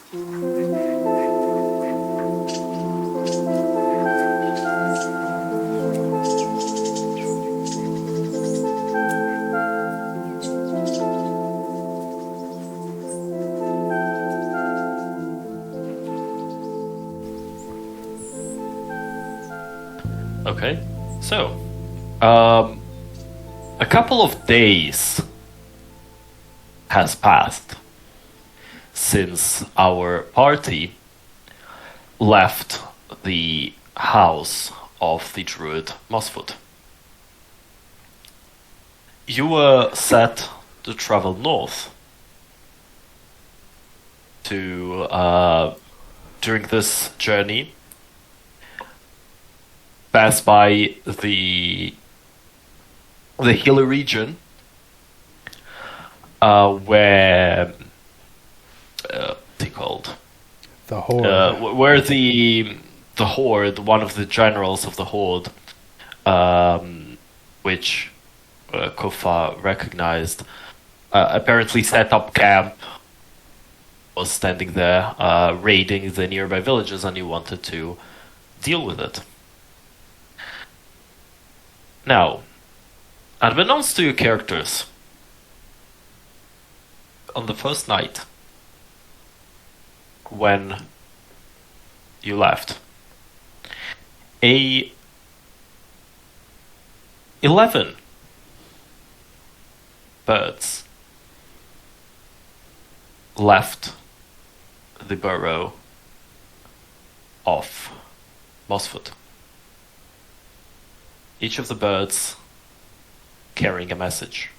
Okay, so a couple of days has passed since our party left the house of the druid Mossfoot. You were set to travel north to, during this journey, pass by the hilly region where what's he called? The Horde. Where the Horde, one of the generals of the Horde, which Kuffah recognized, apparently set up camp, was standing there, raiding the nearby villages, and you wanted to deal with it. Now, unbeknownst to your characters, on the first night, when you left, 11 birds left the burrow of Mossfoot. Each of the birds carrying a message.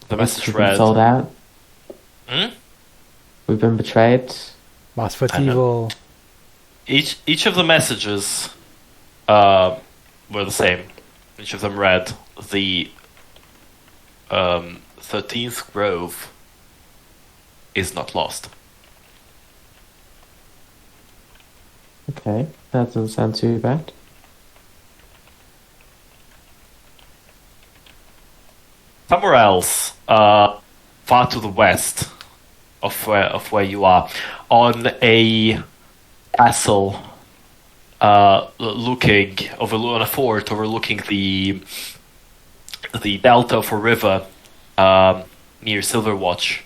The message read... sold out. Hmm? We've been betrayed. Mossfoot evil. Each of the messages were the same. Each of them read, the 13th grove is not lost. Okay, that doesn't sound too bad. Somewhere else, far to the west of where you are, on a castle, on a fort overlooking the delta of a river near Silverwatch.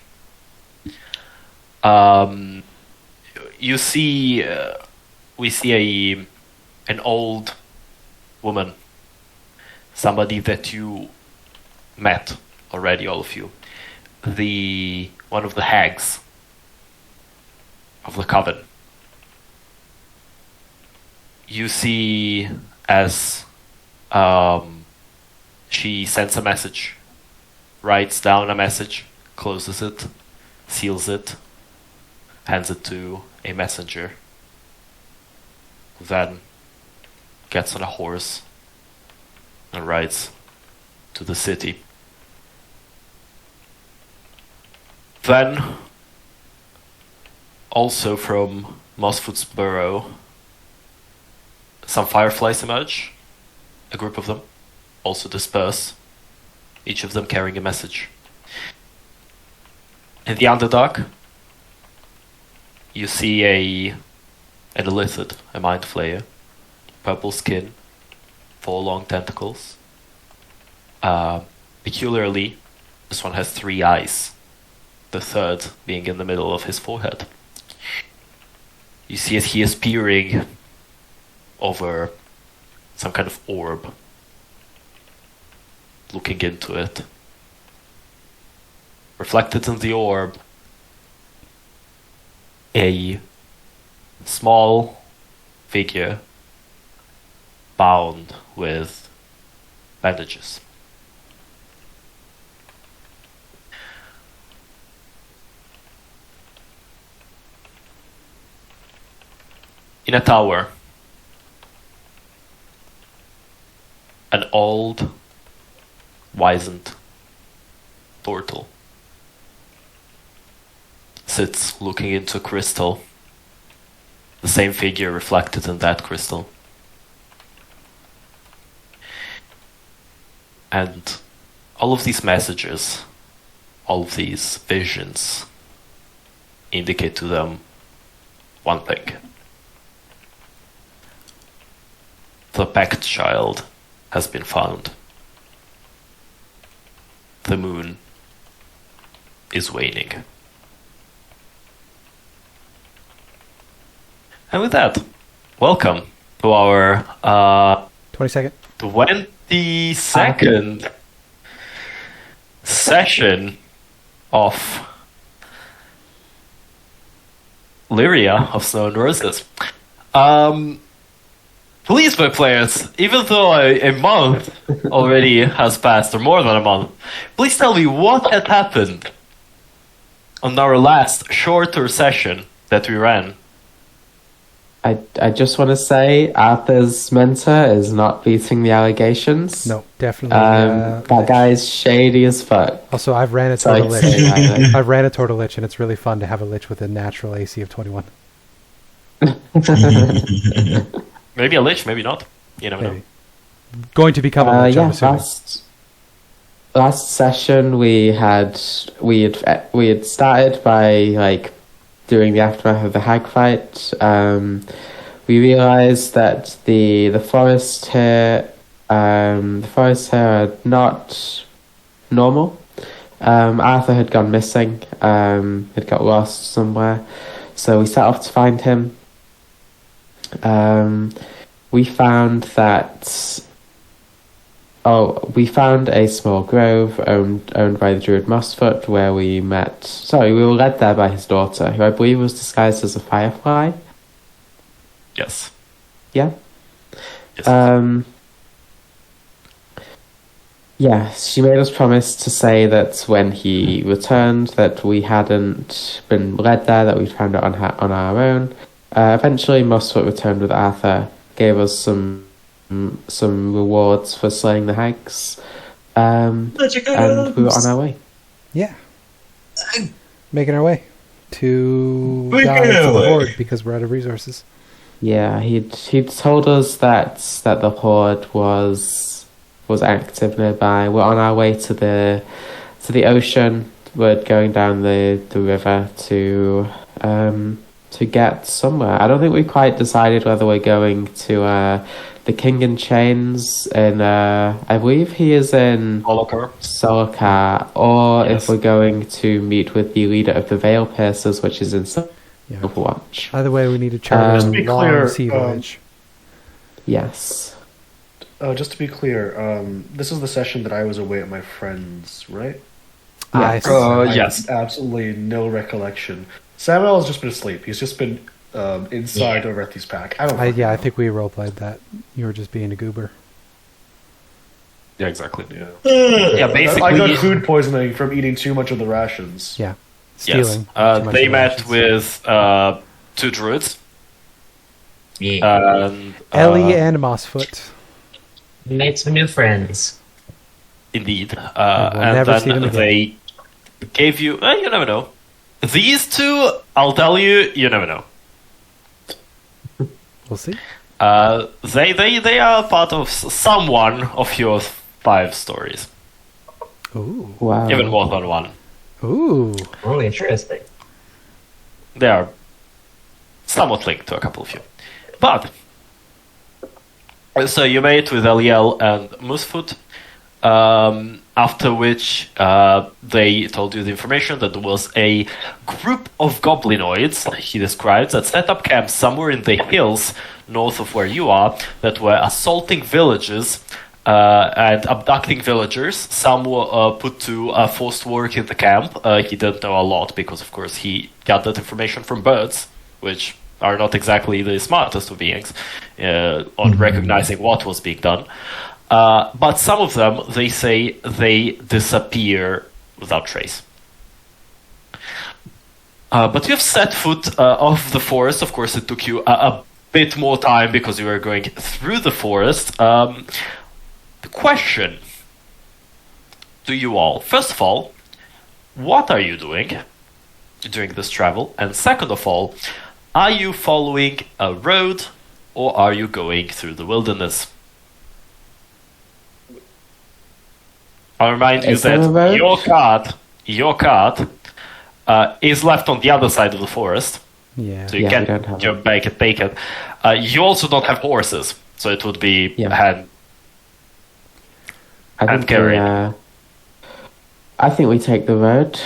We see an old woman, somebody that you met already, all of you. One of the hags of the coven. You see as she sends a message, writes down a message, closes it, seals it, hands it to a messenger, who then gets on a horse and rides to the city. Then, also from Mossfoot's burrow, some fireflies emerge, a group of them, also disperse, each of them carrying a message. In the Underdark, you see an illithid, a mind flayer, purple skin, 4 long tentacles. Peculiarly, this one has 3 eyes, the third being in the middle of his forehead. You see as he is peering over some kind of orb, looking into it. Reflected in the orb, a small figure bound with bandages. In a tower, an old, wizened turtle sits looking into a crystal, the same figure reflected in that crystal. And all of these messages, all of these visions indicate to them one thing. The Pact Child has been found. The moon is waning. And with that, welcome to our 22nd. 22nd session of Lyria of Snow and Roses. Please, my players, even though a month already has passed, or more than a month, please tell me what had happened on our last shorter session that we ran. I just want to say Arthur's mentor is not beating the allegations. No, definitely. That guy is shady as fuck. Also, I've ran a Turtle Lich. I've ran a Turtle Lich, and it's really fun to have a Lich with a natural AC of 21. Maybe a Lich, maybe not. You never know. Going to become a Lich, I'm assuming. Last session we had started by during the aftermath of the hag fight. We realized that the forest here are not normal. Arthur had gone missing, had got lost somewhere, so we set off to find him. We found a small grove owned by the Druid Mossfoot, where we met. Sorry, we were led there by his daughter, who I believe was disguised as a firefly. Yes. Yeah. Yes. Yeah, she made us promise to say that when he returned, that we hadn't been led there, that we'd found it on our own. Eventually, Mossfoot returned with Arthur, gave us some rewards for slaying the hags, and we were on our way. Yeah, making our way to die for the Horde because we're out of resources. Yeah, he'd told us that the Horde was active nearby. We're on our way to the ocean. We're going down the river to get somewhere. I don't think we quite decided whether we're going to the King in Chains in I believe he is in Solokar, or if we're going to meet with the leader of the Veil Piercers, which is in Silverwatch. Either way, we need to chart a long sea voyage. Yes. Just to be clear, this is the session that I was away at my friend's, right? Yes. Yes. Absolutely no recollection. Samael has just been asleep. He's just been inside Aurethi's pack. I think we roleplayed that. You were just being a goober. Yeah, exactly. Yeah, basically. I got food poisoning from eating too much of the rations. Yeah. Stealing. Yes. They met with 2 druids. Yeah. And, Ellie and Mossfoot. Made some new friends. Indeed. we'll and never then see them again. they gave you... you never know. These 2, I'll tell you, you never know. We'll see. They are part of someone of your 5 stories. Ooh. Wow. Even more than one. Ooh. Oh, interesting. They are somewhat linked to a couple of you. But, so you met with Eliel and Moosfoot, after which they told you the information that there was a group of goblinoids, he describes, that set up camp somewhere in the hills north of where you are, that were assaulting villages and abducting villagers. Some were put to forced work in the camp. He didn't know a lot because, of course, he got that information from birds, which are not exactly the smartest of beings on recognizing what was being done. But some of them, they say, they disappear without trace. But you have set foot off the forest. Of course, it took you a bit more time because you were going through the forest. The question to you all, first of all, what are you doing during this travel? And second of all, are you following a road or are you going through the wilderness? I'll remind you Is there a that road? your card is left on the other side of the forest, Yeah. so you Yeah, we don't can't have take it. You also don't have horses, so it would be Yeah. hand. I think we take the road.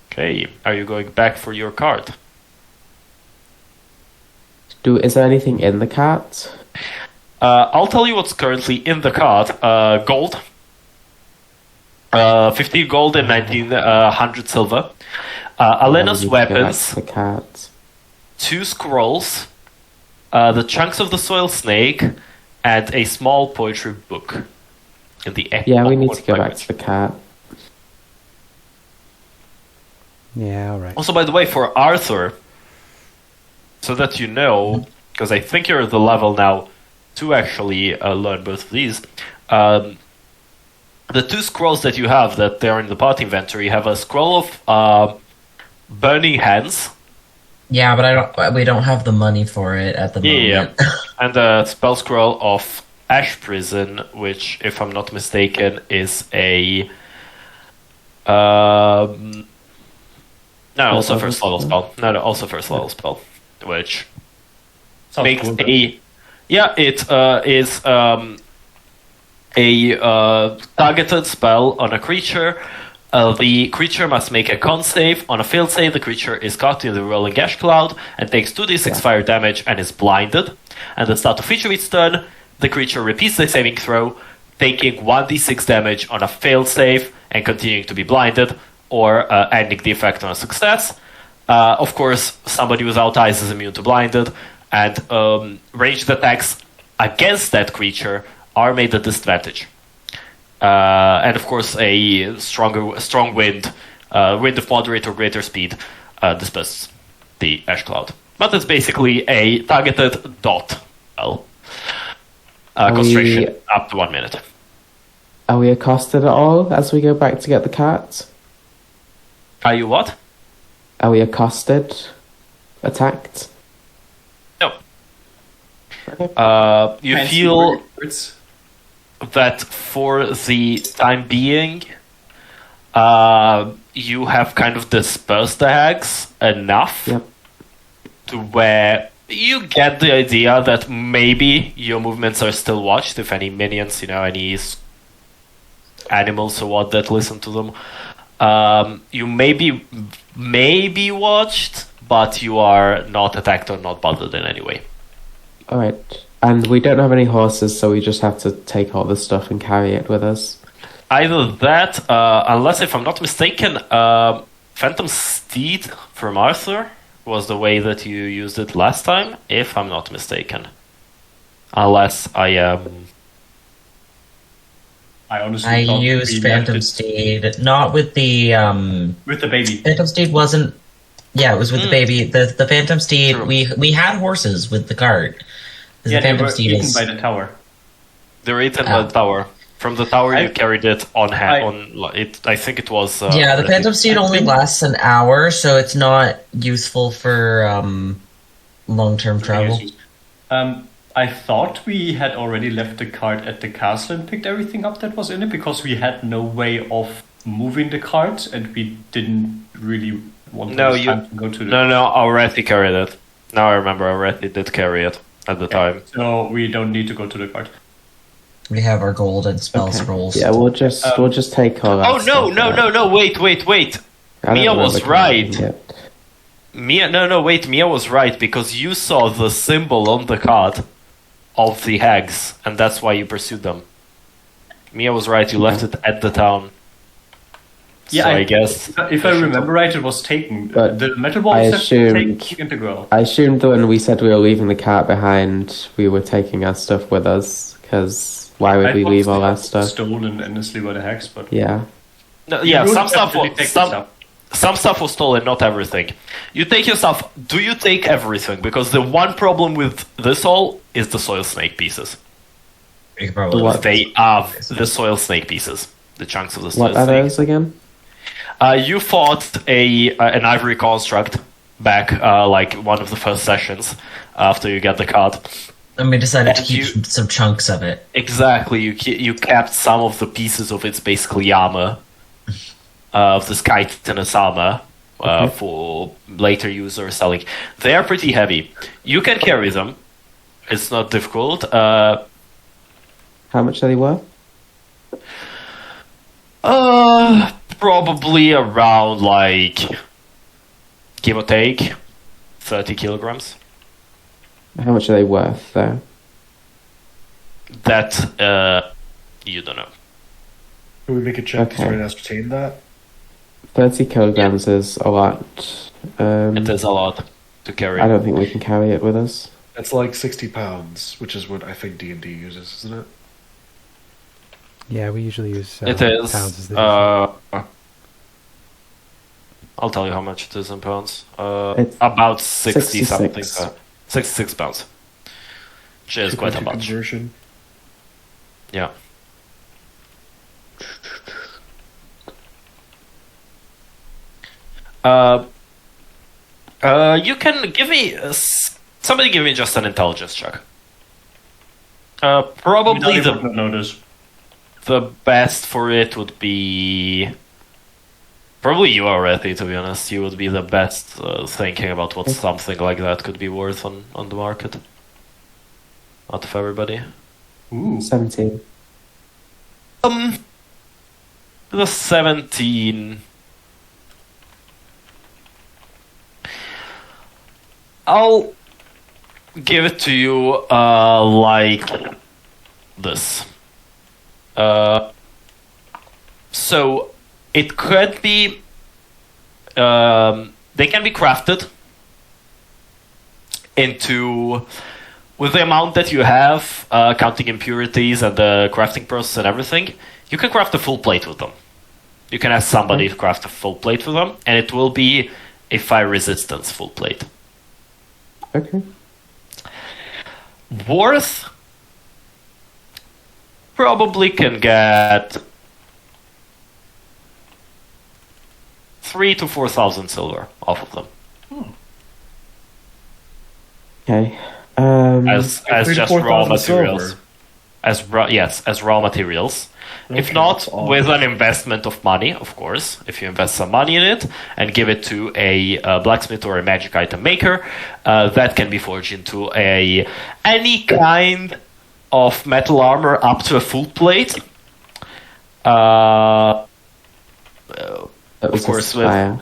Okay, are you going back for your card? Is there anything in the cart? I'll tell you what's currently in the card. Gold. 15 gold and 1900 silver. Alena's We need to go back weapons. to the cart. 2 scrolls. The chunks of the soil snake. And a small poetry book. In the Yeah, we need to Awkward go back language. to the cart. Yeah, all right. Also, by the way, for Arthur, so that you know, because I think you're at the level now to actually learn both of these, the 2 scrolls that you have that they're in the party inventory have a scroll of burning hands, Yeah, but we don't have the money for it at the moment. and a spell scroll of ash prison, which, if I'm not mistaken, is a also first level spell. No, also first level spell, which Sounds makes cool, it is a targeted spell on a creature. The creature must make a con save. On a failed save, the creature is caught in the rolling ash cloud and takes 2d6 fire damage and is blinded. At the start of each of its turn, the creature repeats the saving throw, taking 1d6 damage on a failed save and continuing to be blinded, or ending the effect on a success. Of course, somebody without eyes is immune to blinded, and ranged attacks against that creature are made at disadvantage. And of course, a strong wind, wind of moderate or greater speed, disperses the ash cloud. But it's basically a targeted dot spell. Concentration up to 1 minute. Are we accosted at all as we go back to get the cart? Are you what? Are we accosted? Attacked? No. You feel that for the time being, you have kind of dispersed the hags enough to where you get the idea that maybe your movements are still watched, if any minions, any animals or what that listen to them. You may be watched, but you are not attacked or not bothered in any way. Alright. And we don't have any horses, so we just have to take all the stuff and carry it with us. Either that, unless, if I'm not mistaken, Phantom Steed from Arthur was the way that you used it last time, if I'm not mistaken. Unless I am... I honestly I thought used we Phantom left Steed, not with the with the baby. Phantom Steed wasn't. Yeah, it was with the baby. The Phantom Steed. True. We had horses with the cart. The Yeah, they Phantom were Steed eaten is by the tower. They were eaten by the tower. From the tower, you carried it on hand. I think it was... yeah. The Phantom Steed only lasts an hour, so it's not useful for long-term travel. I thought we had already left the cart at the castle and picked everything up that was in it because we had no way of moving the cart and we didn't really want to go to the... No, Aurethi carried it. Now I remember Aurethi did carry it at the time. So we don't need to go to the cart. We have our gold and spell scrolls. Yeah, we'll just take all that. Oh, stuff out. no, wait. I don't Mia was remember right. carrying it. Mia was right, because you saw the symbol on the card of the hags, and that's why you pursued them. Mia was right, you left it at the town. Yeah, so I guess... If I remember right, it was taken. But the metal ball I is assumed- taken integral. I assumed that when we said we were leaving the cart behind, we were taking our stuff with us, because why would we leave all our stuff? Stolen endlessly by the hags, but... Yeah. No, yeah, You some would stuff, definitely take some stuff was stolen, not everything. You take your stuff. Do you take everything? Because the one problem with this all is the soil snake pieces. You could probably What? They are the soil snake pieces, the chunks of the soil What are snake. those again? You fought an ivory construct back, like one of the first sessions after you got the card. And we decided to And keep some chunks of it. Exactly, you kept some of the pieces of its basically armor, of the Sky Titanus armor, for later use or selling. They are pretty heavy. You can carry them. It's not difficult. How much are they worth? Probably around, like, give or take, 30 kilograms. How much are they worth, though? That, you don't know. Can we make a check to Okay. try and ascertain that? 30 kilograms is a lot. It is a lot to carry. I don't think we can carry it with us. It's like 60 pounds, which is what I think D&D uses, isn't it? Yeah, we usually use It is. pounds as the I'll tell you how much it is in pounds. It's About 60 something. 66. 66 pounds. Which is quite a bunch. Conversion. Yeah. You can give me... somebody give me just an intelligence check. Probably Menaali would not notice. the best for it would be... Probably you, Aurethi, to be honest. You would be the best thinking about what something like that could be worth on the market. Out of everybody. Ooh. 17. The 17... I'll give it to you like this. So it could be they can be crafted into with the amount that you have, counting impurities and the crafting process and everything, you can craft a full plate with them. You can ask somebody to craft a full plate with them, and it will be a fire resistance full plate. Okay. Worth probably can get 3,000 to 4,000 silver off of them Okay. as 3,000 to just raw 4,000 materials. silver. As raw materials. If Okay, not, that's all. with an investment of money, of course. If you invest some money in it and give it to a blacksmith or a magic item maker, that can be forged into any kind of metal armor up to a full plate. That was Of course, just fire.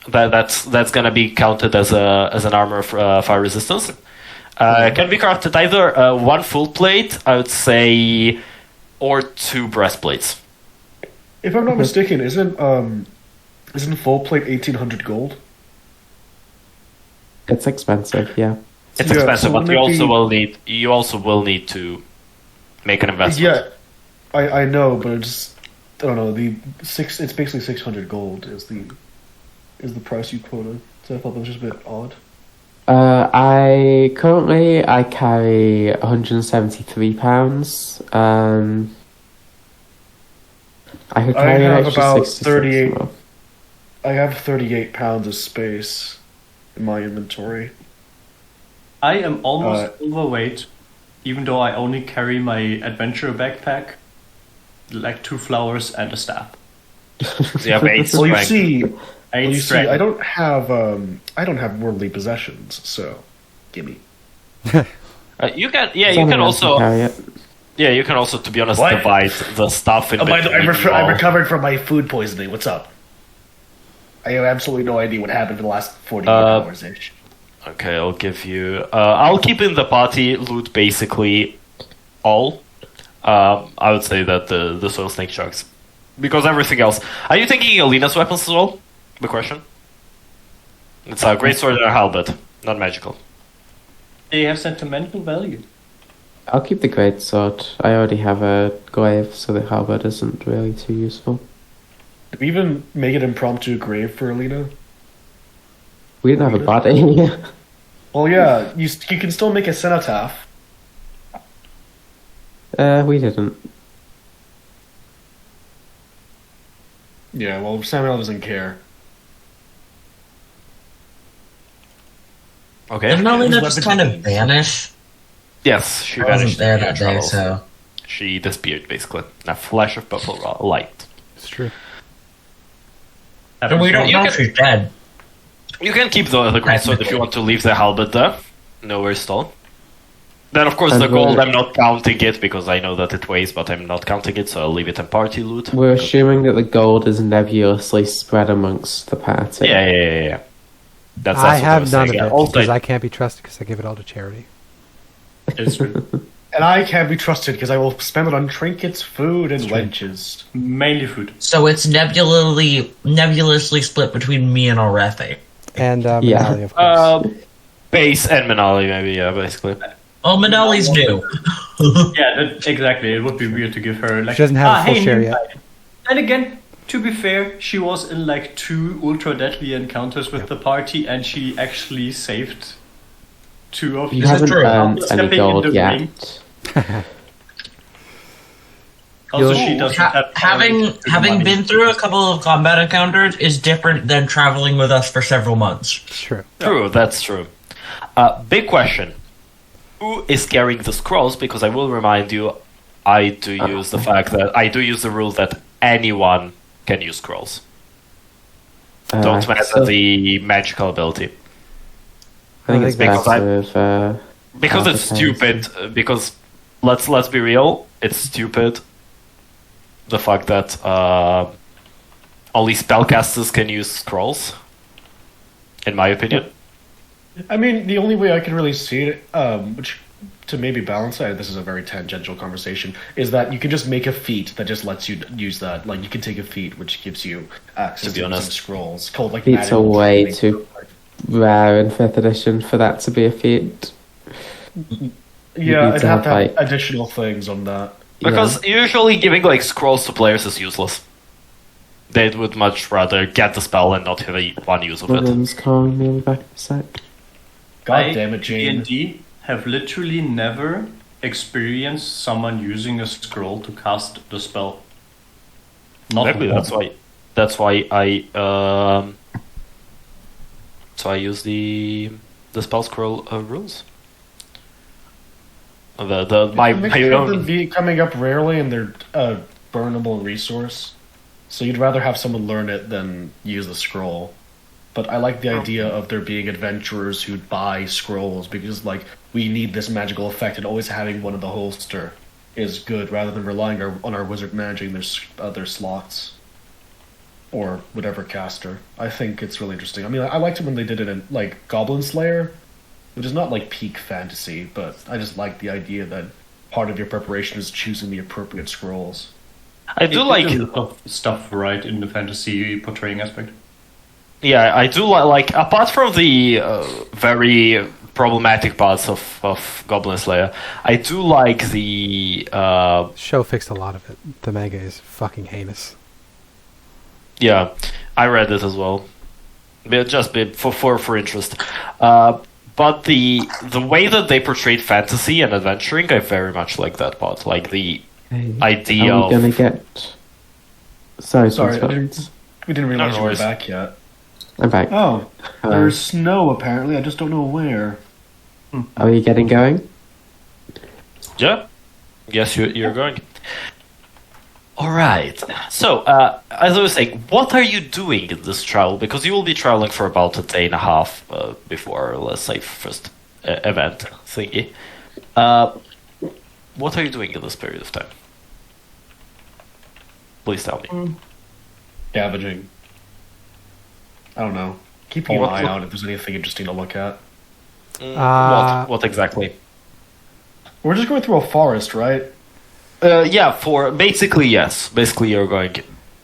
that's gonna be counted as an armor for fire resistance. It can be crafted either one full plate, I would say, or 2 breastplates. If I'm not mistaken, isn't full plate 1,800 gold? It's expensive, yeah. It's Yeah, expensive, so but wouldn't you also will need to make an investment. Yeah, I know, but it's I don't know. It's basically 600 gold is the price you quoted. So I thought that was just a bit odd. I carry 173 pounds. I could I carry an have extra about 66 38. more. I have 38 pounds of space in my inventory. I am almost overweight, even though I only carry my adventure backpack, like 2 flowers and a staff. You have 8 Well, you strength. see, Strength. I don't have worldly possessions, so gimme. You can Someone else can carry it. you can also, to be honest, What? divide the stuff in Oh, by the way, between. I recovered from my food poisoning. What's up? I have absolutely no idea what happened for the last 48 hours ish. Okay, I'll give you. I'll keep in the party loot basically all. I would say that the soil snake sharks, because everything else. Are you taking Alina's weapons as well? The question. It's a great sword and a halberd, not magical. They have sentimental value. I'll keep the great sword. I already have a glaive, so the halberd isn't really too useful. Did we even make an impromptu grave for Alina? We didn't have a body. Well, yeah, you can still make a cenotaph. We didn't. Yeah, well, Samael doesn't care. Okay. Didn't Alina His just weapon kind of is- vanish? Yes, she I wasn't vanished. there in the that day, travels. so She disappeared, basically. A flash of purple light. It's true. we don't You know can- if she's dead. You can keep the greatsword if you want to leave the halberd there. No worries at all. Then, of course, And the gold, we're- I'm not counting it because I know that it weighs, but I'm not counting it, so I'll leave it in party loot. We're assuming that the gold is nebulously spread amongst the party. Yeah. That's I what have was none saying. of Yeah, it also, because I can't be trusted because I give it all to charity. It's And I can't be trusted because I will spend it on trinkets, food, and wenches. mainly food. So it's nebulously split between me and Aurethi. And Yeah. Menaali, of course. base and Menaali, maybe, yeah, basically. Oh, Menaali's new. Yeah, exactly. It would be weird to give her like. She doesn't have a full hey, share new yet. guy." And again, to be fair, she was in like 2 ultra deadly encounters with the party, and she actually saved 2 of You Is it haven't true? earned any Stepping in gold the yet. ring. Also, she doesn't have Having been through a couple of combat encounters is different than traveling with us for several months. True. True, that's true. Big question. Who is carrying the scrolls? Because I will remind you, I do use the fact that I do use the rule that anyone can use scrolls. Don't matter so the magical ability. I think it's because better with Because it's advertising. stupid. Because let's be real, it's stupid. The fact that only spellcasters can use scrolls, in my opinion. I mean, the only way I can really see it, which to maybe balance that, this is a very tangential conversation, is that you can just make a feat that just lets you use that. Like, you can take a feat which gives you access To be to some honest. scrolls called like. Feats are magical way training. too rare in 5th edition for that to be a feat. Yeah, need I'd to have to have, have like- additional things on that. Because usually giving like scrolls to players is useless. They would much rather get the spell and not have one use of it. William's calling me in the back of a sec. God damn it, Jane. D&D have literally never experienced someone using a scroll to cast the spell. Not Exactly. once. That's why I so I use the spell scroll rules. My It makes them own. be coming up rarely, and they're a burnable resource. So you'd rather have someone learn it than use the scroll. But I like the idea of there being adventurers who buy scrolls because, like, we need this magical effect, and always having one in the holster is good rather than relying on our wizard managing their slots or whatever caster. I think it's really interesting. I mean, I liked it when they did it in like Goblin Slayer, which is not like peak fantasy, but I just like the idea that part of your preparation is choosing the appropriate scrolls. I do like. stuff right in the fantasy portraying aspect. Yeah, I do like. Apart from the very problematic parts of Goblin Slayer, I do like the. Show fixed a lot of it. The manga is fucking heinous. Yeah, I read it as well. Just for interest. But the way that they portrayed fantasy and adventuring, I very much like that part. Like the Hey, idea are we of. gonna get? Sorry, Sorry, Scott. we didn't realize No you were worries. back yet. I'm back. Oh, Hello. there's snow apparently. I just don't know where. Are you getting going? Yeah. Yes, you're going. All right. So, as I was saying, what are you doing in this travel? Because you will be traveling for about a day and a half before, let's say, first event thingy. What are you doing in this period of time? Please tell me. Scavenging. I don't know. Keeping an eye out if there's anything interesting to look at. What exactly? We're just going through a forest, right? Yeah, for basically yes. Basically, you're going.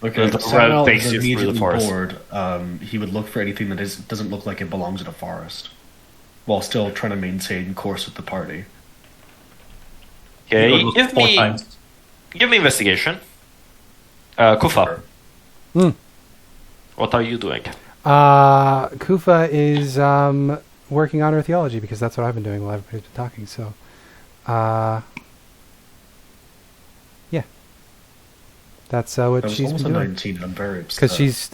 Okay, The Samael road is takes you through the immediately forest. bored. He would look for anything that doesn't look like it belongs in a forest, while still trying to maintain course with the party. Okay, It goes 4 times. give me investigation. Kuffah. Hmm. What are you doing? Kuffah is working on her theology because that's what I've been doing while everybody's been talking. So, yeah, that's what I was she's almost been a doing. 19. I'm very upset. Because she's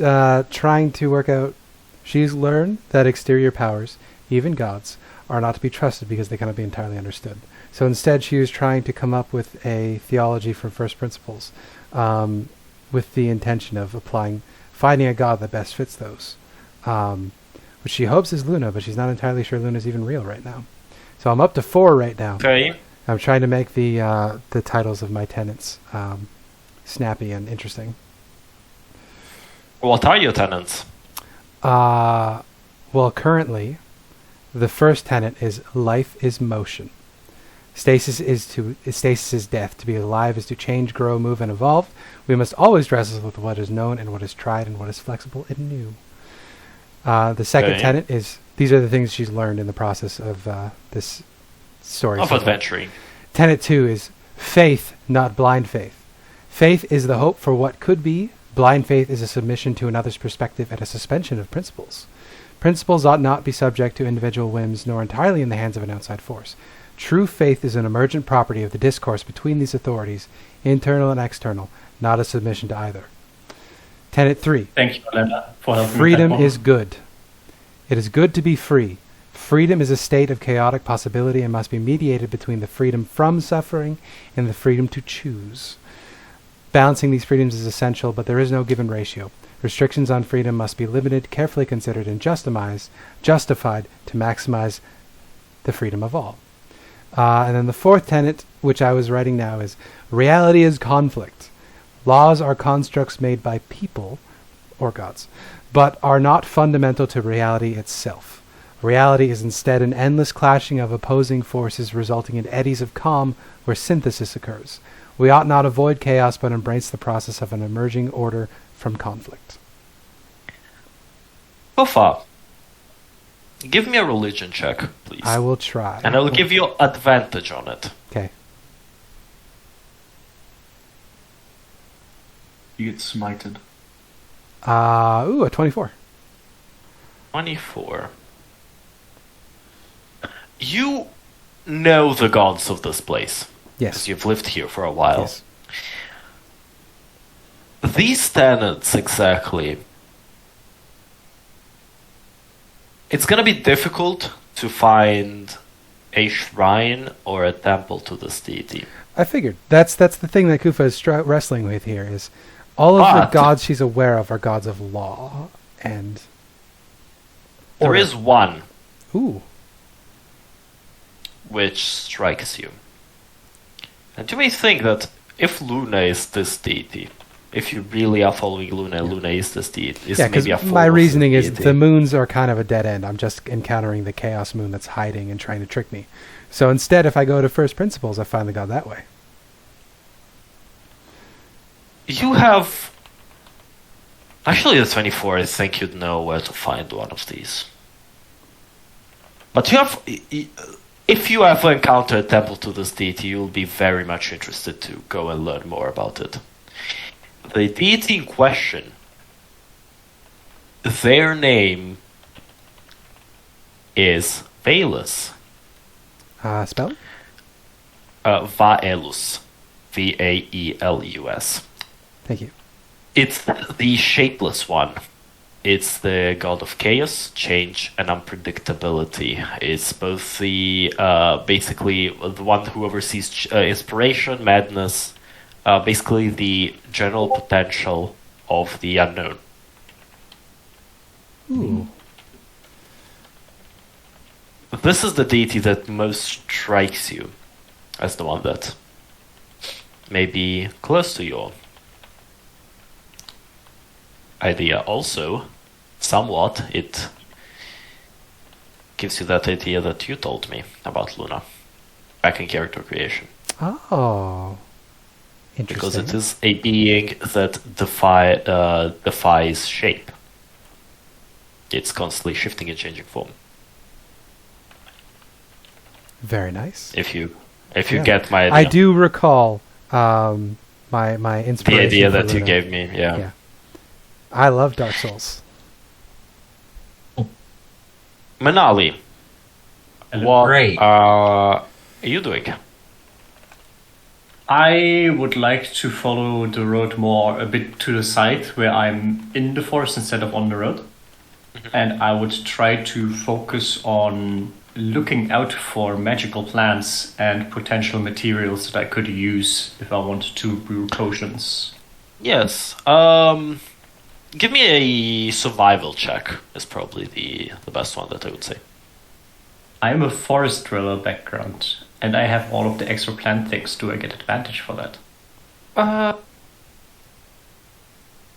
trying to work out. She's learned that exterior powers, even gods, are not to be trusted because they cannot be entirely understood. So instead, she was trying to come up with a theology from first principles, with the intention of finding a god that best fits those, which she hopes is Luna, but she's not entirely sure Luna's even real right now. So I'm up to 4 right now. Okay. I'm trying to make the titles of my tenants snappy and interesting. What are your tenants? Well, currently, the first tenet is life is motion. Stasis is death. To be alive is to change, grow, move, and evolve. We must always wrestle with what is known and what is tried and what is flexible and new. The second tenet is, these are the things she's learned in the process of this story. Of adventuring. Tenet 2 is faith, not blind faith. Faith is the hope for what could be. Blind faith is a submission to another's perspective and a suspension of principles. Principles ought not be subject to individual whims, nor entirely in the hands of an outside force. True faith is an emergent property of the discourse between these authorities, internal and external, not a submission to either. Tenet 3. Thank you, Elena, for helping. Freedom is good. It is good to be free. Freedom is a state of chaotic possibility and must be mediated between the freedom from suffering and the freedom to choose. Balancing these freedoms is essential, but there is no given ratio. Restrictions on freedom must be limited, carefully considered, and justified to maximize the freedom of all. And then the fourth tenet, which I was writing now, is reality is conflict. Laws are constructs made by people, or gods, but are not fundamental to reality itself. Reality is instead an endless clashing of opposing forces resulting in eddies of calm where synthesis occurs. We ought not avoid chaos, but embrace the process of an emerging order from conflict. Kuffah, give me a religion check, please. I will try. And I will give you advantage on it. Okay. You get smited. A 24. 24. You know the gods of this place. Yes. Because you've lived here for a while. Yes. These tenets, exactly. It's gonna be difficult to find a shrine or a temple to this deity. I figured. That's the thing that Kuffah is wrestling with here, is all of the gods she's aware of are gods of law and there order. is one Ooh. which strikes you. And you may think that if Luna is this deity, if you really are following Luna, Luna is this deity. Yeah, because my reasoning is the moons are kind of a dead end. I'm just encountering the chaos moon that's hiding and trying to trick me. So instead, if I go to first principles, I find the god that way. You have... Actually, the 24, I think you'd know where to find one of these. But you have... If you ever encounter a temple to this deity, you'll be very much interested to go and learn more about it. The deity in question, their name is Vaelus. Spell? Vaelus. Vaelus. Thank you. It's the shapeless one. It's the god of chaos, change, and unpredictability. It's both the, basically, the one who oversees inspiration, madness, basically the general potential of the unknown. Ooh. This is the deity that most strikes you as the one that may be close to your idea. Also, somewhat, it gives you that idea that you told me about Luna back in character creation. Oh. Interesting. Because it is a being that defies shape. It's constantly shifting and changing form. Very nice. If you get my idea. I do recall my inspiration. The idea for that you Luna. gave me, yeah. I love Dark Souls. Menaali, what Great. are you doing? I would like to follow the road more a bit to the side where I'm in the forest instead of on the road. And I would try to focus on looking out for magical plants and potential materials that I could use if I wanted to brew potions. Yes. Give me a survival check. Is probably the best one that I would say. I'm a forest dweller background, and I have all of the extra plant things. Do I get advantage for that?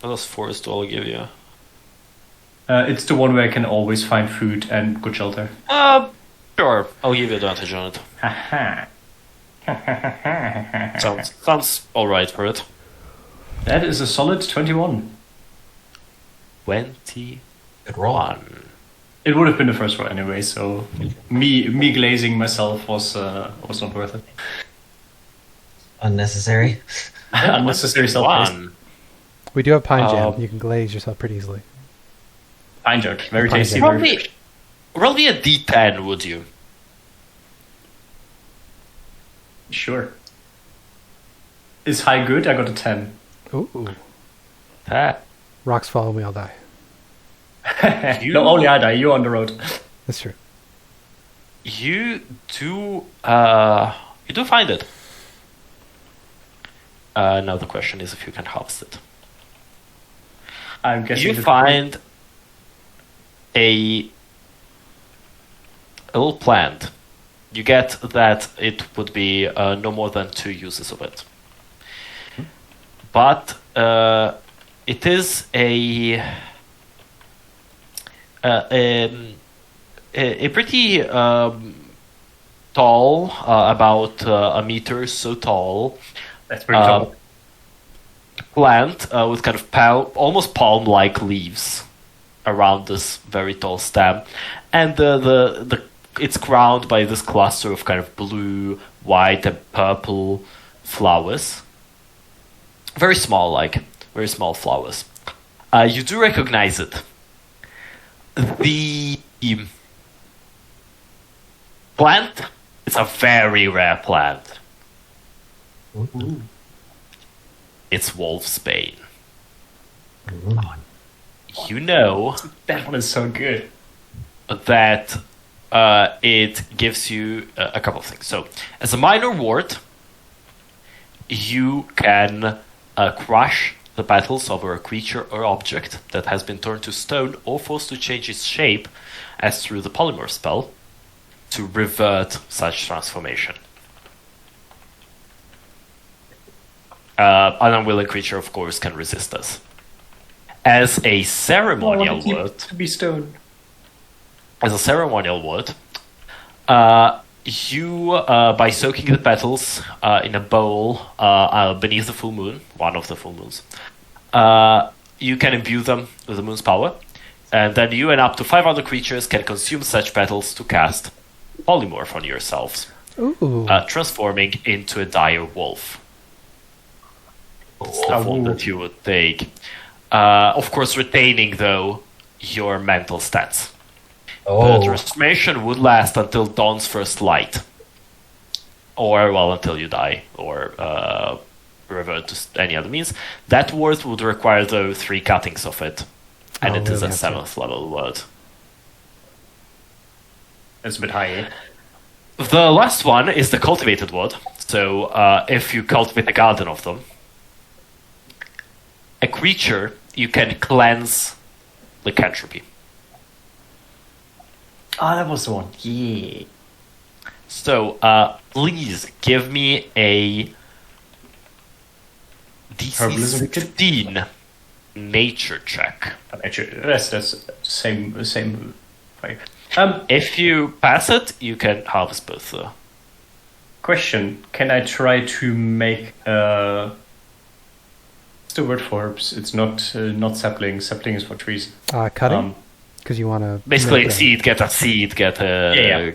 What does forest dweller give you? It's the one where I can always find food and good shelter. Sure. I'll give you advantage on it. Haha. Sounds alright for it. That is a solid 21. 21. Good roll. It would have been the first roll anyway, so me glazing myself was not worth it. Unnecessary. Unnecessary self-glaze. 21. We do have pine jam. You can glaze yourself pretty easily. Pine jug, very Pine tasty. jam. Roll me a d10, would you? Sure. Is high good? I got a 10. Ooh. That. Rocks fall and we all die. No, only I die. You're on the road. That's true. You do find it. Now the question is if you can harvest it. I'm guessing You find a little plant. You get that it would be no more than 2 uses of it. But it is a pretty tall, about a meter so tall. That's pretty tall. Plant with kind of almost palm-like leaves around this very tall stem, and it's crowned by this cluster of kind of blue, white, and purple flowers. Very small flowers. You do recognize it. The plant is a very rare plant. Ooh. It's Wolfsbane. You know That one is so good. that it gives you a couple of things. So, as a minor ward, you can crush the petals over a creature or object that has been turned to stone or forced to change its shape, as through the polymorph spell, to revert such transformation. An unwilling creature, of course, can resist us. As a ceremonial word, to be stone. You, by soaking the petals in a bowl beneath the full moon, one of the full moons, you can imbue them with the moon's power, and then you and up to 5 other creatures can consume such petals to cast polymorph on yourselves, transforming into a dire wolf. It's the form that you would take. Of course, retaining, though, your mental stats. The transformation would last until dawn's first light. Or, well, until you die, or revert to any other means. That word would require, though, 3 cuttings of it. And it is a 7th level word. That's a bit high, eh? The last one is the cultivated word. So, if you cultivate a garden of them, a creature, you can cleanse lycanthropy. Ah, that was the one. Yeah. So, please give me a DC Herbalism 15 nature check. Actually, that's same. Right. If you pass it, you can harvest both. Question: can I try to make what's the word for herbs? It's not sapling. Sapling is for trees. Cutting? Because you want to... Basically, get a seed, get a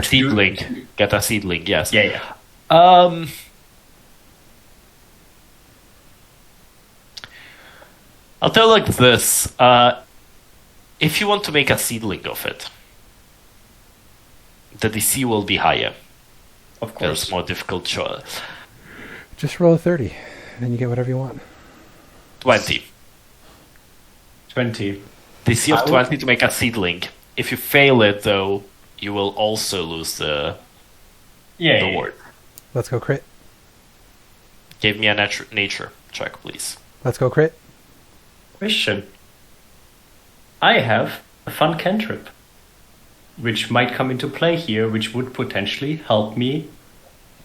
seedling. Get a seedling, yes. Yeah. I'll tell you like this. If you want to make a seedling of it, the DC will be higher. Of course. It's more difficult. Just roll a 30, and then you get whatever you want. 20. 20. DC of 20 to make a seedling. If you fail it, though, you will also lose the Yeah. ward. Let's go crit. Give me a nature check, please. Let's go crit. Question. I have a fun cantrip, which might come into play here, which would potentially help me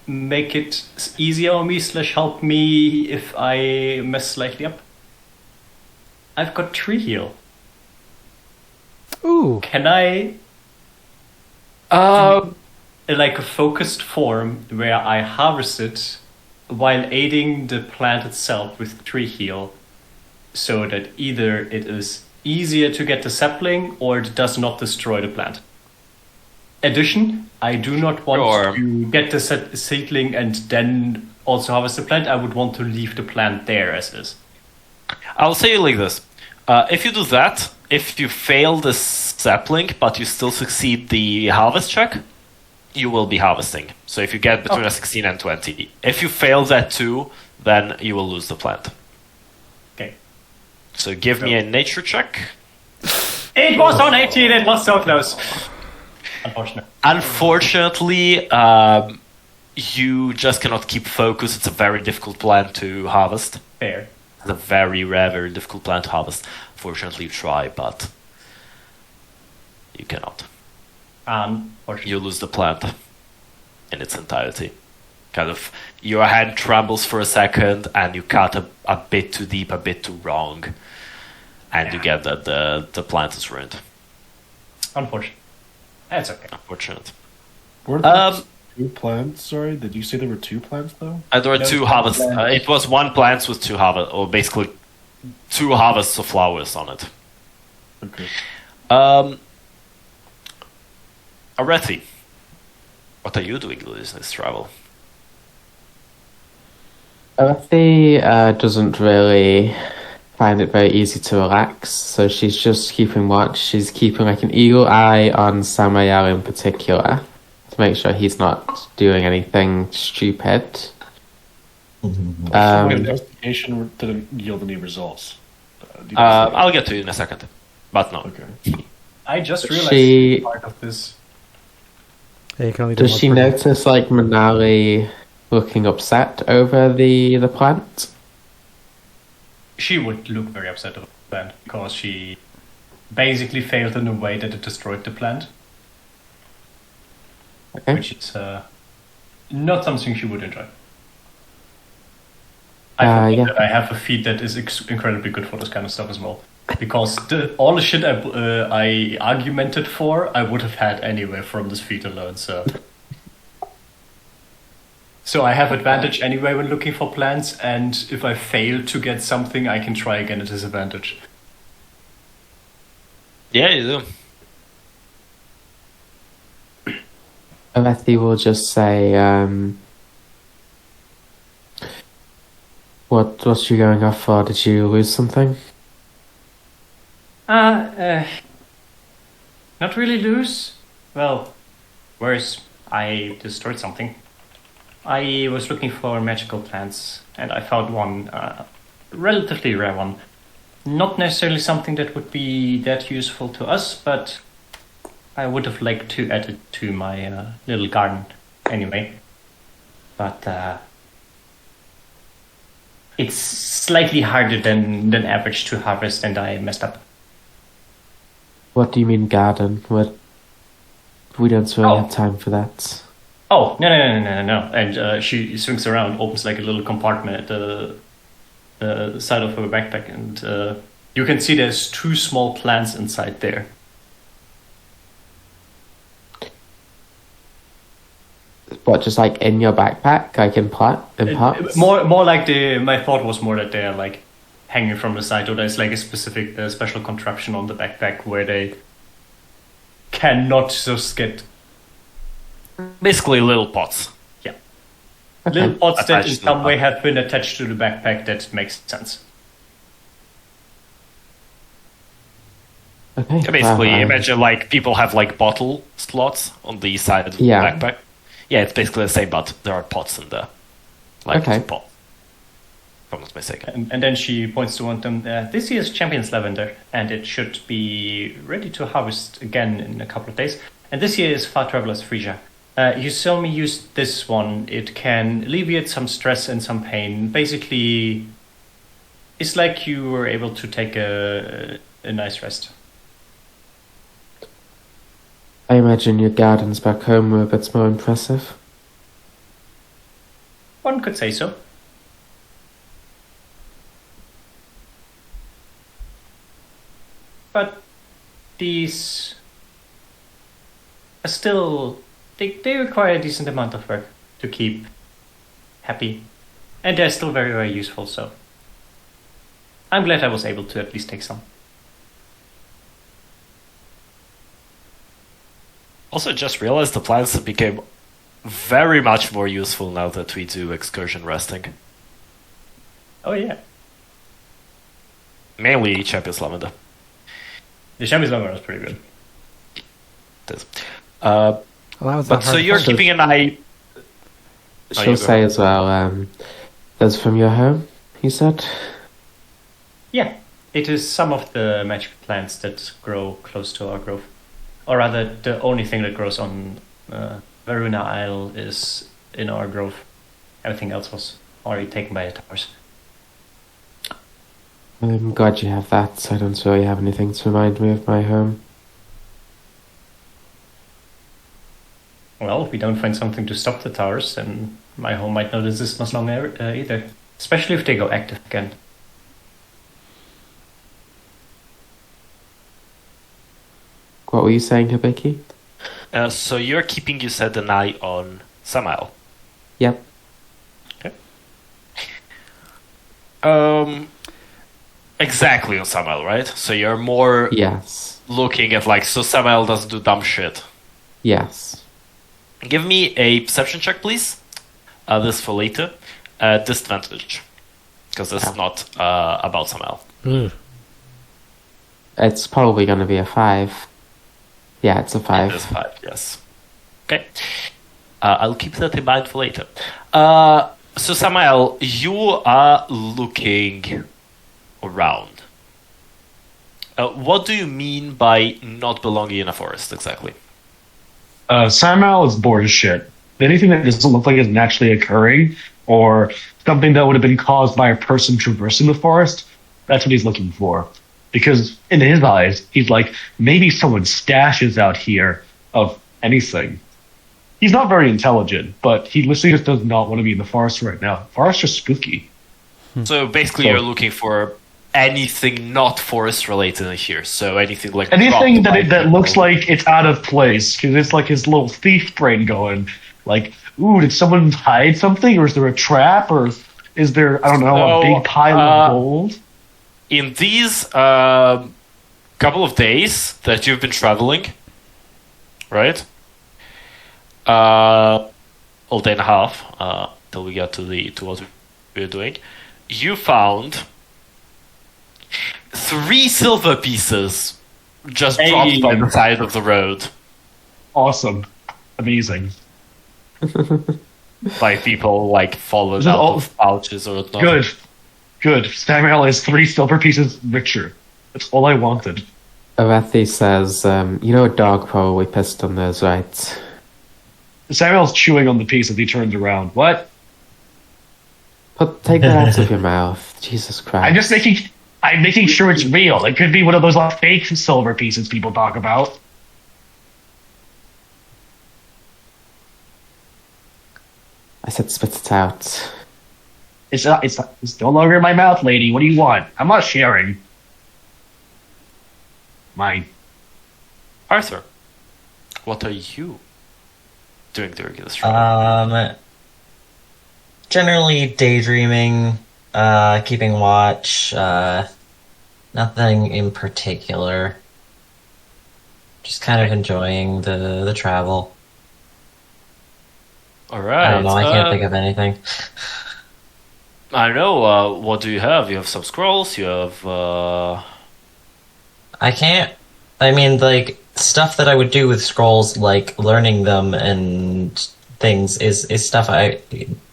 make it easier on me / help me if I mess slightly up. I've got tree heal. Ooh. Can I like a focused form where I harvest it while aiding the plant itself with tree heal, so that either it is easier to get the sapling or it does not destroy the plant. Addition, I do not want to get the seedling and then also harvest the plant. I would want to leave the plant there as is. I'll say it like this. If you do that, if you fail the sapling, but you still succeed the harvest check, you will be harvesting. So if you get between a 16 and 20. If you fail that too, then you will lose the plant. Okay. So give me a nature check. It was on 18, it was so close. Unfortunately, you just cannot keep focus. It's a very difficult plant to harvest. Fair. It's a very rare, very difficult plant to harvest. Fortunately, you try, but you cannot. You lose the plant in its entirety. Kind of, your hand trembles for a second, and you cut a bit too deep, a bit too wrong, and you get that the plant is ruined. Unfortunate. That's okay. Unfortunate. Were there two plants? Sorry, did you say there were two plants though? There were two harvests. It was one plant with two harvests, or basically two harvests of flowers on it. Okay. Aurethi, what are you doing during this travel? Aurethi doesn't really find it very easy to relax, so she's just keeping watch. She's keeping like an eagle eye on Samael in particular to make sure he's not doing anything stupid. The investigation didn't yield any results. I'll get to you in a second, but no. Okay. I just realized part of this. Yeah, you can only do Does one she per day. notice like Menaali looking upset over the plant? She would look very upset about the plant because she basically failed in a way that it destroyed the plant. Okay. Which is not something she would enjoy. I forgot that I have a feat that is incredibly good for this kind of stuff as well. Because all the shit I argumented for, I would have had anyway from this feat alone, so... So I have advantage anyway when looking for plants, and if I fail to get something, I can try again at disadvantage. Yeah, you do. Aurethi will just say, what you going off for? Did you lose something? Not really lose. Well, worse, I destroyed something. I was looking for magical plants, and I found one, relatively rare one. Not necessarily something that would be that useful to us, but I would have liked to add it to my little garden anyway. But it's slightly harder than average to harvest, and I messed up. What do you mean garden? We don't really have time for that. Oh, no. And she swings around, opens like a little compartment at the side of her backpack, and you can see there's 2 small plants inside there. What, just like in your backpack, like in pots? More like my thought was more that they're like hanging from the side, or there's like a specific special contraption on the backpack where they cannot just get... Basically little pots. Yeah. Okay. Little pots that in Attached to some the way have been attached to the backpack. That makes sense. Okay. Basically, imagine like people have like bottle slots on the side of the backpack. Yeah, it's basically the same, but there are pots in there. Like Okay. pot. If I'm not mistaken. And then she points to one of them. This here is Champion's Lavender, and it should be ready to harvest again in a couple of days. And this here is Far Traveler's Frisia. You saw me use this one. It can alleviate some stress and some pain. Basically, it's like you were able to take a nice rest. I imagine your gardens back home were a bit more impressive. One could say so. But these are still... They require a decent amount of work to keep happy. And they're still very, very useful, so... I'm glad I was able to at least take some. Also, just realized the plants became very much more useful now that we do excursion resting. Oh yeah. Mainly Champion's Lavender. The Champion's Lavender was pretty good. It is. Well, that was But not so hard to you're find. keeping an eye... Oh, She'll you go. say as well, that's from your home, you said? Yeah, it is some of the magic plants that grow close to our grove. Or rather, the only thing that grows on Varuna Isle is in our grove. Everything else was already taken by the towers. I'm glad you have that, so I don't really have anything to remind me of my home. Well, if we don't find something to stop the towers, then my home might not exist much longer either. Especially if they go active again. What were you saying, Hibiki? So you're keeping, you said, an eye on Samael. Yep. Exactly on Samael, right? So you're more Yes. looking at like, so Samael doesn't do dumb shit. Yes. Give me a perception check, please. This for later. Disadvantage. Because this is not about Samael. It's probably going to be a 5. Yeah, it's a 5. It is 5, yes. Okay. I'll keep that in mind for later. So Samael, you are looking around. What do you mean by not belonging in a forest, exactly? Samael is bored as shit. Anything that doesn't look like it's naturally occurring, or something that would have been caused by a person traversing the forest, that's what he's looking for. Because in his eyes, he's like, maybe someone stashes out here of anything. He's not very intelligent, but he literally just does not want to be in the forest right now. Forests are spooky. So basically you're looking for anything not forest related in here. So anything like... Anything dropped by that looks people. like it's out of place, because it's like his little thief brain going, like, ooh, did someone hide something, or is there a trap, or is there, I don't know, a So, big pile of gold? In these couple of days that you've been traveling, right? All day and a half till we get to what we're doing. You found 3 silver pieces just dropped by the side of the road Awesome. Amazing. by people like followed This is out all- of pouches or not. Good. Samael is 3 silver pieces richer. That's all I wanted. Aurethi says, you know a dog probably pissed on those, right? Samuel's chewing on the piece as he turns around. What? Take that out of your mouth. Jesus Christ. I'm making sure it's real. It could be one of those like, fake silver pieces people talk about. I said spit it out. It's no longer in my mouth, lady. What do you want? I'm not sharing. Mine. Arthur, what are you doing during this travel? Generally daydreaming, keeping watch, nothing in particular. Just kind of enjoying the travel. All right. I don't know, I can't think of anything. I know. What do you have? You have some scrolls. You have. I can't. I mean, like, stuff that I would do with scrolls, like learning them and things, is stuff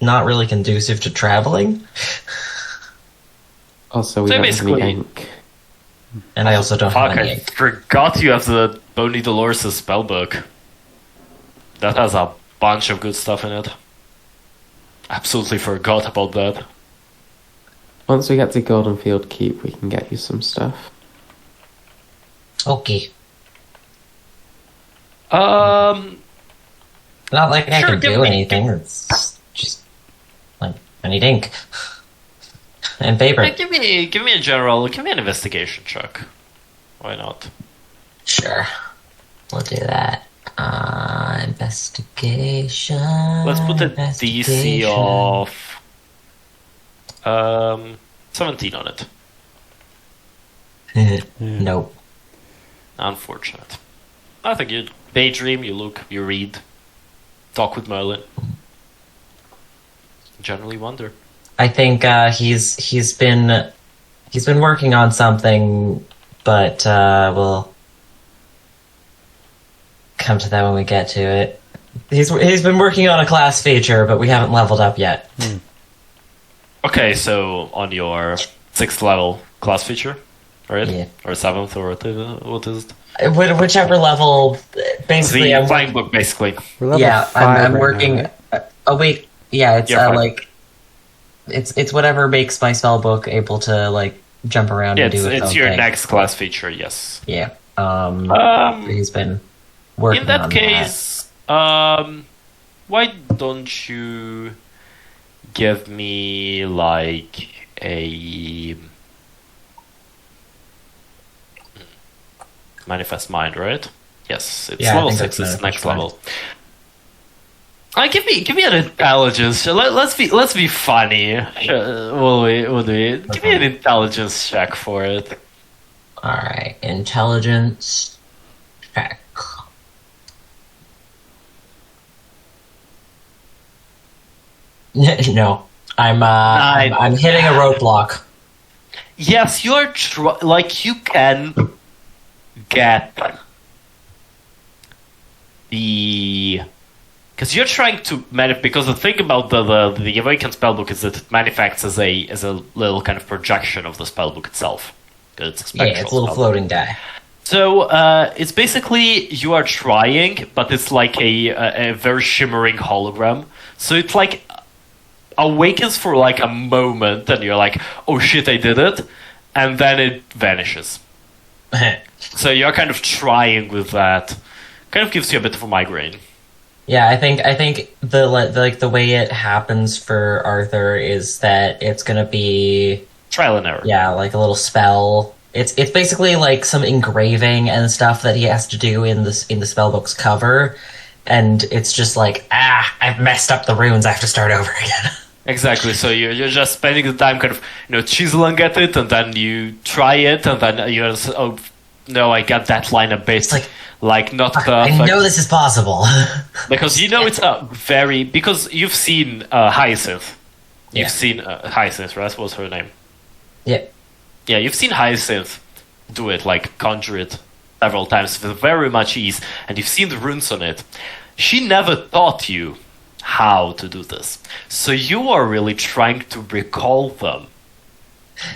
not really conducive to traveling. Also, we So don't have basically- any ink. And I also don't Fuck! have any I ink. forgot you have the Bony Dolores spellbook. That has a bunch of good stuff in it. Absolutely forgot about that. Once we get to Goldenfield Keep, we can get you some stuff. Okay. Um, Not like I Sure, can give do me- anything. It's just like I need ink and paper. give me a general, give me an investigation check. Why not? Sure, we'll do that. Investigation. Let's put the DC of 17 on it. Nope. Unfortunate. I think you daydream, you look, you read, talk with Merlin. Generally wonder. I think he's been working on something, but we'll come to that when we get to it. He's been working on a class feature, but we haven't leveled up yet. Okay, so on your 6th level class feature, right? Yeah. Or 7th, or what is it? Whichever level, basically, The I'm flying book, basically. We're level yeah, 5 I'm right working. now, right? Oh wait, yeah, it's You're fine. like it's whatever makes my spell book able to like jump around Yeah, and do its it's own your thing. next class feature, yes. Yeah. Um, He's been working in that on case, why don't you give me like a manifest mind, right? Yes, it's Yeah, I level think 6. that's It's Manifest next Mind. level. Give me an intelligence. Let's be funny. Will we? Give me an intelligence check for it. that. All right, intelligence check. No, I'm hitting a roadblock. Yes, you're like you can get the because you're trying to because the thing about the Awakened spellbook is that it manifests as a little kind of projection of the spellbook itself. 'Cause it's a spectral Yeah, it's a little spellbook. floating die. So it's basically you are trying, but it's like a very shimmering hologram. So it's like awakens for like a moment, and you're like, "Oh shit, I did it," and then it vanishes. So you're kind of trying with that. Kind of gives you a bit of a migraine. Yeah, I think the way it happens for Arthur is that it's gonna be Trial and error. yeah, like a little spell. It's basically like some engraving and stuff that he has to do in the spellbook's cover, and it's just like I've messed up the runes. I have to start over again. Exactly. So you're just spending the time kind of chiseling at it, and then you try it, and then you're just, oh no, I got that line a bit like not perfect. I know this is possible. Because it's a very because you've seen Hyacinth. You've Yeah. seen Hyacinth, right? What's her name? Yeah. Yeah, you've seen Hyacinth do it, like conjure it several times with very much ease, and you've seen the runes on it. She never taught you how to do this, so you are really trying to recall them.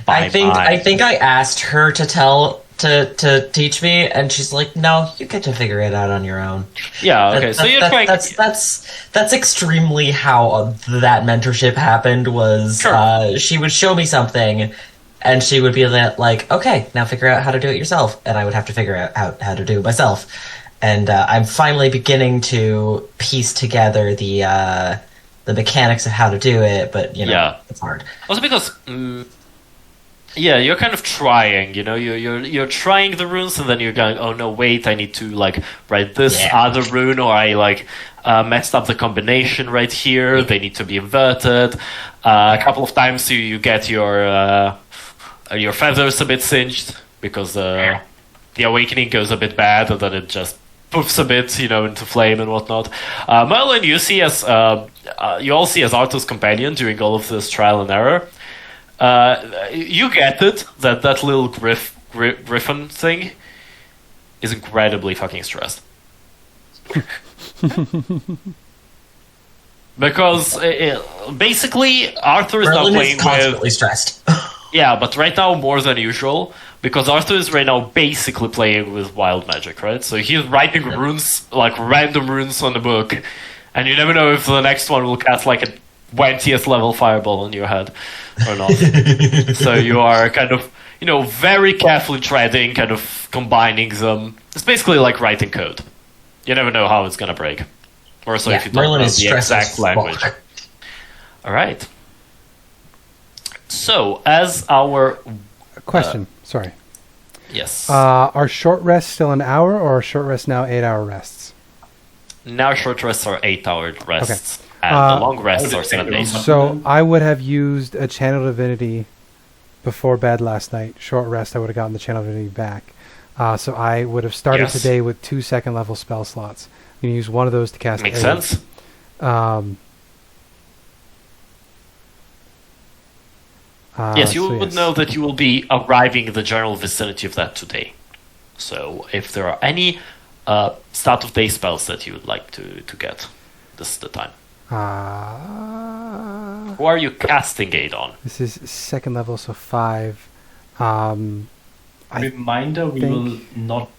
I think I asked her to teach me, and she's like, "No, you get to figure it out on your own." Yeah. Okay. So you're trying. That's extremely how that mentorship happened. Was Sure. she would show me something, and she would be like, "Okay, now figure out how to do it yourself," and I would have to figure out how to do it myself. And I'm finally beginning to piece together the mechanics of how to do it, but Yeah. it's hard. Also because. Yeah, you're kind of trying, you're trying the runes, and then you're going, oh no, wait, I need to like write this other rune, or I like messed up the combination right here. They need to be inverted. A couple of times you get your feathers a bit singed because the awakening goes a bit bad, and then it just poofs a bit, into flame and whatnot. Merlin, you all see as Arthur's companion during all of this trial and error. You get it that little griffin thing is incredibly fucking stressed. Because basically Arthur is Merlin not is playing constantly with stressed. Yeah, but right now more than usual, because Arthur is right now basically playing with wild magic, right? So he's writing runes, like random runes on the book, and you never know if the next one will cast like a 20th level fireball on your head or not. So you are kind of, very carefully treading, kind of combining them. It's basically like writing code. You never know how it's gonna break. Or so if you don't Merlin know is the stressed exact as language. fuck. Alright. So, as our... Question. Sorry. Yes. Are short rests still an hour, or are short rests now 8-hour rests? Now short rests are 8-hour rests. And the long rests are 7 days. So I would have used a Channel Divinity before bed last night. Short rest, I would have gotten the Channel Divinity back. So I would have started Yes. today with 2 second-level spell slots. You can use one of those to cast Makes 8. sense? Yes, you so would know that you will be arriving in the general vicinity of that today. So, if there are any start of day spells that you would like to get, this is the time. Who are you casting aid on? This is second level, so 5. I Reminder: we think- will not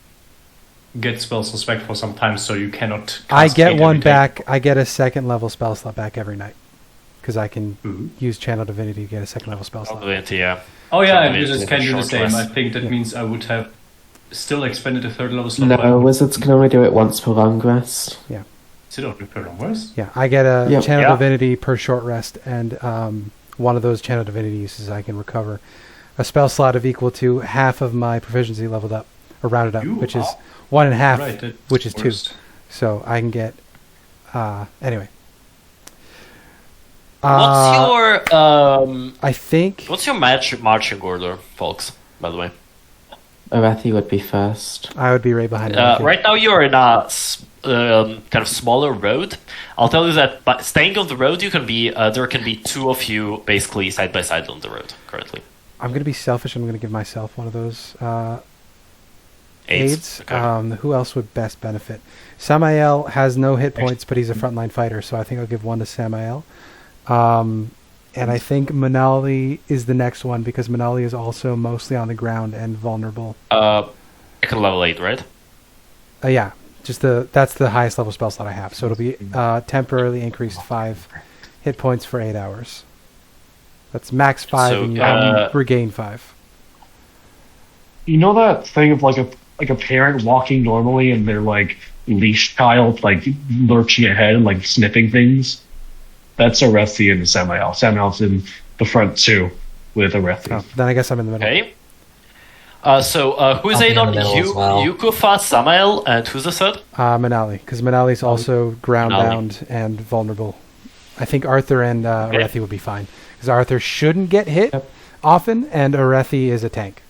get spell suspect for some time, so you cannot. I cast get it one every day. back. I get a second level spell slot back every night. Because I can Mhm. use Channel Divinity to get a second level spell slot. Yeah. Oh yeah, Some and wizards is can do the short same. rest. I think that Yeah. means I would have still expended a third level slot. No, wizards can only do it once per long rest. Is it only per long rest? Yeah, I get a Yep. Channel Yeah. Divinity per short rest, and one of those Channel Divinity uses I can recover a spell slot of equal to half of my proficiency leveled up, or rounded up, You which is are- 1.5, Right, that's which is 2. worst. So I can get, anyway. What's your I think, what's your marching order, folks? By the way, Aurethi would be first. I would be right behind you. right now you're in a kind of smaller road. I'll tell you that by staying on the road, you can be there can be 2 of you basically side by side on the road currently. I'm going to be selfish. I'm going to give myself one of those Aids. aids. Okay. Who else would best benefit? Samael has no hit points, but he's a frontline fighter, so I think I'll give one to Samael. And I think Menaali is the next one, because Menaali is also mostly on the ground and vulnerable. Second level 8, right? Yeah, that's the highest level spell slot I have. So it'll be temporarily increased 5 hit points for 8 hours. That's max 5, So, and you regain 5. You know that thing of like a parent walking normally and their like leash child like lurching ahead and like sniffing things? That's Aurethi and Samael. Samael's in the front too with Aurethi. Oh, then I guess I'm in the middle. Okay. So who's I'll be aid in on the middle as well. you, Kuffah, Samael, and who's the third? Menaali, because Menaali's also ground Menaali. bound and vulnerable. I think Arthur and Aurethi would be fine, because Arthur shouldn't get hit often, and Aurethi is a tank.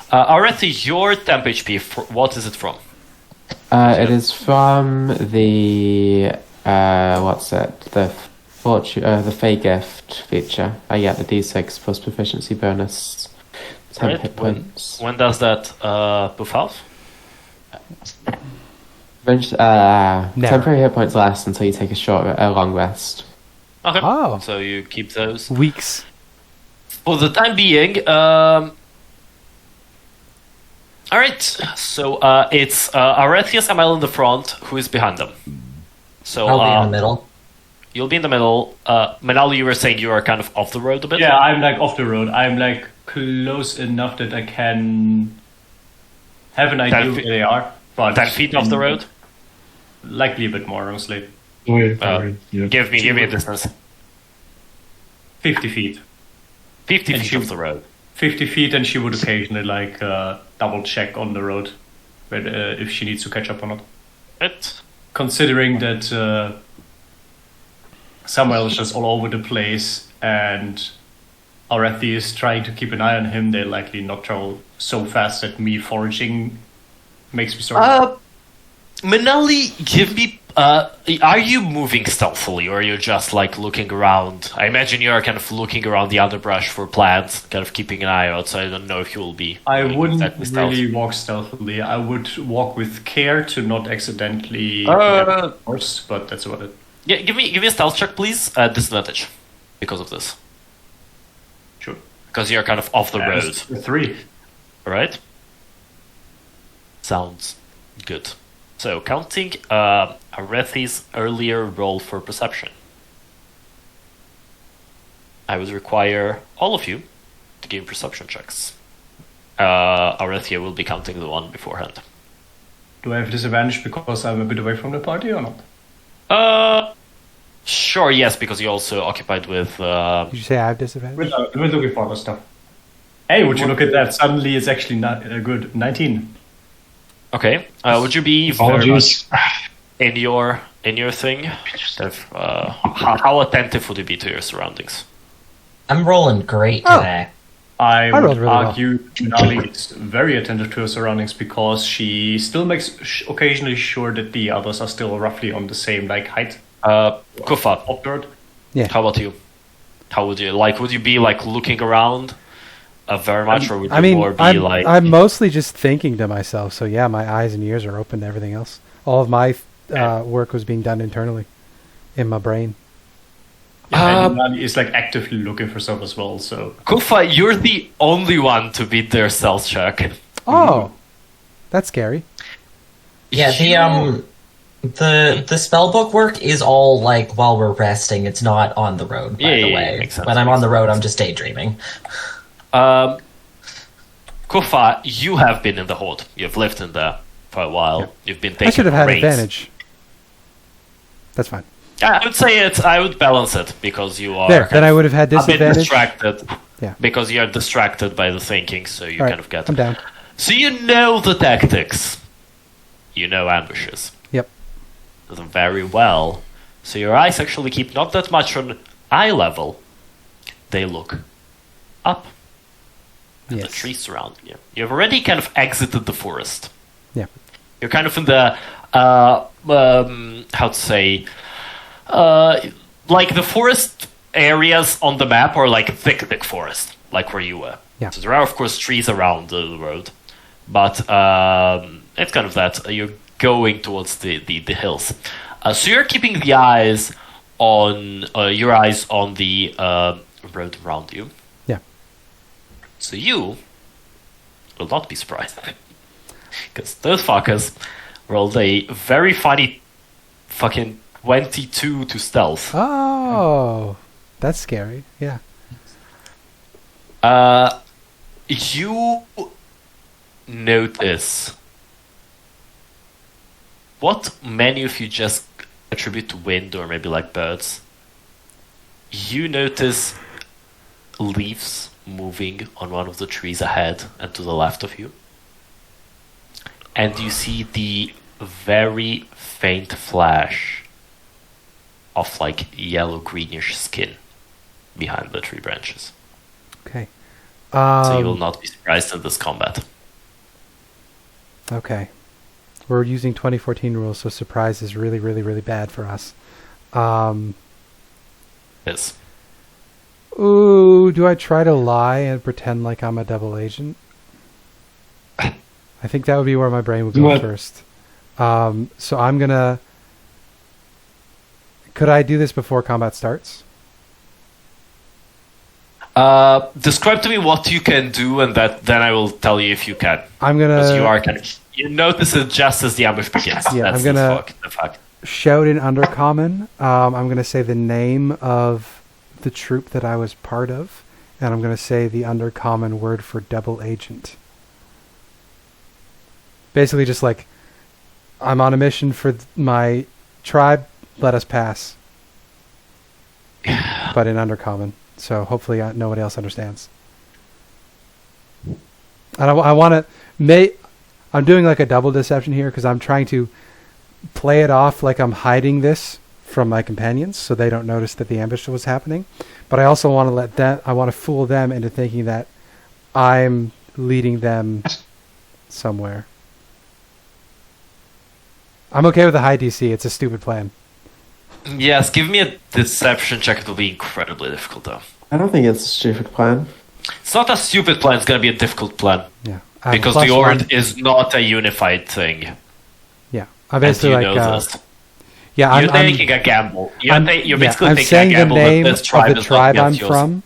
Aurethi, your temp HP. What is it from? It is from the what's it? The the Fey Gift feature. I get the D6 plus proficiency bonus. 10 Right, hit when- points. When does that buff out? Temporary hit points last until you take a long rest. Okay. Oh. So you keep those. Weeks. For the time being, alright, so it's Aurethi and Samael in the front, who is behind them? So I'll be in the middle. You'll be in the middle. Menaali, you were saying you are kind of off the road a bit? Yeah, I'm like off the road. I'm like close enough that I can have an idea 10 where they are. But 10 feet off the road? Likely a bit more, honestly. Yeah. Give me a distance. 50 feet. 50 And feet she- off the road. 50 feet, and she would occasionally like double check on the road if she needs to catch up or not. It. Considering that Samael is just all over the place and Aurethi is trying to keep an eye on him, they'll likely not travel so fast that me foraging makes me start. Menaali, give me. Are you moving stealthily, or are you just like looking around? I imagine you are kind of looking around the underbrush for plants, kind of keeping an eye out. So I don't know if you will be. I doing wouldn't exactly stealth. really walk stealthily. I would walk with care to not accidentally horse, but that's about it. Yeah, give me a stealth check, please. Disadvantage, because of this. Sure. because you're kind of off the road. 3. Right? Sounds good. So, counting Aurethi's earlier roll for perception, I would require all of you to give perception checks. Aurethi will be counting the one beforehand. Do I have disadvantage because I'm a bit away from the party or not? Sure, yes, because you're also occupied with... Did you say I have disadvantage? We're looking for other stuff. Hey, would you look at that? Suddenly it's actually not a good 19. Okay, would you be very much in your thing? How attentive would you be to your surroundings? I'm rolling great today. I rolled would really well. argue Menaali is very attentive to her surroundings because she still makes occasionally sure that the others are still roughly on the same height. Kuffah, Upward. Yeah. how about you? How would you would you be looking around very much, or would you more be I'm mostly just thinking to myself. So yeah, my eyes and ears are open to everything else. All of my work was being done internally, in my brain. Yeah, and Menaali is actively looking for stuff as well. So Kuffah, you're the only one to beat their stealth check. Oh, that's scary. Yeah, the spellbook work is all while we're resting. It's not on the road, by the way. Makes sense, When I'm on the road, I'm just daydreaming. Kuffah, you have been in the Horde. You've lived in there for a while. Yep. You've been taking I should have had raids. advantage. That's fine. I would say I would balance it because you are There, then I would have had a bit disadvantage. distracted. Yeah. Because you're distracted by the thinking, so you All right, kind of get. I'm down. So you know the tactics. You know ambushes. Yep. Them very well. So your eyes actually keep not that much on eye level. They look up. At Yes. the trees surrounding you. You've already kind of exited the forest. Yeah. You're kind of in the how to say the forest areas on the map are thick forest, like where you were. Yeah. So there are of course trees around the road, but it's kind of that you're going towards the hills. So you're keeping the eyes on the road around you. Yeah. So you will not be surprised. Because those fuckers rolled a very funny fucking 22 to stealth. Oh, that's scary. Yeah. You notice what many of you just attribute to wind or maybe birds. You notice leaves moving on one of the trees ahead and to the left of you. And you see the very faint flash of yellow greenish skin behind the tree branches. Okay. So you will not be surprised in this combat. Okay. We're using 2014 rules, so surprise is really, really, really bad for us. Yes. Ooh, do I try to lie and pretend like I'm a double agent? I think that would be where my brain would go first. So I'm gonna... Could I do this before combat starts? Describe to me what you can do, and then I will tell you if you can. I'm gonna... Because you are you notice it just as the ambush begins. Yeah, That's I'm gonna the fact. shout in Undercommon. I'm gonna say the name of the troop that I was part of, and I'm gonna say the Undercommon word for double agent. Basically just I'm on a mission for my tribe, let us pass. But in Undercommon. So hopefully nobody else understands. And I want to... I'm doing a double deception here because I'm trying to play it off like I'm hiding this from my companions so they don't notice that the ambush was happening. But I also want to I want to fool them into thinking that I'm leading them somewhere. I'm okay with the high DC. It's a stupid plan. Yes, give me a deception check. It will be incredibly difficult, though. I don't think it's a stupid plan. It's not a stupid plan. It's going to be a difficult plan. Yeah. Because the Horde is not a unified thing. Yeah. I'm basically and you know this. Yeah, You're taking a gamble. You're basically I'm taking saying a gamble the name that this tribe of the is tribe not I'm yours. from.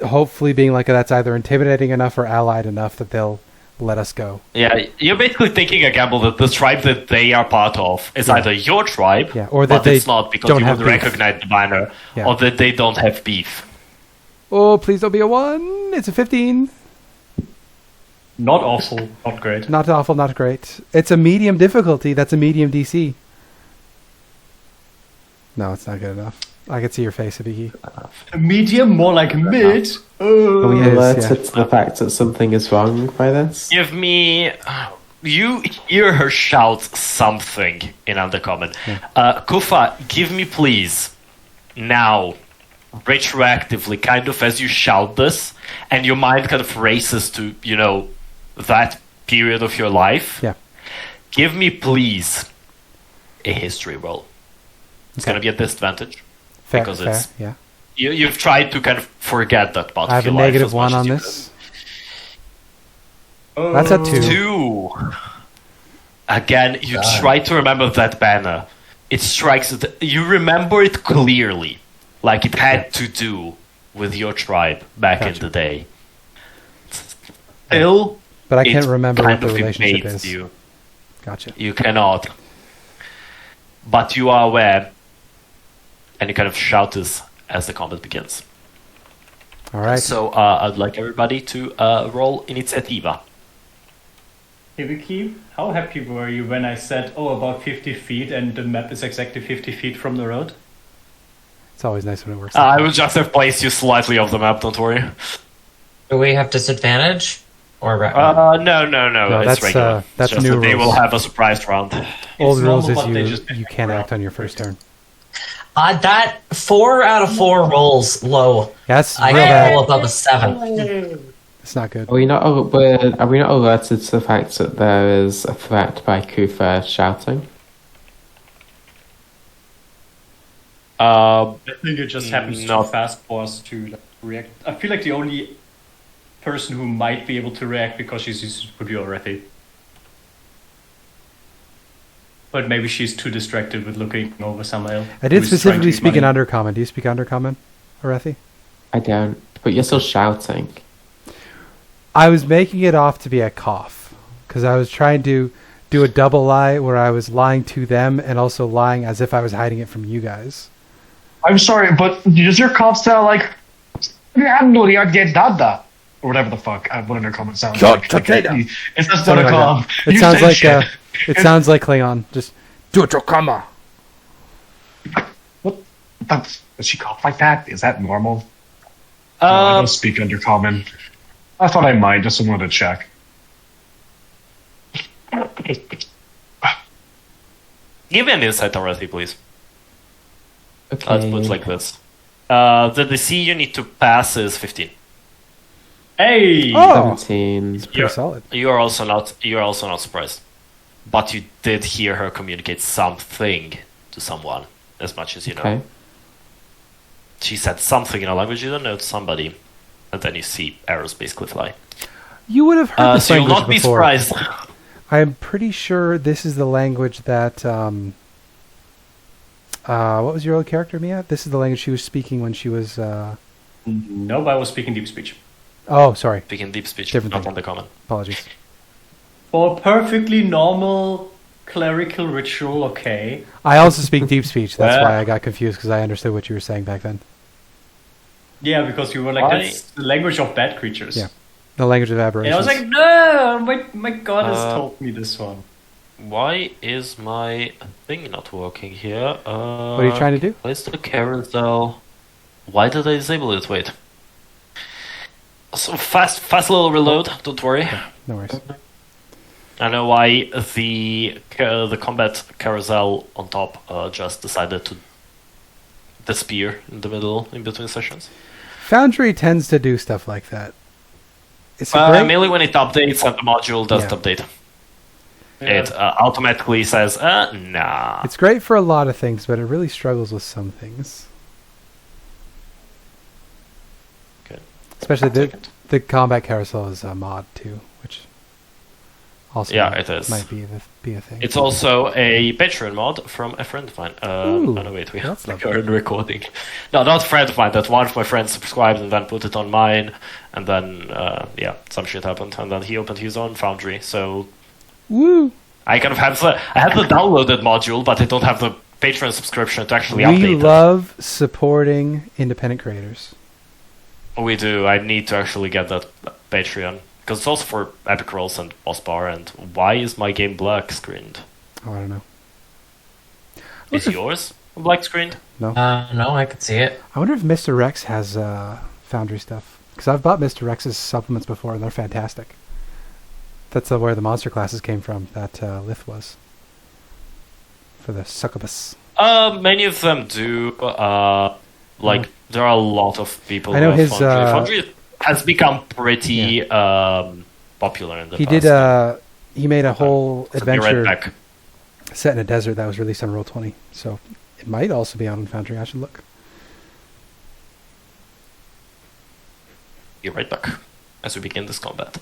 hopefully being like that's either intimidating enough or allied enough that they'll let us go. Yeah, you're basically taking a gamble that the tribe that they are part of is either your tribe, or that but they it's not because don't you have would beef. recognize the banner, Yeah. or that they don't have beef. Oh, please don't be a 1. It's a 15. Not awful, not great. Not awful, not great. It's a medium difficulty. That's a medium DC. No, it's not good enough. I can see your face, Abiki. Medium, more like mid. Are we It is, alerted to the fact that something is wrong by this? Give me... You hear her shout something in Undercommon. Kuffah, give me please, now, retroactively, kind of as you shout this, and your mind kind of races to, that period of your life. Yeah. Give me please a history roll. It's going to be a disadvantage. Fair, because fair, it's yeah. you've tried to kind of forget that part I of have a your life negative as much 1 as on you this. That's a 2. could. 2. Again, you try to remember that banner. It strikes. You remember it clearly, like it had to do with your tribe back in the day. Still, But I can't it remember what kind the of relationship invades is. you. Gotcha. You cannot. But you are aware, and you kind of shout this as the combat begins. All right. So I'd like everybody to roll Initiativa. Hibiki, how happy were you when I said, about 50 feet and the map is exactly 50 feet from the road? It's always nice when it works. I would just have placed you slightly off the map, don't worry. Do we have disadvantage? Or No, it's that's, regular. that's It's just new that they rules. will have a surprise round. Old It's rules normal, but they is just- you can't act on your first turn. that 4 out of 4 rolls low. That's I real can roll bad. above a 7. It's not good. Are we not alerted to the fact that there is a threat by Kuffah shouting? I think it just happens too Not- fast for us to react. I feel like the only person who might be able to react because she's used would be Aurethi. But maybe she's too distracted with looking over Samael. I did who is trying specifically to speak in money. Undercommon. Do you speak Undercommon, Aurethi? I don't. But you're still shouting. I was making it off to be a cough because I was trying to do a double lie where I was lying to them and also lying as if I was hiding it from you guys. I'm sorry, but does your cough sound like Dada? Or whatever the fuck, what Undercommon sounds like. It's just not a Something like cough. that. It You sounds say like shit. it sounds like Klingon. Just do it, Kama. What? Does she cough like that? Is that normal? No, I don't speak Undercommon. I thought I might, just wanted to check. Give me an insight already, please. Okay. Let's put it like this. The DC you need to pass is 15. Hey! Oh, 17. pretty solid. You're also not surprised. But you did hear her communicate something to someone, as much as you know. Okay. She said something in a language you don't know to somebody, and then you see arrows basically fly. You would have heard this So you'll language not be before. surprised. I'm pretty sure this is the language that. What was your old character, Mia? This is the language she was speaking when she was. No, but I was speaking deep speech. Oh, sorry. Speaking deep speech, Different not thing. on the common. Apologies. For a perfectly normal clerical ritual, okay. I also speak deep speech. That's Well- why I got confused because I understood what you were saying back then. Yeah, because you were like, Why? that's the language of bad creatures. Yeah. The language of And aberrations. I was like, no, my god has told me this one. Why is my thing not working here? what are you trying to do? Where's the carousel? Why did I disable it? Wait. So fast little reload. Don't worry. No worries. I know why the combat carousel on top just decided to disappear in the middle, in between sessions. Foundry tends to do stuff like that. It's a great... Mainly when it updates and the module doesn't Yeah. update. Yeah. It automatically says, nah. It's great for a lot of things, but it really struggles with some things. Okay. Especially Second. the combat carousel is a mod too, which Also, Yeah, it is. Might be a thing. It's also a Patreon mod from a friend of mine. Ooh, oh no, wait, we that's have lovely. current recording. No, not a friend of mine. That one of my friends subscribed and then put it on mine, and then some shit happened, and then he opened his own Foundry. So Woo! I kind of have the downloaded module, but I don't have the Patreon subscription to actually We update love supporting independent creators. it. We do. I need to actually get that Patreon. Because it's also for epic rolls and boss bar, and why is my game black screened? Oh, I don't know. Is yours black screened? No. No, I could see it. I wonder if Mr. Rex has Foundry stuff. Because I've bought Mr. Rex's supplements before, and they're fantastic. That's where the monster classes came from, that Lith was. For the succubus. Many of them do. There are a lot of people I know who have his, Foundry. Foundry has become pretty popular in the He past. he made a whole So be right adventure back. set in a desert that was released on Roll20. So it might also be on Foundry. I should look. Be right back as we begin this combat.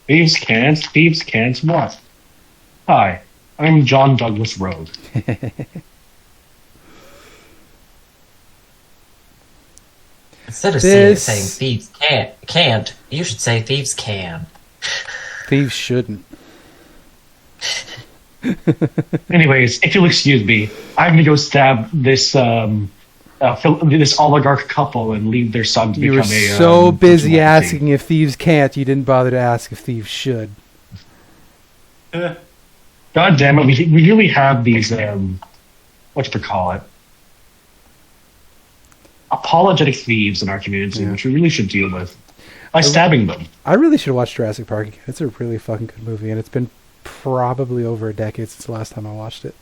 Thieves can't what? Hi, I'm John Douglas Rogue. Instead of This- saying thieves can't, you should say thieves can. Thieves shouldn't. Anyways, if you'll excuse me, I'm gonna go stab this this oligarch couple and leave their son to You become were a. so busy vigilante. asking if thieves can't, you didn't bother to ask if thieves should. God damn it! We really have these whatchamacallit, apologetic thieves in our community, Yeah. which we really should deal with by stabbing them. I really should watch Jurassic Park again. It's a really fucking good movie, and it's been probably over a decade since the last time I watched it.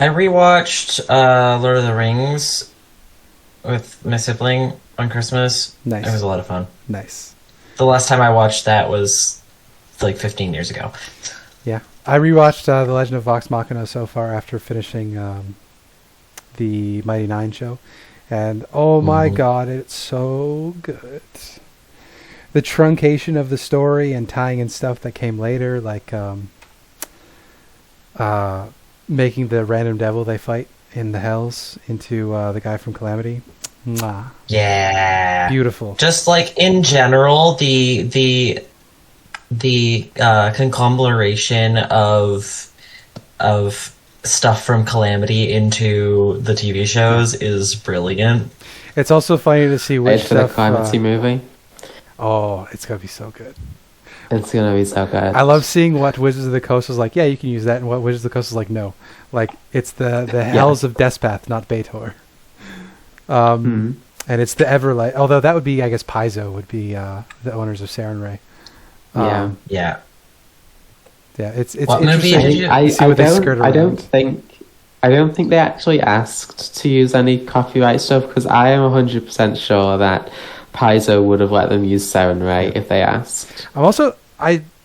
I rewatched Lord of the Rings with my sibling on Christmas. Nice. It was a lot of fun. Nice. The last time I watched that was like 15 years ago. Yeah. I rewatched The Legend of Vox Machina so far after finishing the Mighty Nine show. And oh my god, it's so good. The truncation of the story and tying in stuff that came later, like making the random devil they fight in the Hells into the guy from Calamity. Mwah. Yeah. Beautiful. Just like in general, the conglomeration of stuff from Calamity into the TV shows is brilliant. It's also funny to see which Wait for the stuff. Calamity movie. Oh, it's gonna be so good. It's gonna be so good. I love seeing what Wizards of the Coast was like. Yeah, you can use that, and what Wizards of the Coast is like. No, like it's the Hells of Despath, not Baator. And it's the Everlight. Although that would be, I guess, Paizo would be the owners of Sarenrae. Yeah. Yeah. Yeah, it's What movie interesting. did you- I see what they skirt don't around. I don't think they actually asked to use any copyright stuff because I am 100% sure that Paizo would have let them use Sarenrae if they asked. I'm also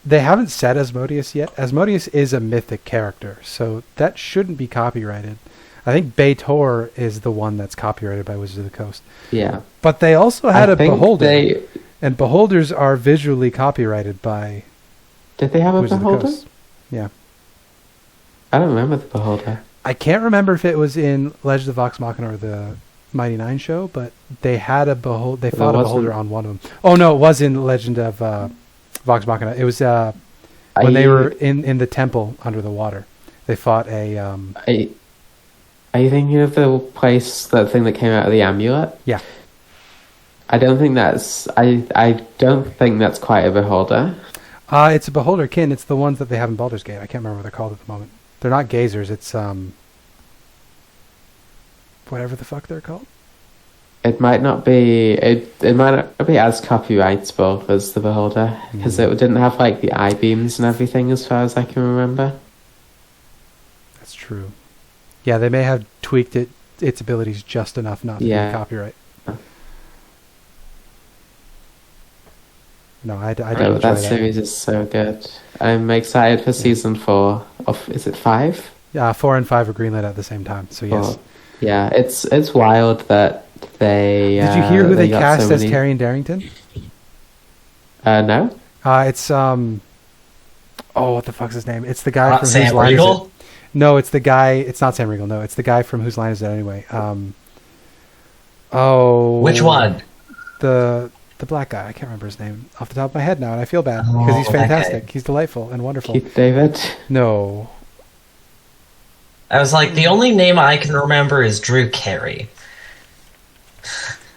they haven't said Asmodeus yet. Asmodeus is a mythic character, so that shouldn't be copyrighted. I think Baator is the one that's copyrighted by Wizards of the Coast. Yeah. But they also had I a think Beholder, and Beholders are visually copyrighted by Did they have a Wizards of the Beholder? Coast. Yeah. I don't remember the Beholder. I can't remember if it was in Legend of Vox Machina or the Mighty Nine show, but they had a Beholder. They fought a Beholder on one of them. Oh no, it was in Legend of Vox Machina. It was when they were in the temple under the water. They fought a. Are you thinking of the that thing that came out of the amulet? Yeah. I don't think that's. I don't think that's quite a Beholder. It's a Beholder kin. It's the ones that they have in Baldur's Gate. I can't remember what they're called at the moment. They're not gazers. It's whatever the fuck they're called. It might not be. It might not be as copyrightable as the Beholder because it didn't have like the eye beams and everything, as far as I can remember. That's true. Yeah, they may have tweaked its abilities just enough not to be copyright. No, I didn't enjoy That series is so good. I'm excited for season 4 of. Is it 5? Yeah, 4 and 5 are greenlit at the same time. So yes. Oh, yeah, it's wild that they. Did you hear who they got cast so as many- Taryon Darrington? No. It's what the fuck's his name? It's the guy Not from Sam Whose Line Is It? Riegel? No, it's the guy. It's not Sam Riegel. No, it's the guy from Whose Line Is It anyway? Which one? The black guy. I can't remember his name off the top of my head now, and I feel bad because he's Oh, that fantastic. guy. He's delightful and wonderful. Keith David. No, I was like, the only name I can remember is Drew Carey.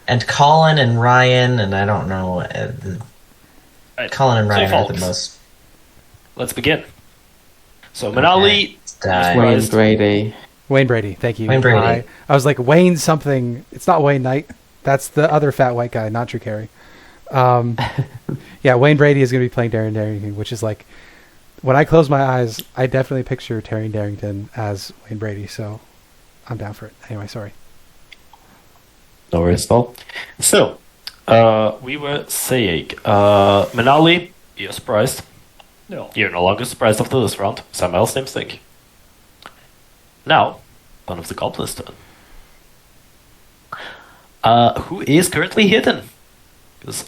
And Colin and Ryan, and I don't know. Right. Colin and So, Ryan are the folks, most. Let's begin. So Menaali, Die. Wayne Surprised. Brady. Wayne Brady. Thank you. Wayne Brady. I was like Wayne something. It's not Wayne Knight. That's the other fat white guy, not Drew Carey. Yeah, Wayne Brady is going to be playing Taryn Darrington, which is like, when I close my eyes, I definitely picture Taryn Darrington as Wayne Brady, so I'm down for it. Anyway, sorry. no worries at all. So, we were saying, Menaali, you're surprised. No. You're no longer surprised after this round. Samael, same thing. Now, one of the goblins' turn. Who is currently hidden? Because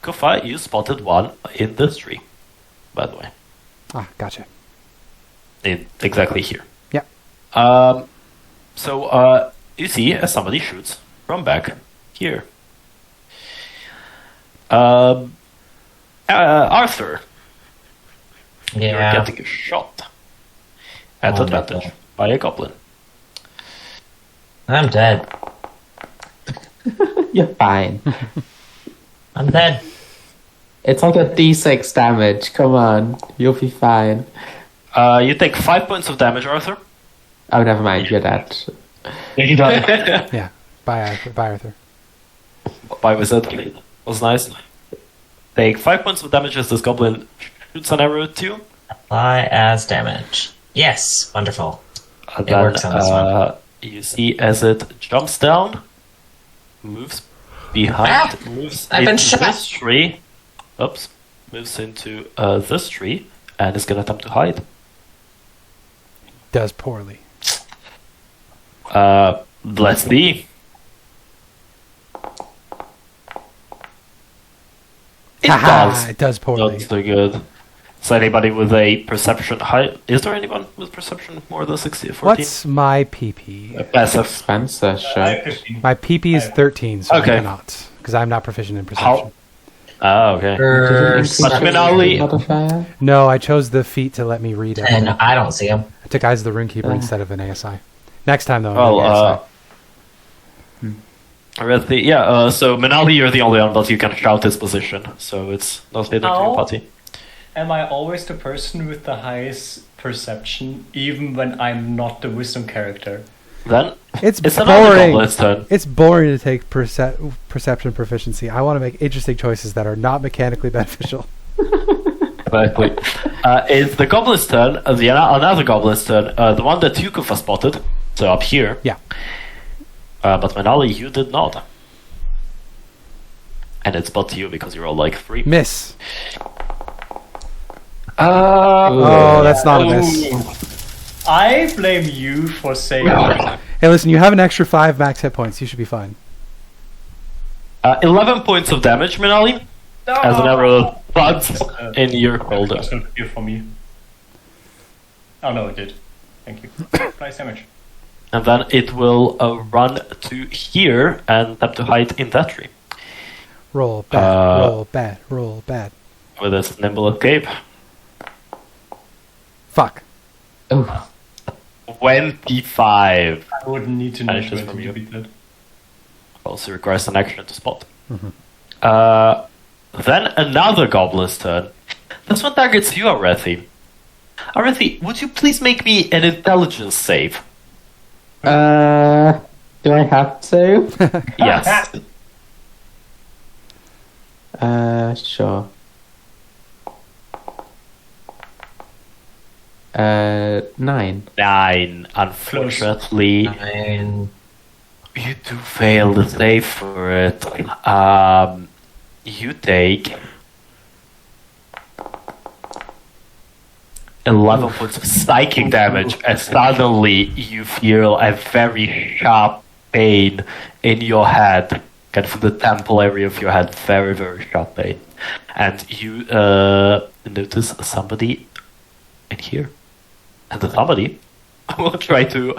Kuffah, you spotted one in this tree, by the way. Ah, gotcha. Exactly here. Yeah. So you see as somebody shoots from back here. Arthur, you're Yeah. getting a shot at Oh, advantage no. by a goblin. I'm dead. You're fine. I'm dead. It's like a D6 damage. Come on. You'll be fine. You take 5 points of damage, Arthur. Oh, never mind. You're dead. Yeah. Bye, Arthur. By wizard was nice. Take 5 points of damage as this goblin shoots an arrow at you. Apply as damage. Yes, wonderful. And It works on this one. You see as it jumps down, moves behind, moves I've been into shot. this tree. Oops. Moves into this tree and is going to attempt to hide. Does poorly. Let's see. It Haha, does. it does poorly. Not so good. So anybody with a perception high... Is there anyone with perception more than 60 or 14? What's my PP? Passive. Spencer, I sure. have 15. My PP is 13, so Okay. I cannot. Because I'm not proficient in perception. Oh, okay. Perception. Menaali- Modifier? No, I chose the feat to let me read it. And I don't see him. I took Eyes of the Runekeeper instead of an ASI. Next time, though, Well, I'm Aurethi, yeah, so Menaali, you're the only one, but you can shout his position, so it's not hidden to your Ow. party. Am I always the person with the highest perception, even when I'm not the wisdom character? Then It's it's another boring. goblin's turn. It's boring to take perception proficiency. I want to make interesting choices that are not mechanically beneficial. Exactly. It's the goblin's turn, another goblin's turn, the one that Kuffah spotted, so up here. Yeah. But Menaali, you did not. And it's but you because you're all like 3. Miss. Oh, Oh, that's not a miss. I blame you for saying Hey, listen, you have an extra 5 max hit points. You should be fine. 11 points of damage, Menaali, as an arrow bugs in your shoulder. That's not clear for me. Oh no, it did. Thank you. Price damage. And then it will run to here and attempt to hide in that tree Roll bad, roll bad, roll bad. with its nimble escape. Fuck. Oh, 25. I wouldn't need to know Vanishes 20 from to you. beat that. Also requires an action to spot. Then another goblin's turn. This one targets you, Aurethi. Aurethi, would you please make me an intelligence save? do I have to? Yes. Sure. 9. 9. Unfortunately, And you do fail the save for it. You take 11 points of psychic damage, and suddenly you feel a very sharp pain in your head. kind of the temple area of your head, very, very sharp pain. And you notice somebody in here. And the somebody will try to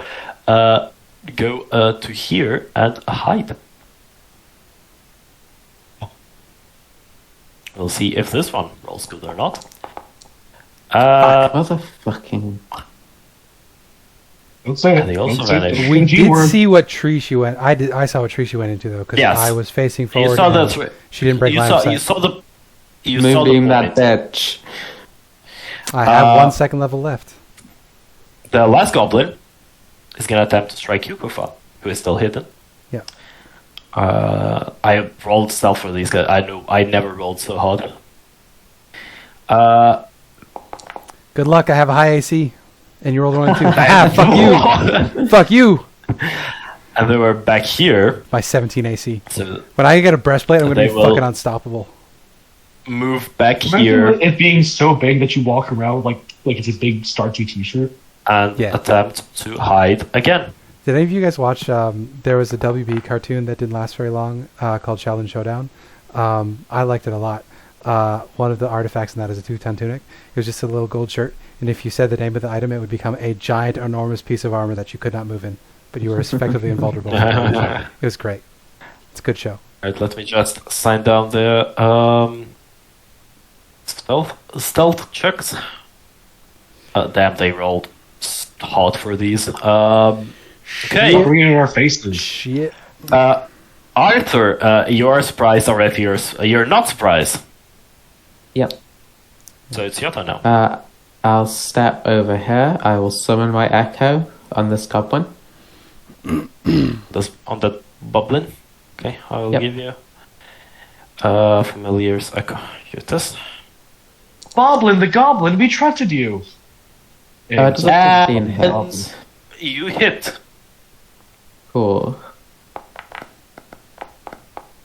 go to here and hide. We'll see if this one rolls good or not. Motherfucking. Don't say And they also Don't say vanished. the We G did word. see what tree she went. I saw what tree she went into though, because Yes. I was facing forward. You saw and that. she didn't break You line saw. of sight. You saw the. You saw the Moonbeam that point. bitch. I have 1 second level left. The last goblin is gonna attempt to strike you, Kuffah, who is still hidden. Yeah. I rolled stealth for these guys. I know I never rolled so hard. Good luck. I have a high AC, and you rolled 1 and 2. Ah, fuck you! Fuck you! And they were back here, My 17 AC. so When I get a breastplate, I'm gonna They be will- fucking unstoppable. move back Imagine here it being so big that you walk around like it's a big starchy T-shirt. and Yeah. attempt to hide again. Did any of you guys watch? There was a WB cartoon that didn't last very long called Shaolin Showdown. I liked it a lot. One of the artifacts in that is a 2-ton tunic. It was just a little gold shirt, and if you said the name of the item, it would become a giant, enormous piece of armor that you could not move in, but you were effectively invulnerable. It was great. It's a good show. Alright, let me just sign down the stealth checks. Damn, they rolled hard for these. Okay. Bringing it in our faces. Shit. Arthur, you're surprised already. You're not surprised. Yep. So it's your turn now. I'll step over here. I will summon my echo on this goblin. On the goblin. Okay, I will Yep. give you familiar's echo. Use this. Goblin, the goblin, we trusted you. Does a 15 hit? You hit. Cool.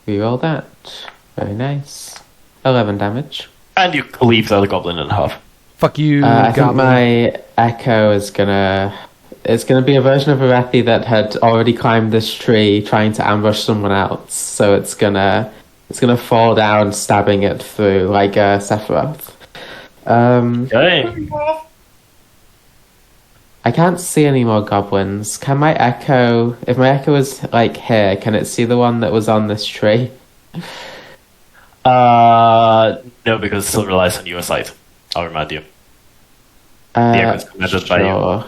Reroll that. Very nice. 11 damage. And you cleave the goblin in half. Fuck you, I think goblin. my echo is gonna... It's gonna be a version of Aurethi that had already climbed this tree trying to ambush someone else. So it's gonna fall down, stabbing it through like Sephiroth. Okay. I can't see any more goblins. Can my echo... If my echo is like here, can it see the one that was on this tree? No, because it still relies on your side. I'll remind you. The echo is commanded by you. Sure.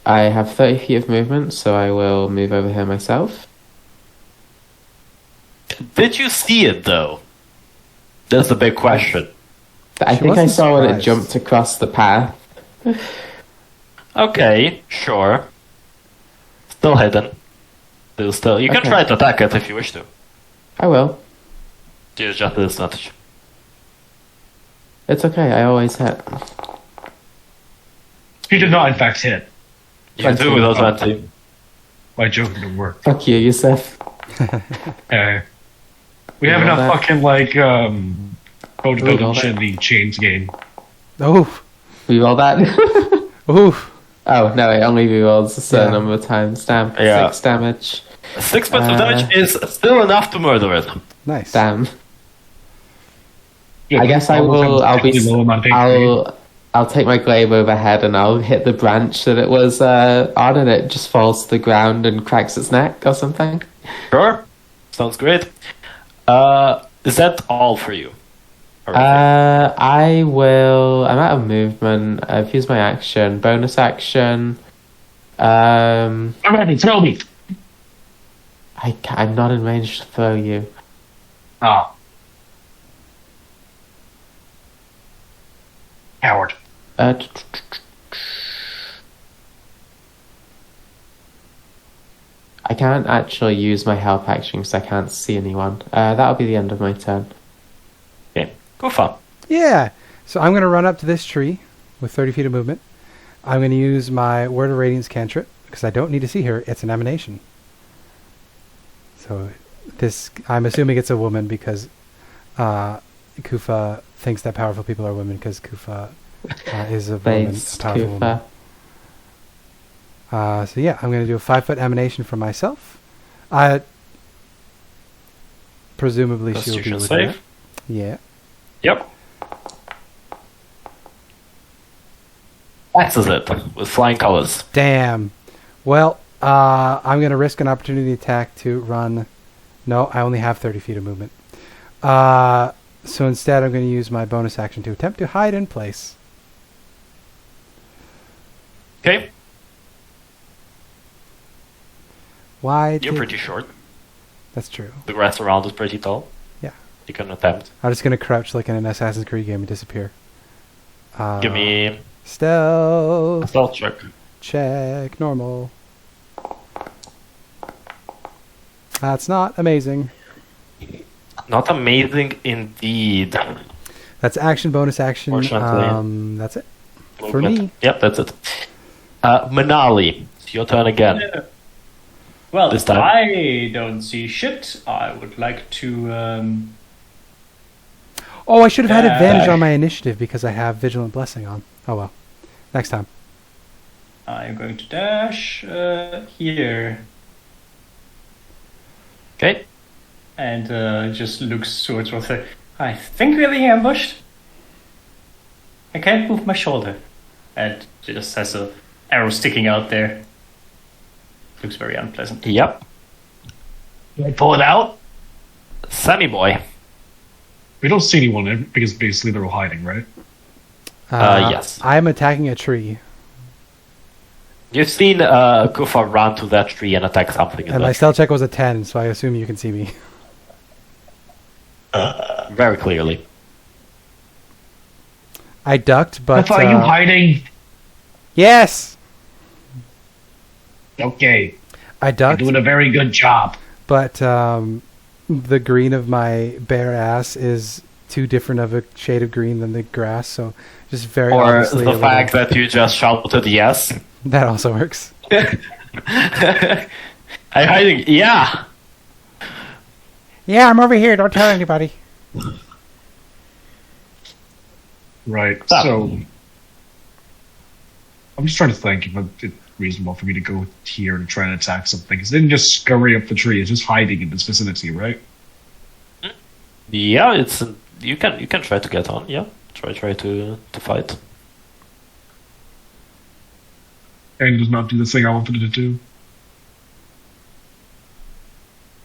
I have 30 feet of movement, so I will move over here myself. Did you see it though? That's the big question. I She think I wasn't saw when it surprised. jumped across the path. Okay, sure. Still hidden. You can Okay. try to attack it if you wish to. I will. Use just the disadvantage. It's okay, I always hit. You did not, in fact, hit. You do without advantage. My joke didn't work. Fuck you, Yusuf. We have Reroll enough that. fucking, like, code Reroll building that. shit in the chains game. Oof. Reroll that. Oof. Oh, no, it only rerolls a certain Yeah. number of times. Damn. Yeah. 6 damage. 6 points of damage is still enough to murder it. Nice. Damn. Yeah, I guess I all the will. time I'll be. technically low amount of HP. I'll take my glaive overhead and I'll hit the branch that it was on, and it just falls to the ground and cracks its neck or something. Sure. Sounds great. Is that all for you? Or I will. I'm out of movement. I've used my action. Bonus action. Alrighty, throw me. I'm not in range to throw you. Oh. Coward. I can't actually use my help action because I can't see anyone. That'll be the end of my turn. Okay. Kuffah. Yeah. So I'm going to run up to this tree with 30 feet of movement. I'm going to use my Word of Radiance cantrip because I don't need to see her. It's an emanation. So this, I'm assuming it's a woman because Kuffah thinks that powerful people are women because Kuffah is a woman, a Based powerful woman. Kuffah. So yeah, I'm going to do a 5-foot emanation for myself. presumably she'll be Constitution with save. that. Yeah. Yep. Axes it with flying colors. Damn. Well, I'm going to risk an opportunity attack to run. No, I only have 30 feet of movement. So instead, I'm going to use my bonus action to attempt to hide in place. Okay. Why? You're did- pretty short. That's true. The grass around is pretty tall. Yeah. You can attempt. I'm just going to crouch like in an Assassin's Creed game and disappear. Give me a Stealth. stealth check. Check. Normal. That's not amazing. Not amazing indeed. That's action, bonus action. Fortunately. That's it. For Movement. me. Yep, that's it. Menaali, it's your turn again. Well, This time. I don't see shit. I would like to. Oh, I should have had advantage Dash. on my initiative because I have Vigilant Blessing on. Oh well. Next time. I'm going to dash here Okay. and just looks towards Aurethi. I think we're being ambushed. I can't move my shoulder, and just has a arrow sticking out there. Looks very unpleasant. Yep. Can I pull it out? Sammy boy. We don't see anyone because basically they're all hiding, right? Yes. I'm attacking a tree, You've seen Kuffah run to that tree and attack something. and my stealth check was a 10, so I assume you can see me. Very clearly. I ducked, but Are you hiding? yes, Okay, I you're ducked, doing a very good job. but the green of my bare ass is too different of a shade of green than the grass, so just very Or obviously the a fact little- that you just shouted yes. that also works. I'm hiding. Yeah. Yeah, I'm over here. Don't tell anybody. Right. Stop. So I'm just trying to think if it's reasonable for me to go here and try and attack something. Because they didn't just scurry up the tree; it's just hiding in this vicinity, right? Yeah, it's you can try to get on. Yeah, try to fight. And does not do the thing I wanted it to do.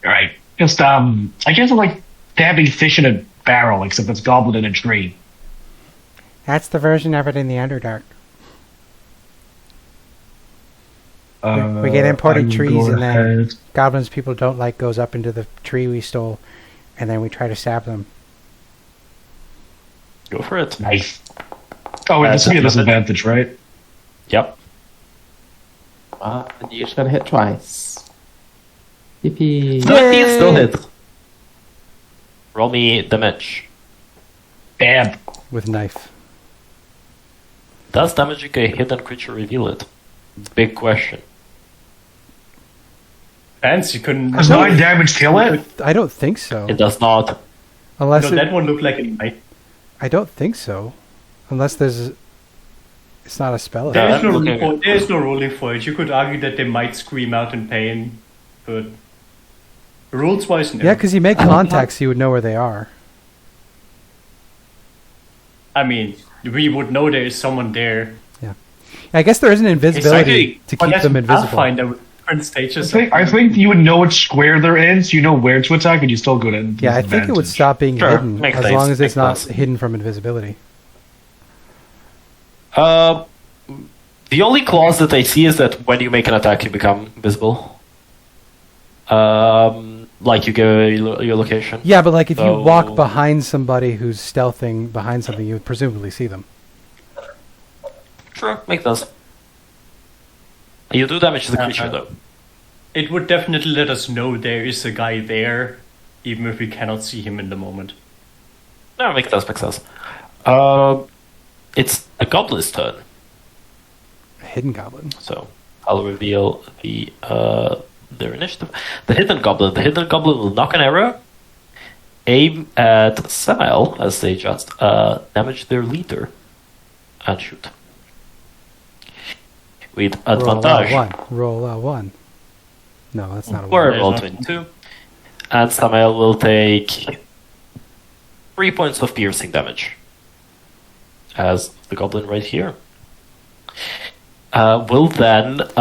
All right. Just I guess I'm like stabbing fish in a barrel, except it's goblin in a tree. That's the version of it in the Underdark. We get imported I will trees go and then ahead. goblins people don't like goes up into the tree we stole, and then we try to stab them. Go for it. Nice. Oh, wait, this would be a disadvantage, right? Yep. You just gotta hit twice. Yippee. 13 still hit. Roll me damage. Damn. With knife. Does damaging a hidden creature reveal it? Big question. Fancy couldn't. Does 9 damage kill it? I don't think so. It does not. Unless No, that one looked like a knight. I don't think so. Unless there's... It's not a spell. Yeah. There's no, I'm looking rule for, there's no ruling for it. You could argue that they might scream out in pain, but rules wise, no. Yeah, because you make contacts, you would know where they are. I mean, we would know there is someone there. I guess there isn't invisibility Exactly. to But keep that's them invisible. Pathfinder with different stages. I think you would know which square they're in, so you know where to attack, and you still go to Yeah, I think it would stop being Sure, hidden makes as sense, long as it's makes not sense. hidden from invisibility. The only clause that I see is that when you make an attack, you become visible. Like you go your location. Yeah, but like if you So- walk behind somebody who's stealthing behind something, you would presumably see them. Sure, make sense. You do damage to the creature though. It would definitely let us know there is a guy there, even if we cannot see him in the moment. No, makes sense, makes sense. It's a goblin's turn, A hidden goblin. so I'll reveal their initiative. The hidden goblin. The hidden goblin will knock an arrow, aim at Samael as they just damage their leader, and shoot. With advantage. Roll a one. No, that's not a Or one. There's roll nothing. 22. and Samael will take 3 points of piercing damage. As the goblin right here. Will then... It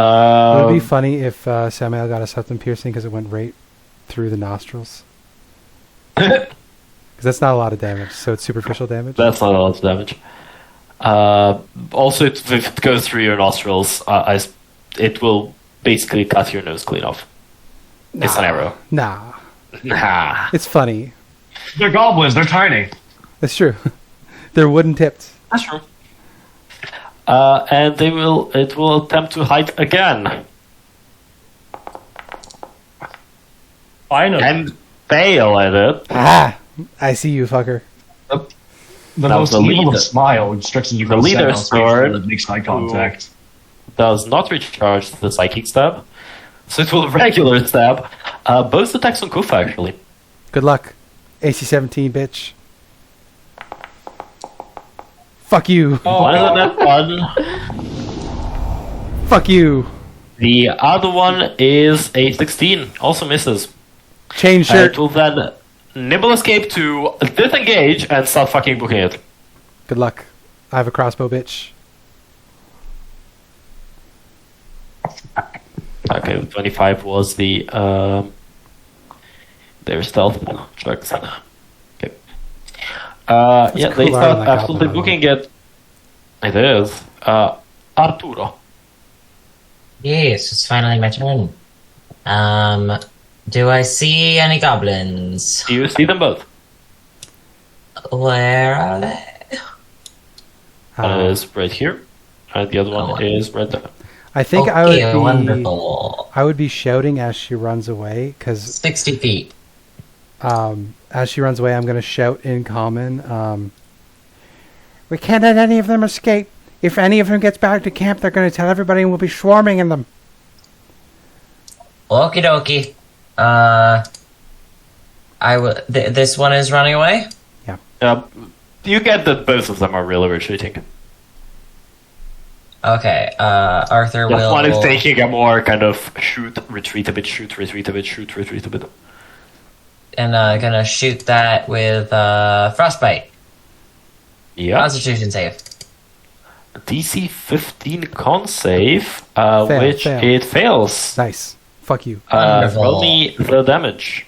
would be funny if Samael got a septum piercing because it went right through the nostrils. Because that's not a lot of damage, so it's superficial damage. That's not a lot of damage. Also, if it goes through your nostrils, it will basically cut your nose clean off. It's an arrow. Nah. Nah. It's funny. They're goblins. They're tiny. That's true. They're wooden tipped. That's true. And it will attempt to hide again. Finally. And fail at it. Ah! I see you, fucker. The Now, most the evil leader- smile stretches the across leader Samael's face sword and makes eye contact. Does not recharge the psychic stab. So it will regular stab. Both attacks on Kuffah, actually. Good luck. AC 17, bitch. Fuck you. One is a net one. Fuck you. The other one is a 16. Also misses. Change shirt. It will then nimble escape to disengage and start fucking booking it. Good luck. I have a crossbow, bitch. Okay, 25 was the their stealth checks. Okay. Yeah, they cool art start on that absolutely goblin, booking it. It is. Arturo. Yes, it's finally my turn. Do I see any goblins? You see them both. Where are they? One is right here, and the other one is right there. I think Okay, wonderful. I would be shouting as she runs away, because 60 feet. as she runs away, I'm going to shout in common. We can't let any of them escape. If any of them gets back to camp, they're going to tell everybody and we'll be swarming in them. Okie dokie. This one is running away? You get that both of them are really retreating. Okay, Arthur The will... one is taking a more kind of shoot, retreat a bit, shoot, retreat a bit, shoot, retreat a bit. And gonna shoot that with Frostbite. Yeah. Constitution save. DC 15 con save, Fail. it fails. Nice. Fuck you. Wonderful. Roll me the damage.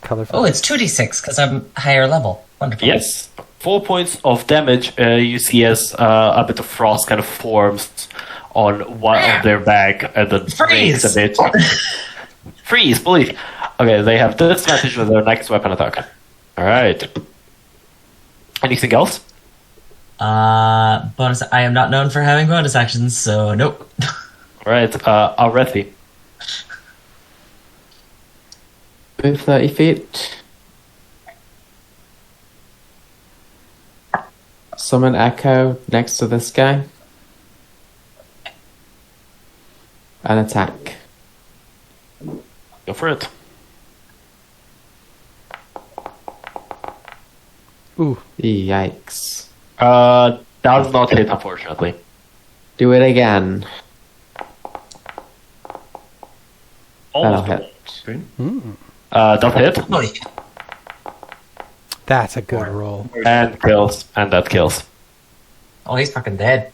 Colorful. Oh, it's 2d6 because I'm higher level. Wonderful. Yes. 4 points of damage. You see as a bit of frost kind of forms on one of their back and then breaks a bit. Freeze, please. Okay, they have disadvantage with their next weapon attack. Alright. Anything else? Bonus. I am not known for having bonus actions, so nope. Alright, Aurethi. Move 30 feet. Summon Echo next to this guy. And attack. Go for it. Ooh. Yikes. Does not hit, unfortunately. Do it again. Almost That'll hit. Does hit, Holy. That's a good roll. and kills, and that kills. Oh, he's fucking dead.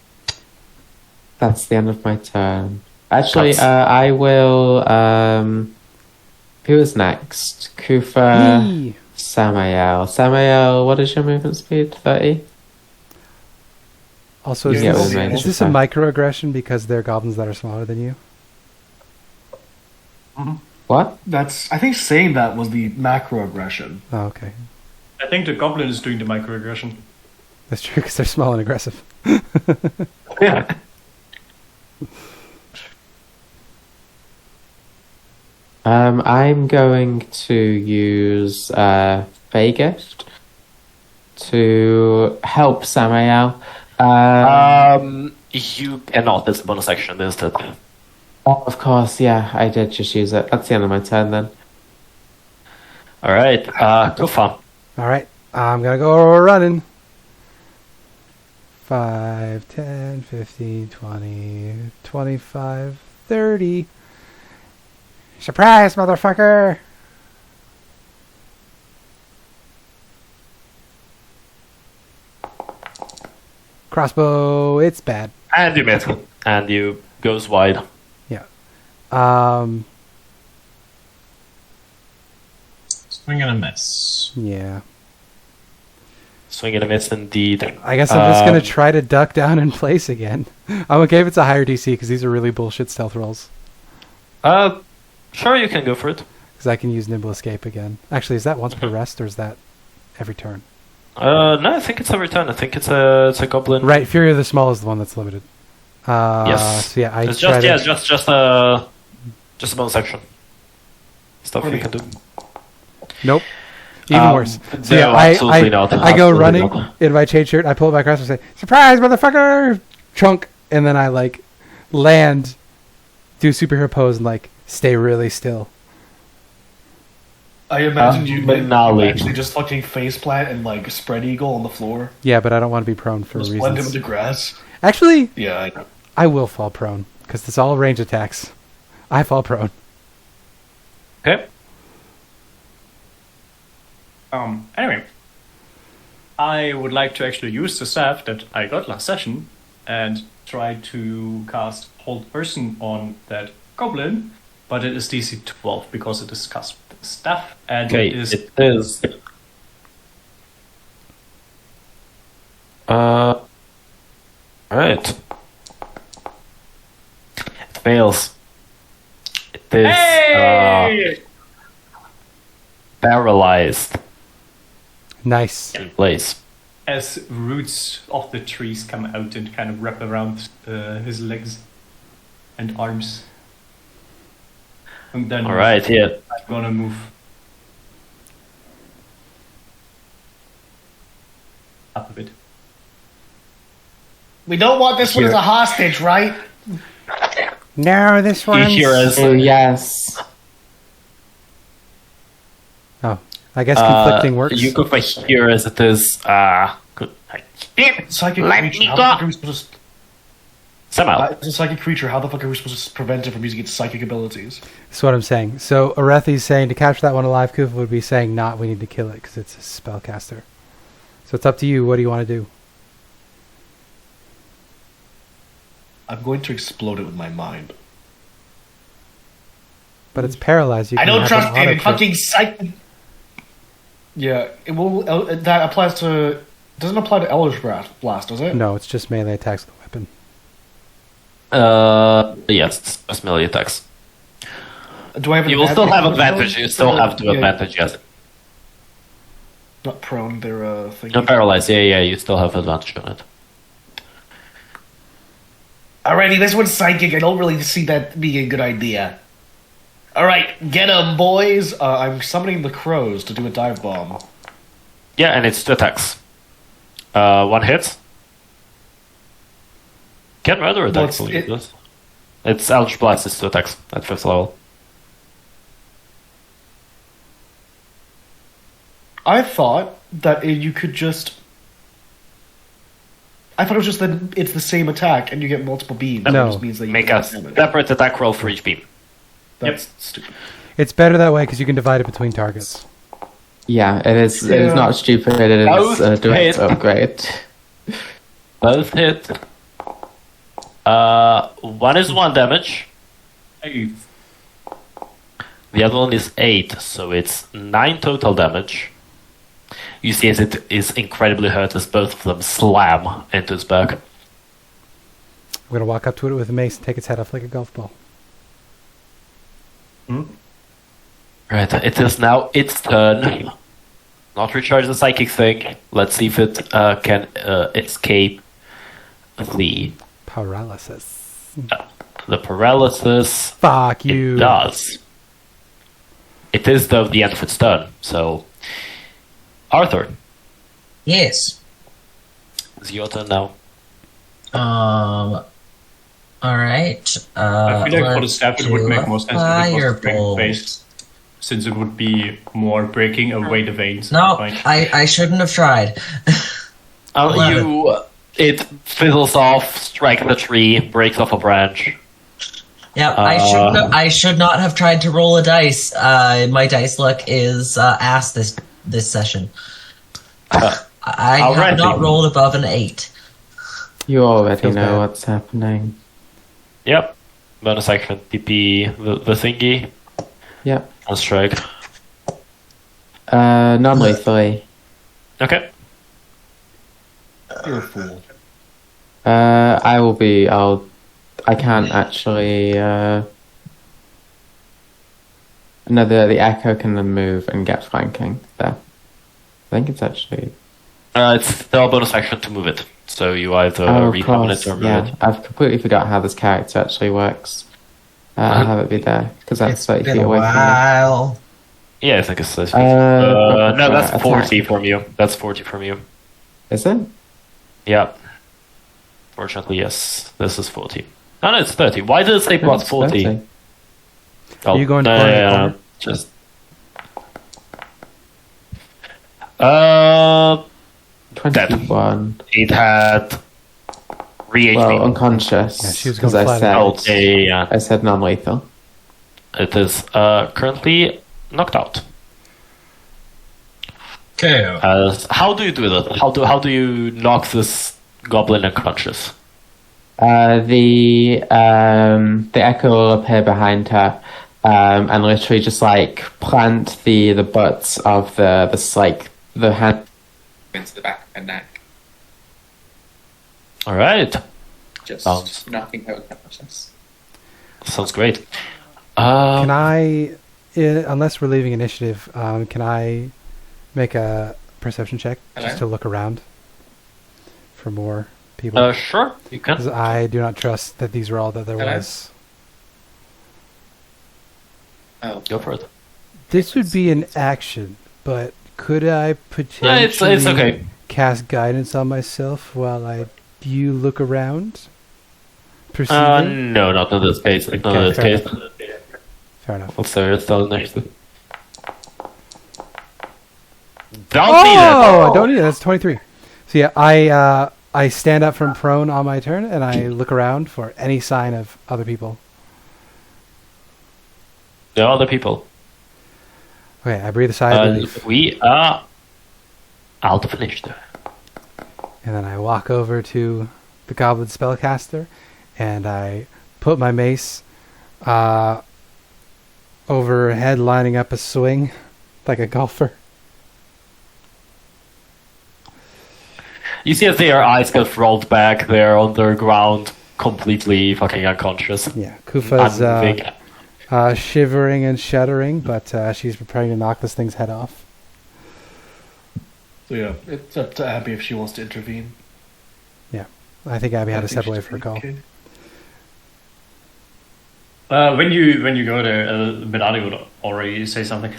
That's the end of my turn. Actually, That's- I will. Who is next? Kuffah, Me. Samael. Samael, what is your movement speed? 30? Also, You is get this, with me. is this a microaggression because they're goblins that are smaller than you? What? That's. I think saying that was the macroaggression. Oh, okay. I think the goblin is doing the microaggression. That's true because they're small and aggressive. Yeah. I'm going to use Fey Gift to help Samael. You cannot. It's a bonus action instead. Of course, yeah, I did just use it. That's the end of my turn then. Alright, Kuffah. Alright, I'm gonna go running. 5, 10, 15, 20, 25, 30. Surprise, motherfucker! Crossbow, it's bad. And you miss. And you goes wide. Yeah. Swing and a miss. Yeah. Swing and a miss indeed. I guess I'm just gonna try to duck down in place again. I'm okay if it's a higher DC because these are really bullshit stealth rolls. Sure, you can go for it. Because I can use nimble escape again. Actually, is that once per rest or is that every turn? No, I think it's every turn. I think it's a goblin. Right, Fury of the Small is the one that's limited. Yes. So yeah, I It's try just a bonus action. Stuff you can do. Nope. Even worse. So no, yeah, absolutely not. I go Absolutely running not. in my chain shirt. I pull up my crossbow and say, "Surprise, motherfucker!" Chunk, and then I like land, do superhero pose, and like stay really still. I imagine you Menaali. actually just fucking faceplant and like spread eagle on the floor. Yeah, but I don't want to be prone for Just blend him reasons. into grass. Actually, Yeah, I know. I will fall prone because it's all range attacks. I fall prone. Okay. Anyway, I would like to actually use the staff that I got last session and try to cast Hold Person on that goblin, but it is DC 12 because it is cast with the staff, and Okay, it is it is. Alright. It fails. It is Hey! paralyzed Nice. in place. As roots of the trees come out and kind of wrap around his legs and arms. And then Alright, yeah. I'm gonna move up a bit. We don't want this one as a hostage, right? No, this You one's... hear us. Oh, yes. Oh, I guess conflicting works. You go for here as it is. Good. Psychic Let creature. me How go. the fuck are we supposed to? Samael. It's a psychic creature. How the fuck are we supposed to prevent it from using its psychic abilities? That's what I'm saying. So Aurethi's saying to capture that one alive. Kuffah would be saying not. We need to kill it because it's a spellcaster. So it's up to you. What do you want to do? I'm going to explode it with my mind. But it's paralyzed. You I can don't have trust an it. auto It crit. fucking psychic. Yeah, it will. That applies to. Doesn't apply to Eldritch Blast, does it? No, it's just melee attacks with a weapon. Yes, it's melee attacks. Do I have? An You will still have advantage? advantage. You still have the advantage, yes. Not prone. They're thing. You're paralyzed. Yeah, you still have advantage on it. Alrighty, this one's psychic. I don't really see that being a good idea. Alright, get 'em, boys. I'm summoning the crows to do a dive bomb. Yeah, and it's 2 attacks. One hit. Can murder Well, attacks. It's Eldritch Blast. It's 2 attacks at 5th level. I thought that you could just. I thought it was just that it's the same attack and you get multiple beams. No. It just means that you Make get a damage. separate attack roll for each beam. That's stupid. It's better that way because you can divide it between targets. Yeah, it is. It is Yeah. not stupid. It is Both a direct hit. upgrade. Both hit. One is 1 damage. Hey, The other one is 8, so it's 9 total damage. You see as it is incredibly hurt as both of them slam into its back. I'm going to walk up to it with a mace and take its head off like a golf ball. Right, it is now its turn. Not recharge the psychic thing. Let's see if it can escape the Paralysis. paralysis. Fuck It you. does. It is though the end of its turn. So, Arthur, Yes. it's your turn now. All right. I feel like for the staff it would make more sense if it was Firebolt. strength based, since it would be more breaking away the veins. No, Fine. I shouldn't have tried. 11. It fizzles off, strikes the tree, breaks off a branch. Yeah, I should not have tried to roll a dice. My dice luck is ass this session. I have not rolled above an 8. You already Feels know bad. what's happening. Yep. Bonus action, TP the thingy, Yep. and strike. Non-lethally. Okay. You're a fool. I can't actually. No, the echo can then move and get flanking there. I think it's actually. It's still a bonus action to move it. So you either Of recommon course, it or move yeah. it. I've completely forgot how this character actually works. I'll have it be there because that's It's 30 been feet a away from me. while. Yeah, I think it's this. Uh, No, that's attack. 40 from you. That's 40 from you. Is it? Yeah. Fortunately, yes. This is 40. Oh, no, it's 30. Why did it say plus It's 40? 30. Oh, Are you going no, for it, no, Connor? just. 21. It had 3 HP. Well, unconscious. Yeah, she was because going I flat said out. yeah. I said non-lethal. It is currently knocked out. Okay. How do you do that? How do you knock this goblin unconscious? The echo will appear behind her, and literally just like plant the butts of the hand into the back of her neck. All right, Just Sounds- knocking her unconscious. sounds great. Can I, unless we're leaving initiative, can I make a perception check just Hello? to look around for more people? Sure, you can. 'Cause I do not trust that these are all that there Hello? was. Oh, Go for it. This would be an action, but could I potentially It's okay. cast guidance on myself while you look around? Perceiving? No, not in this case. Not in Okay, this fair case. Fair enough. So it's still next. Don't Oh, need I don't need it. That's 23. So yeah, I stand up from prone on my turn and I look around for any sign of other people. it. No other people. Okay, I breathe a sigh of relief, We are out of initiative. and then I walk over to the goblin spellcaster, and I put my mace over her head, lining up a swing like a golfer. You see as their eyes get rolled back, they're on the ground, completely fucking unconscious. Yeah, Kuffah's Unmoving. shivering and shuddering, but she's preparing to knock this thing's head off. So yeah, it's up to Abby if she wants to intervene. I think Abby had to I think step away she's for a call. okay. When you go there, Menaali would already say something.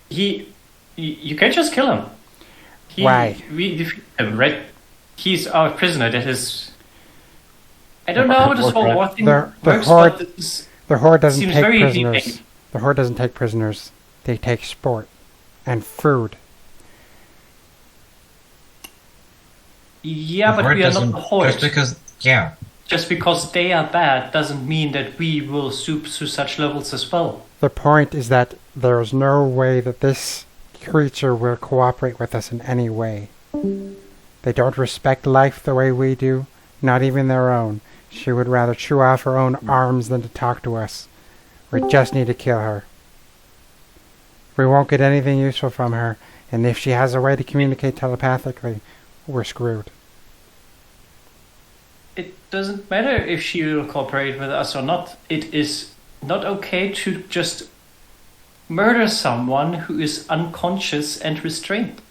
You can't just kill him. Why? We defeated him, right? He's our prisoner. That is. I don't know how this whole war thing The works, horde- but it's, The horde doesn't seems take very prisoners. inhumane. The horde doesn't take prisoners. They take sport and food. Yeah, but Horde we are not doesn't- the horde. Just because Just because they are bad doesn't mean that we will stoop to such levels as well. The point is that there is no way that this creature will cooperate with us in any way. They don't respect life the way we do, not even their own. She would rather chew off her own arms than to talk to us. We just need to kill her. We won't get anything useful from her, and if she has a way to communicate telepathically, we're screwed. It doesn't matter if she will cooperate with us or not. It is not okay to just murder someone who is unconscious and restrained.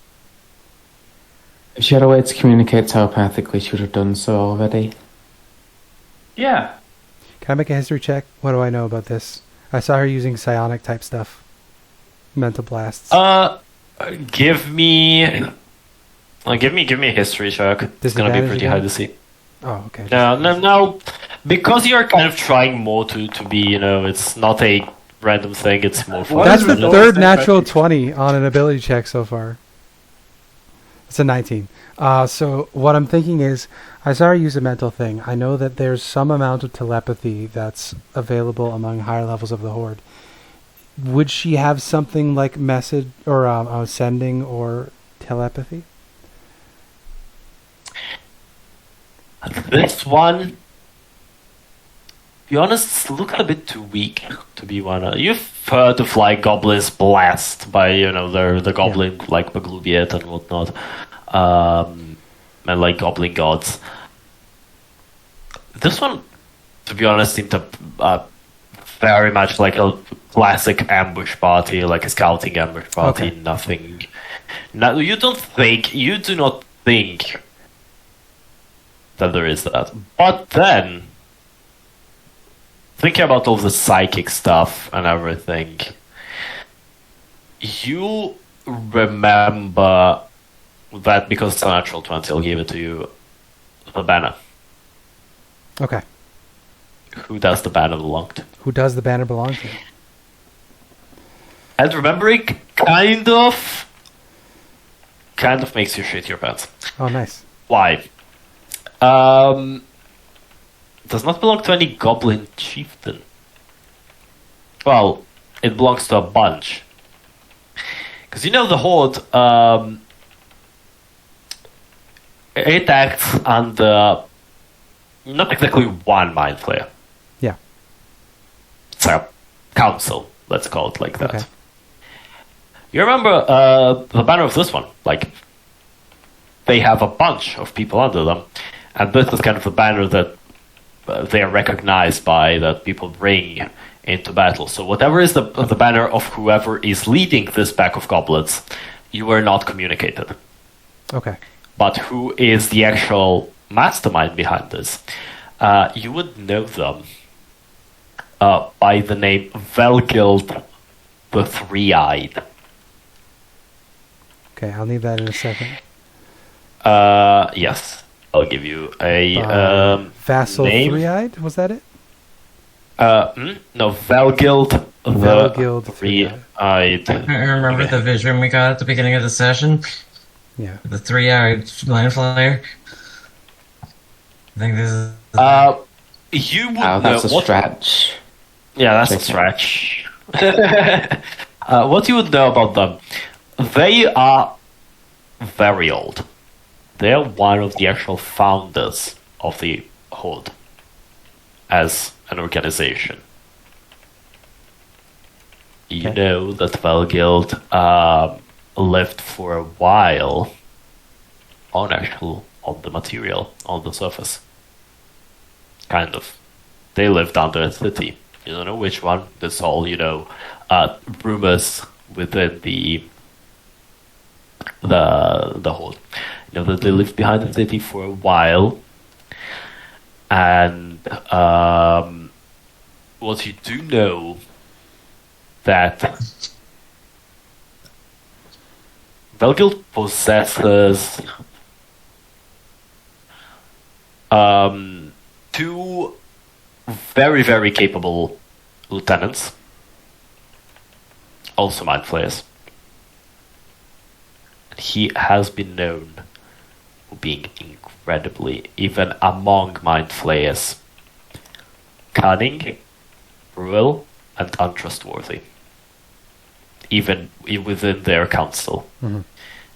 If she had a way to communicate telepathically, she would have done so already. Yeah. Can I make a history check? What do I know about this? I saw her using psionic type stuff. Mental blasts. Give me a history check. It's gonna be Disadvantage pretty again? hard to see. Oh, okay. No. Because you're kind of trying more to be, it's not a random thing, it's more fun. That's is the the lowest third thing natural practice? 20 on an ability check so far. It's a 19. So what I'm thinking is I saw her use a mental thing. I know that there's some amount of telepathy that's available among higher levels of the Horde. Would she have something like message or sending or telepathy? This one, to be honest, looks a bit too weak to be one. You've heard of like goblins blessed by the goblin like Maglubiet and whatnot, and like goblin gods. This one, to be honest, seemed very much like a classic ambush party, like a scouting ambush party. Okay. Nothing. No, you do not think that there is that. But then, thinking about all the psychic stuff and everything, you remember that because it's a natural 20, I'll give it to you, the banner. Okay. Who does the banner belong to? Who does the banner belong to? And remembering kind of makes you shit your pants. Oh, nice. Why? Does not belong to any goblin chieftain. Well, it belongs to a bunch. Because the Horde, it acts under not exactly one mind flayer. Yeah. It's a council, let's call it like that. Okay. You remember the banner of this one? Like, they have a bunch of people under them, and this is kind of the banner that they are recognized by, that people bring into battle. So whatever is the banner of whoever is leading this pack of goblins, you were not communicated. Okay. But who is the actual mastermind behind this? You would know them by the name Velgild the Three-Eyed. Okay, I'll need that in a second. Yes, I'll give you a Vassal name. Three-Eyed? Was that it? No, Velgild Velgild the Three-Eyed. I remember the vision we got at the beginning of the session. Yeah. The 3-eyed land flyer. I think this is. You would Oh, that's know a stretch. Yeah, that's a Okay. stretch. What you would know about them? They are very old. They're one of the actual founders of the Horde as an organization. You Okay. know that Velgild lived for a while on the material, on the surface. Kind of. They lived under a city. You don't know which one. There's all, rumors within the Horde. You know that they lived behind the city for a while, and what you do know that Velgild possesses two very, very capable lieutenants, also mind flayers. He has been known for being incredibly, even among mind flayers, cunning, cruel, and untrustworthy. Even within their council. Mhm.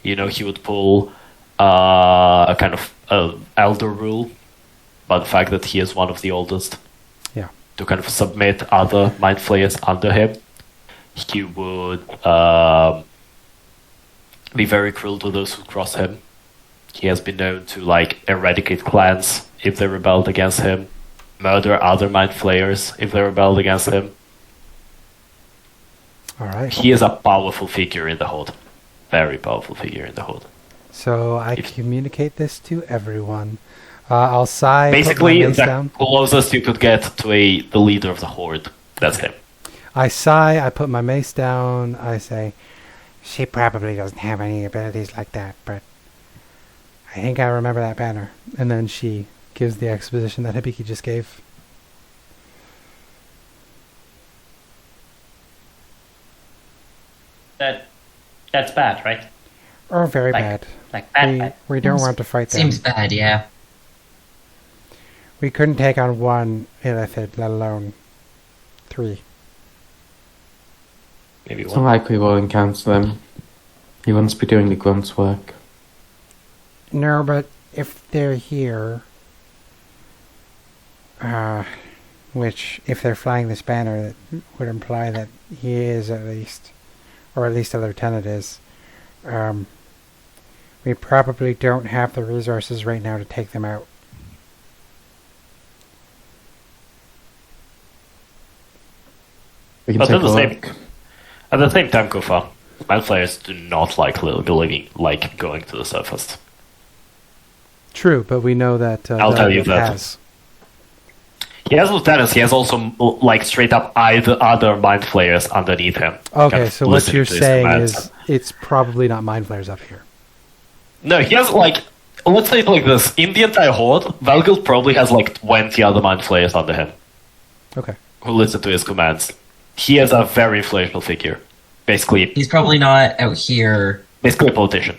He would pull a kind of elder rule by the fact that he is one of the oldest. Yeah. To kind of submit other mind flayers under him. He would be very cruel to those who cross him. He has been known to eradicate clans if they rebelled against him, murder other mind flayers if they rebelled against him. All right. He is a powerful figure in the Horde. Very powerful figure in the Horde. So I communicate this to everyone. I'll sigh. Basically, put my mace the down. closest you could get to the leader of the Horde. That's him. I sigh. I put my mace down. I say, she probably doesn't have any abilities like that, but I think I remember that banner. And then she gives the exposition that Hibiki just gave. That's bad, right? Oh, very Like- bad. Like bad. We don't want to fight them. Seems bad, yeah. We couldn't take on one illithid, let alone 3. Maybe It's one. unlikely we'll encounter them. He wants to be doing the grunt's work. No, but if they're here, which, if they're flying this banner, that would imply that he is at least, or at least a lieutenant is, we probably don't have the resources right now to take them out. We can But take at a the look. at the same time, Kuffah, mind flayers do not like going to the surface. True, but we know that I'll tell you Delegate that. has. He has lieutenants. He has also straight up other mind flayers underneath him. Okay, Kind of so what listening you're to his saying commands. is it's probably not mind flayers up here. No, he has let's say it like this: in the entire horde, Valgil probably has 20 other mind flayers under him Okay. who listen to his commands. He is a very influential figure, basically He's probably not out here. a politician.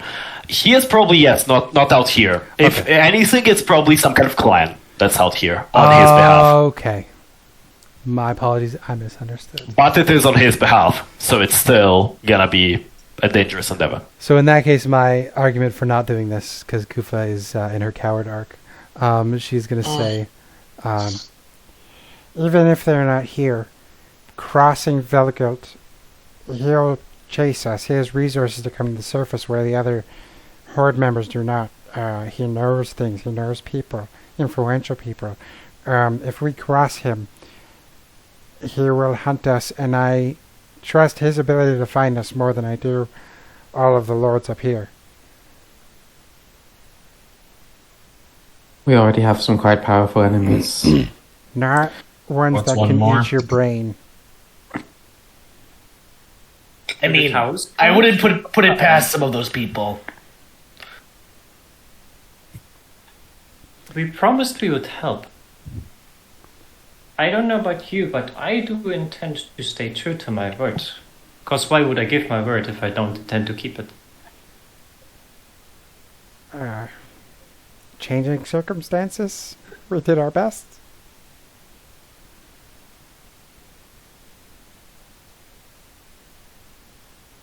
He is probably not out here. If Okay. anything, it's probably some kind of clan that's out here on his behalf. Okay. My apologies, I misunderstood. But it is on his behalf, so it's still gonna be a dangerous endeavor. So in that case, my argument for not doing this, because Kuffah is in her coward arc, she's going to say, even if they're not here, crossing Velgilt, he'll chase us. He has resources to come to the surface where the other Horde members do not. He knows things. He knows people, influential people. If we cross him, he will hunt us, and I trust his ability to find us more than I do all of the lords up here. We already have some quite powerful enemies. Not ones What's that one can more? eat your brain. I mean, cows? I wouldn't put it past some of those people. We promised we would help. I don't know about you, but I do intend to stay true to my word. Because why would I give my word if I don't intend to keep it? Changing circumstances, we did our best.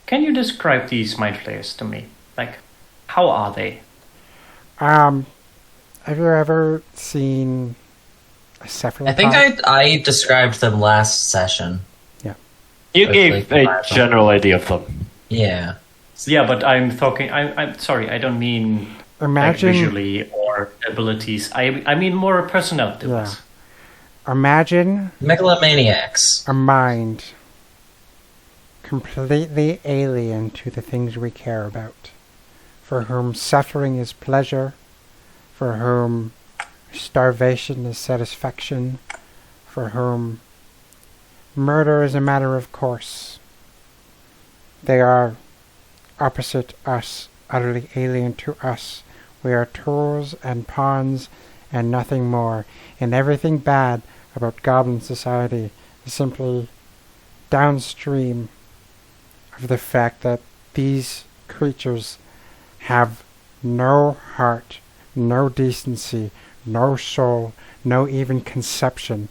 Can you describe these mind flayers to me? How are they? Have you ever seen a cephalopod? I think I described them last session. You But, gave like, a five. general idea of them. Yeah. Yeah, but I'm talking. I'm sorry. I don't mean Imagine, visually or abilities. I mean more personality. Yeah. imagine Megalomaniacs. a mind completely alien to the things we care about, for whom suffering is pleasure, for whom starvation is satisfaction, for whom murder is a matter of course. They are opposite us, utterly alien to us. We are tools and pawns and nothing more, and everything bad about Goblin society is simply downstream of the fact that these creatures have no heart, no decency, no soul, no even conception.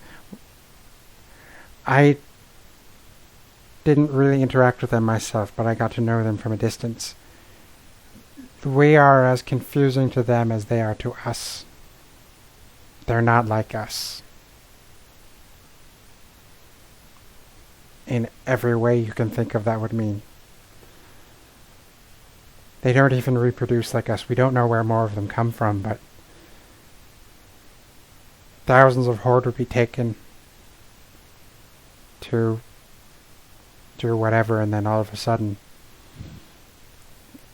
I didn't really interact with them myself, but I got to know them from a distance. We are as confusing to them as they are to us. They're not like us. In every way you can think of that would mean. They don't even reproduce like us. We don't know where more of them come from, but thousands of horde would be taken to do whatever, and then all of a sudden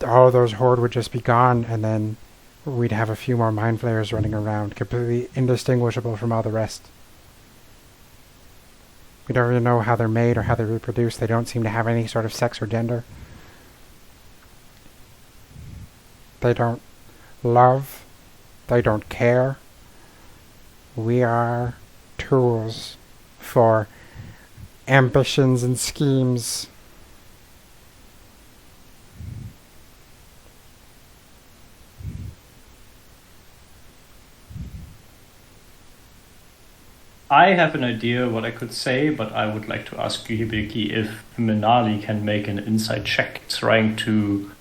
all of those horde would just be gone, and then we'd have a few more mind flayers running around, completely indistinguishable from all the rest. We don't really know how they're made or how they reproduce. They don't seem to have any sort of sex or gender. They don't love. They don't care. We are tools for ambitions and schemes. I have an idea what I could say, but I would like to ask you, Hibiki, if Menaali can make an insight check trying to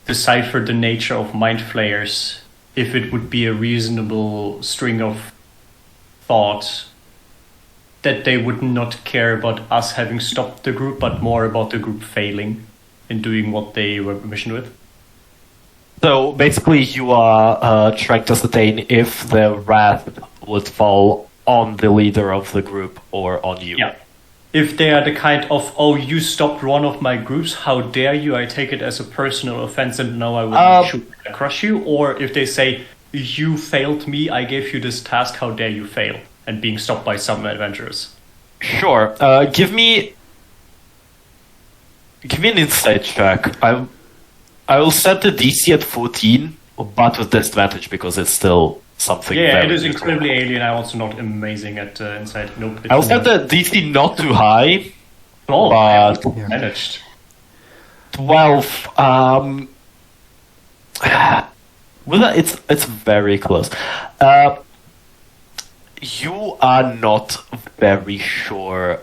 decipher the nature of mind flayers, if it would be a reasonable string of thought that they would not care about us having stopped the group, but more about the group failing in doing what they were commissioned with. So basically, you are trying to ascertain if the wrath would fall on the leader of the group or on you. Yeah. If they are the kind of, oh, you stopped one of my groups, how dare you, I take it as a personal offense and now I will shoot and crush you. Or if they say, you failed me, I gave you this task, how dare you fail, and being stopped by some adventurers. Sure. Give me an insight check. I will set the DC at 14, but with disadvantage because it's still something. Yeah, very it is useful. incredibly alien. I'm also not amazing at insight. Nope. I'll set the DC not too high. Oh, but I managed. 12. It's very close. You are not very sure.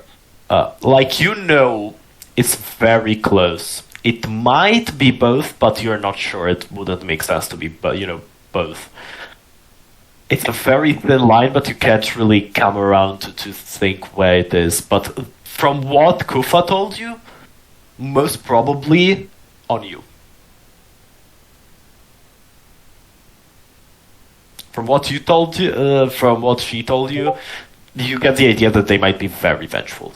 It's very close. It might be both, but you're not sure. It wouldn't make sense to be, both. It's a very thin line, but you can't really come around to think where it is. But from what Kuffah told you, most probably on you. From what she told you, you get the idea that they might be very vengeful.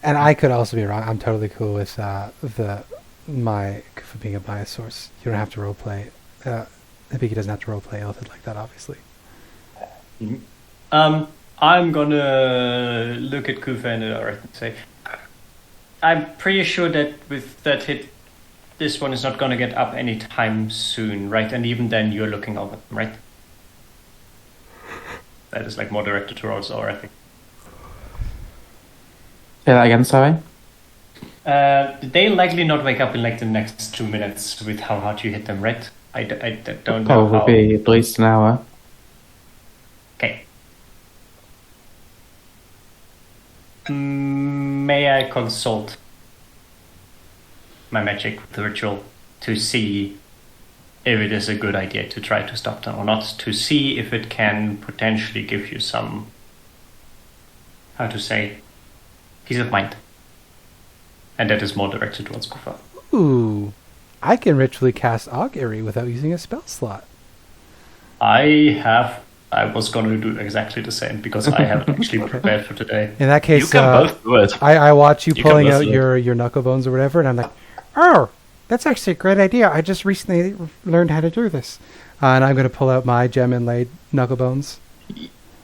And I could also be wrong. I'm totally cool with my Kuffah being a bias source. You don't have to roleplay. I think he doesn't have to roleplay Elthid like that, obviously. I'm gonna look at Kuffah and Aurethi and say, I'm pretty sure that with that hit, this one is not gonna get up anytime soon, right? And even then, you're looking over them, right? That is like more directed towards Aurethi. Say that again, sorry? They likely not wake up in like the next 2 minutes with how hard you hit them, right? I don't know how. Probably at least an hour. Okay. May I consult my magic with the ritual to see if it is a good idea to try to stop them or not, to see if it can potentially give you some, how to say, peace of mind. And that is more directed towards Kuffah. Ooh, I can ritually cast Augury without using a spell slot. I was going to do exactly the same because I haven't actually prepared for today. In that case, You can both do it. I watch you You pulling can out both do your knuckle bones or whatever, and I'm like, oh, that's actually a great idea. I just recently learned how to do this. And I'm going to pull out my gem inlaid knuckle bones.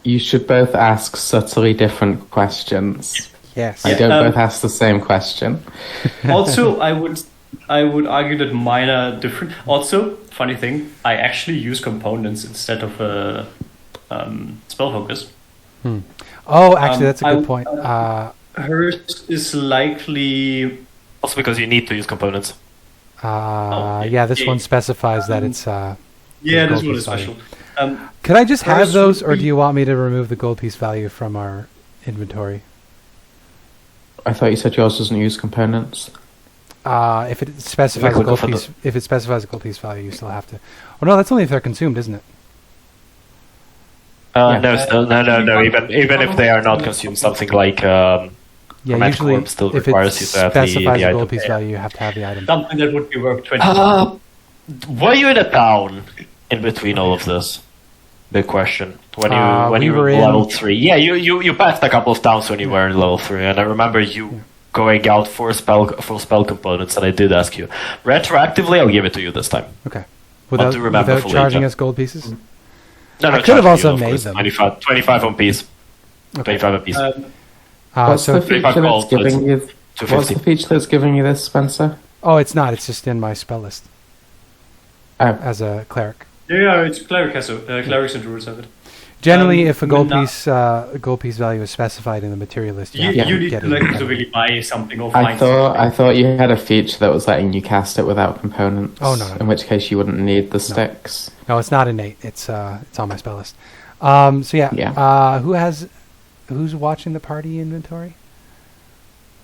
You should both ask subtly different questions. Yes. I don't both ask the same question. Also, I would argue that mine are different. Also, funny thing, I actually use components instead of spell focus. Oh, actually, that's a good point. Hers is likely Also because you need to use components. Yeah, this one specifies that it's... yeah, this gold one piece is special. value. Could I just have hers those, would or be- do you want me to remove the gold piece value from our inventory? I thought you said yours doesn't use components. If it specifies a click gold off of piece, if it specifies a gold piece value, you still have to. Oh no, that's only if they're consumed, isn't it? Yeah. No. Even if they are not consumed, something like Yeah, Chromatic usually Orb still if it requires you to have the specifies a item. gold piece value, you have to have the item. something that would be worth 20. Were you in a town in between all of this? Big question. When We you were were in- level 3. Yeah, you passed a couple of towns when you were in level 3, and I remember you going out for spell components, and I did ask you. Retroactively, I'll give it to you this time. Okay. But do remember Without fully, charging yeah. us gold pieces? No, I could have charging also you, of made course. them. 25 on piece. Okay. 25 a piece. What's So the feature that's gold, giving you? What's 250. the feature that's giving you this, Spencer? oh, it's not. It's just in my spell list Oh, as a cleric. Yeah, it's cleric has clerics and druids have it. Generally, if a gold Mena- piece value is specified in the material list, You, have to you need get to it. like to really buy something or I find thought you had a feature that was letting you cast it without components. Oh, no. In which case you wouldn't need the sticks. No, it's not innate. It's on my spell list. So yeah. Yeah. Who's watching the party inventory?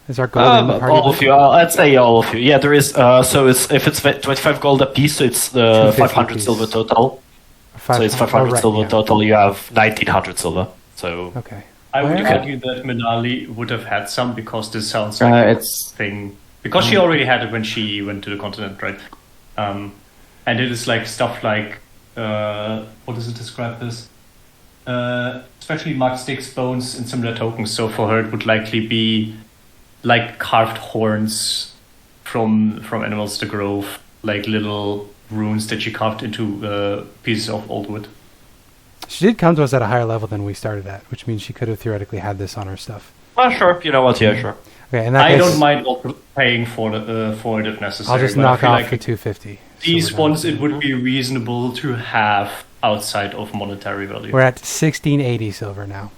Is our gold in the party? All of you. I'd say all of you. Yeah, there is. So it's if it's 25 gold a piece, so it's 500 piece. silver total. So it's 500 right, silver yeah. total. You have 1900 silver. So Okay. I would Where- argue that Menaali would have had some because this sounds like a It's thing. Because she already had it when she went to the continent, right? And it is like stuff like what does it describe this? Especially marked sticks, bones, and similar tokens. So for her, it would likely be like carved horns from animals to grove, like little runes that she carved into pieces of old wood. She did come to us at a higher level than we started at, which means she could have theoretically had this on her stuff. sure. You know what? Yeah, sure. Okay, in that I case, don't mind also paying for it if necessary. I'll just but I knock feel off like the 250. these So we're ones, down. it would be reasonable to have outside of monetary value. We're at 1680 silver now.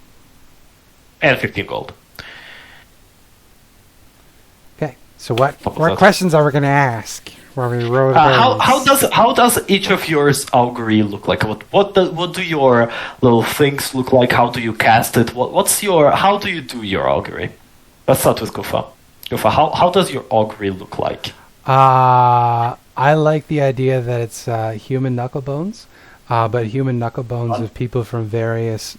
And 15 gold. Okay, so what Top of what that. questions are we going to ask? Where we roll the How does each of yours augury look like? What do your little things look like? How do you cast it? How do you do your augury? Let's start with Kuffah. Kuffah, how does your augury look like? I like the idea that it's human knuckle bones, but human knuckle bones of people from various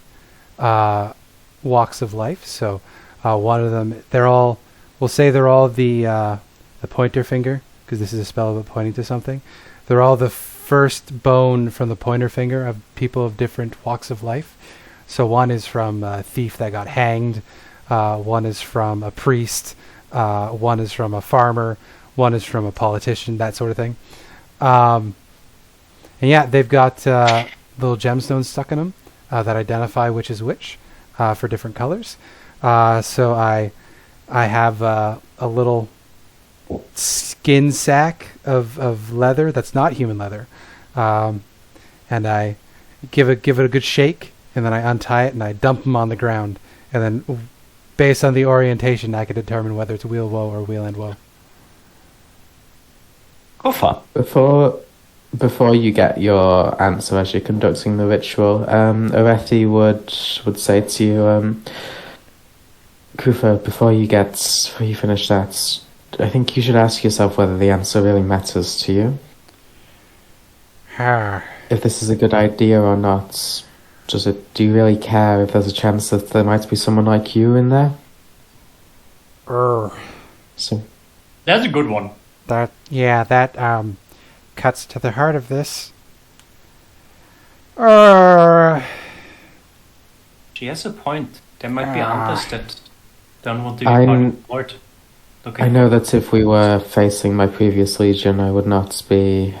walks of life. So one of them, we'll say they're all the pointer finger, because this is a spell about pointing to something. They're all the first bone from the pointer finger of people of different walks of life. So one is from a thief that got hanged, one is from a priest, one is from a farmer, one is from a politician, that sort of thing. And yeah, they've got little gemstones stuck in them that identify which is which for different colors. So I have a little skin sack of leather that's not human leather, and I give it a good shake, and then I untie it and I dump them on the ground, and then based on the orientation I can determine whether it's wheel woe or wheel end woe. Kuffah. Before you get your answer as you're conducting the ritual, Aurethi would say to you, Kuffah, before you finish that, I think you should ask yourself whether the answer really matters to you. If this is a good idea or not. Do you really care if there's a chance that there might be someone like you in there? So That's a good one. That cuts to the heart of this. She has a point. There might be others that don't want to be I'm- part of the board. Okay. I know that if we were facing my previous legion, I would not be.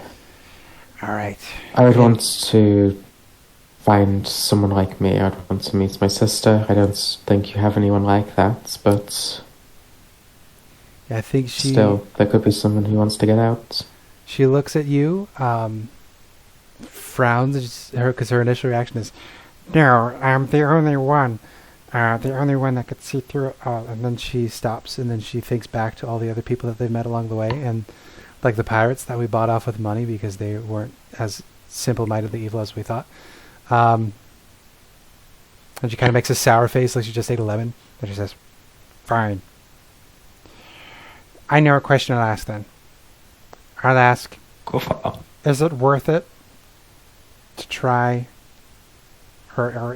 All right. I would want to find someone like me. I'd want to meet my sister. I don't think you have anyone like that, but Yeah, I think she still, there could be someone who wants to get out. She looks at you, frowns, because her initial reaction is, "No, I'm the only one that could see through it all." And then she stops, and then she thinks back to all the other people that they've met along the way, and like the pirates that we bought off with money because they weren't as simple-mindedly evil as we thought. And she kind of makes a sour face, like she just ate a lemon. And she says, "Fine. I know a question I'll ask then. I'll ask, Kuffah. is it worth it to try, or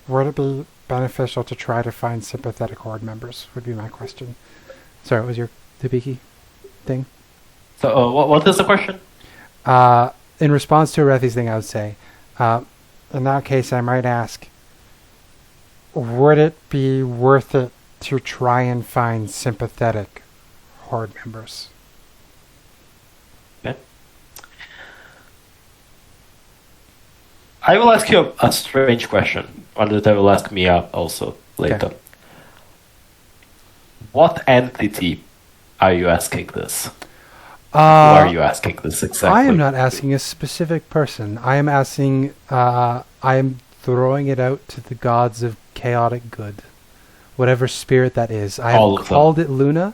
would it be beneficial to try to find sympathetic horde members, would be my question." Sorry, what was your Tubiki thing? So what is the question? In response to Aurethi's thing, I would say, in that case, I might ask, would it be worth it to try and find sympathetic horde members? Okay. I will ask you a strange question, one that I will ask Mia also later. Okay. What entity are you asking this? Who Uh, are you asking this exactly? I am not asking a specific person. I am asking, I am throwing it out to the gods of chaotic good. Whatever spirit that is. I All have of them. called it Luna,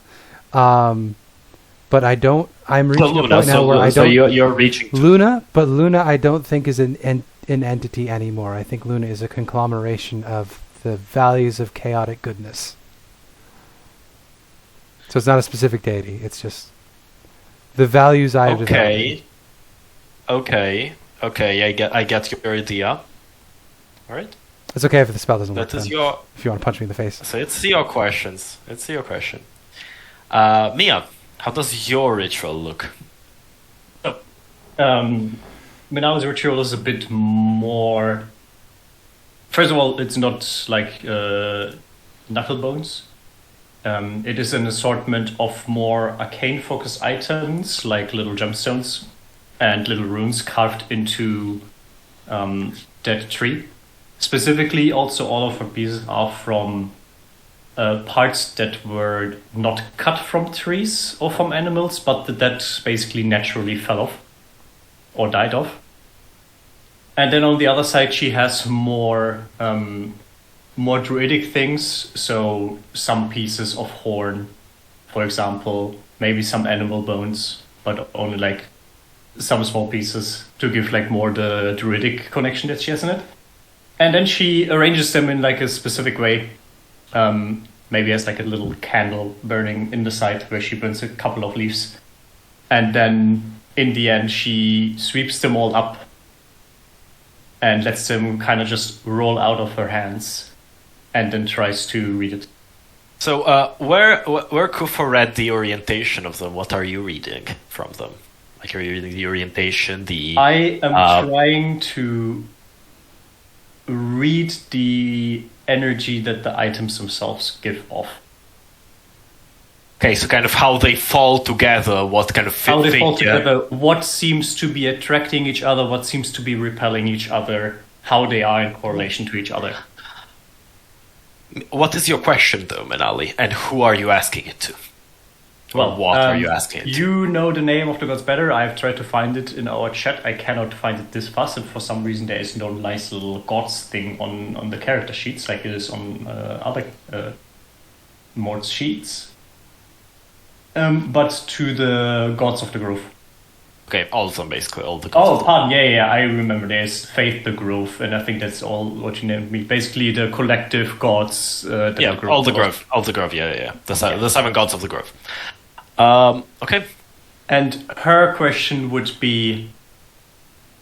but I don't, I'm So reaching a Luna, point now where I so don't, you're reaching. Luna, but Luna I don't think is an an entity anymore. I think Luna is a conglomeration of the values of chaotic goodness. So it's not a specific deity. It's just the values I have developed. Okay. I get your idea. All right. It's okay if the spell doesn't work. That is then, your. if you want to punch me in the face. So it's your questions. Mia, how does your ritual look? Menaali's ritual is a bit more. First of all, it's not like knuckle bones. It is an assortment of more arcane-focused items, like little gemstones and little runes carved into dead tree. Specifically, also all of her pieces are from parts that were not cut from trees or from animals, but that basically naturally fell off or died off. And then on the other side, she has more druidic things. So some pieces of horn, for example, maybe some animal bones, but only like some small pieces to give like more the druidic connection that she has in it. And then she arranges them in like a specific way. Maybe has like a little candle burning in the side where she burns a couple of leaves. And then in the end, she sweeps them all up and lets them kind of just roll out of her hands, and then tries to read it. So, where Kuffah read the orientation of them, what are you reading from them? Like, are you reading the orientation, I am trying to read the energy that the items themselves give off. Okay, so kind of how they fall together, what kind of how they fall together, what seems to be attracting each other, what seems to be repelling each other, how they are in correlation to each other. What is your question, though, Menaali, and who are you asking it to? Well, what are you asking it to? You know the name of the gods better. I've tried to find it in our chat. I cannot find it this fast, and for some reason there is no nice little gods thing on the character sheets like it is on other Mord's sheets. But to the gods of the grove. Okay, all of them basically, all the gods. Oh, pardon, yeah, I remember. There's Faith the Grove, and I think that's all what you named me. Basically, the collective gods. That yeah, are all the grove, yeah. The 7 gods of the grove. Okay. And her question would be: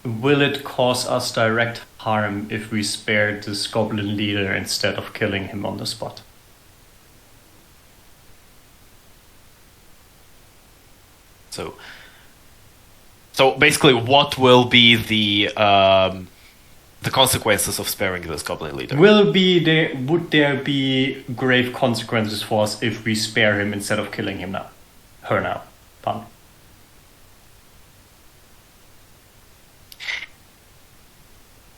will it cause us direct harm if we spare this goblin leader instead of killing him on the spot? So basically, what will be the consequences of sparing this goblin leader? Would there be grave consequences for us if we spare him instead of killing him now? Her now. Pardon.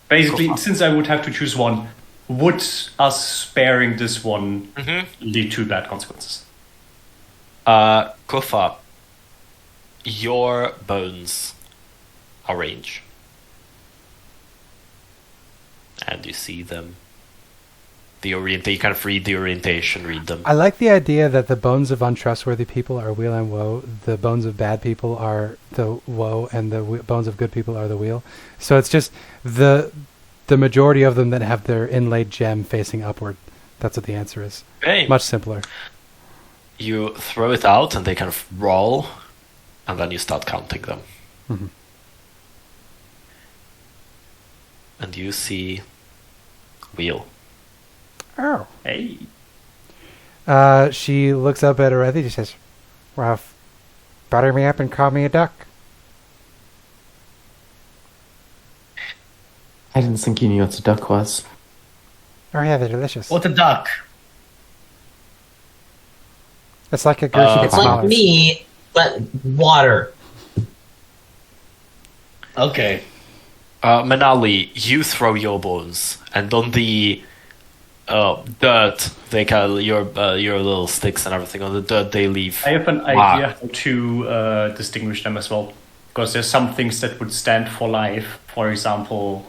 Basically, since I would have to choose one, would us sparing this one lead to bad consequences? Kuffah, your bones arrange. And you see them. You kind of read the orientation, read them. I like the idea that the bones of untrustworthy people are wheel and woe, the bones of bad people are the woe, and the bones of good people are the wheel. So it's just the majority of them that have their inlaid gem facing upward. That's what the answer is. Hey. Much simpler. You throw it out and they kind of roll, and then you start counting them. Mm-hmm. And you see wheel. Oh. Hey. She looks up at Aurethi and says, well, butter me up and call me a duck. I didn't think you knew what a duck was. Oh yeah, they're delicious. What a duck! It's like a goose you get It's like smaller. me, but water. Okay. Menaali, you throw your bones, and on the dirt, they your little sticks and everything on the dirt they leave. I have an idea how to distinguish them as well, because there's some things that would stand for life. For example,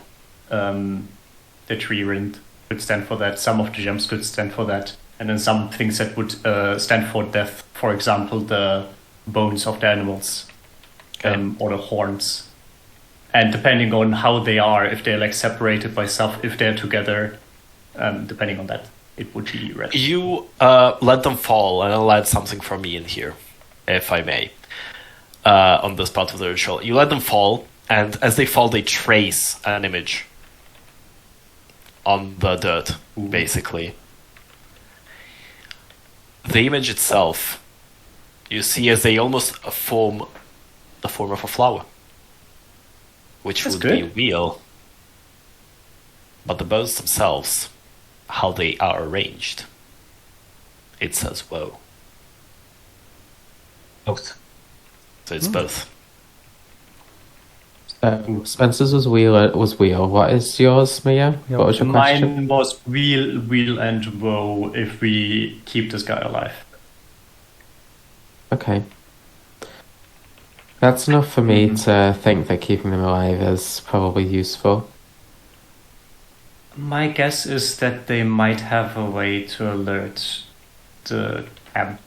the tree rind could stand for that. Some of the gems could stand for that, and then some things that would stand for death. For example, the bones of the animals, or the horns. And depending on how they are, if they're like separated by stuff, if they're together, depending on that, it would be red. You let them fall, and I'll add something from me in here, if I may, on this part of the ritual. You let them fall, and as they fall, they trace an image on the dirt, basically. The image itself, you see as they almost form the form of a flower, which That's would good. be real. But the bones themselves, how they are arranged, it says woe. Both. So it's both. Spencer's was wheel. What is yours, Mia? Yep. What was your question? Mine was wheel, and woe if we keep this guy alive. Okay. That's enough for me to think that keeping them alive is probably useful. My guess is that they might have a way to alert the camp.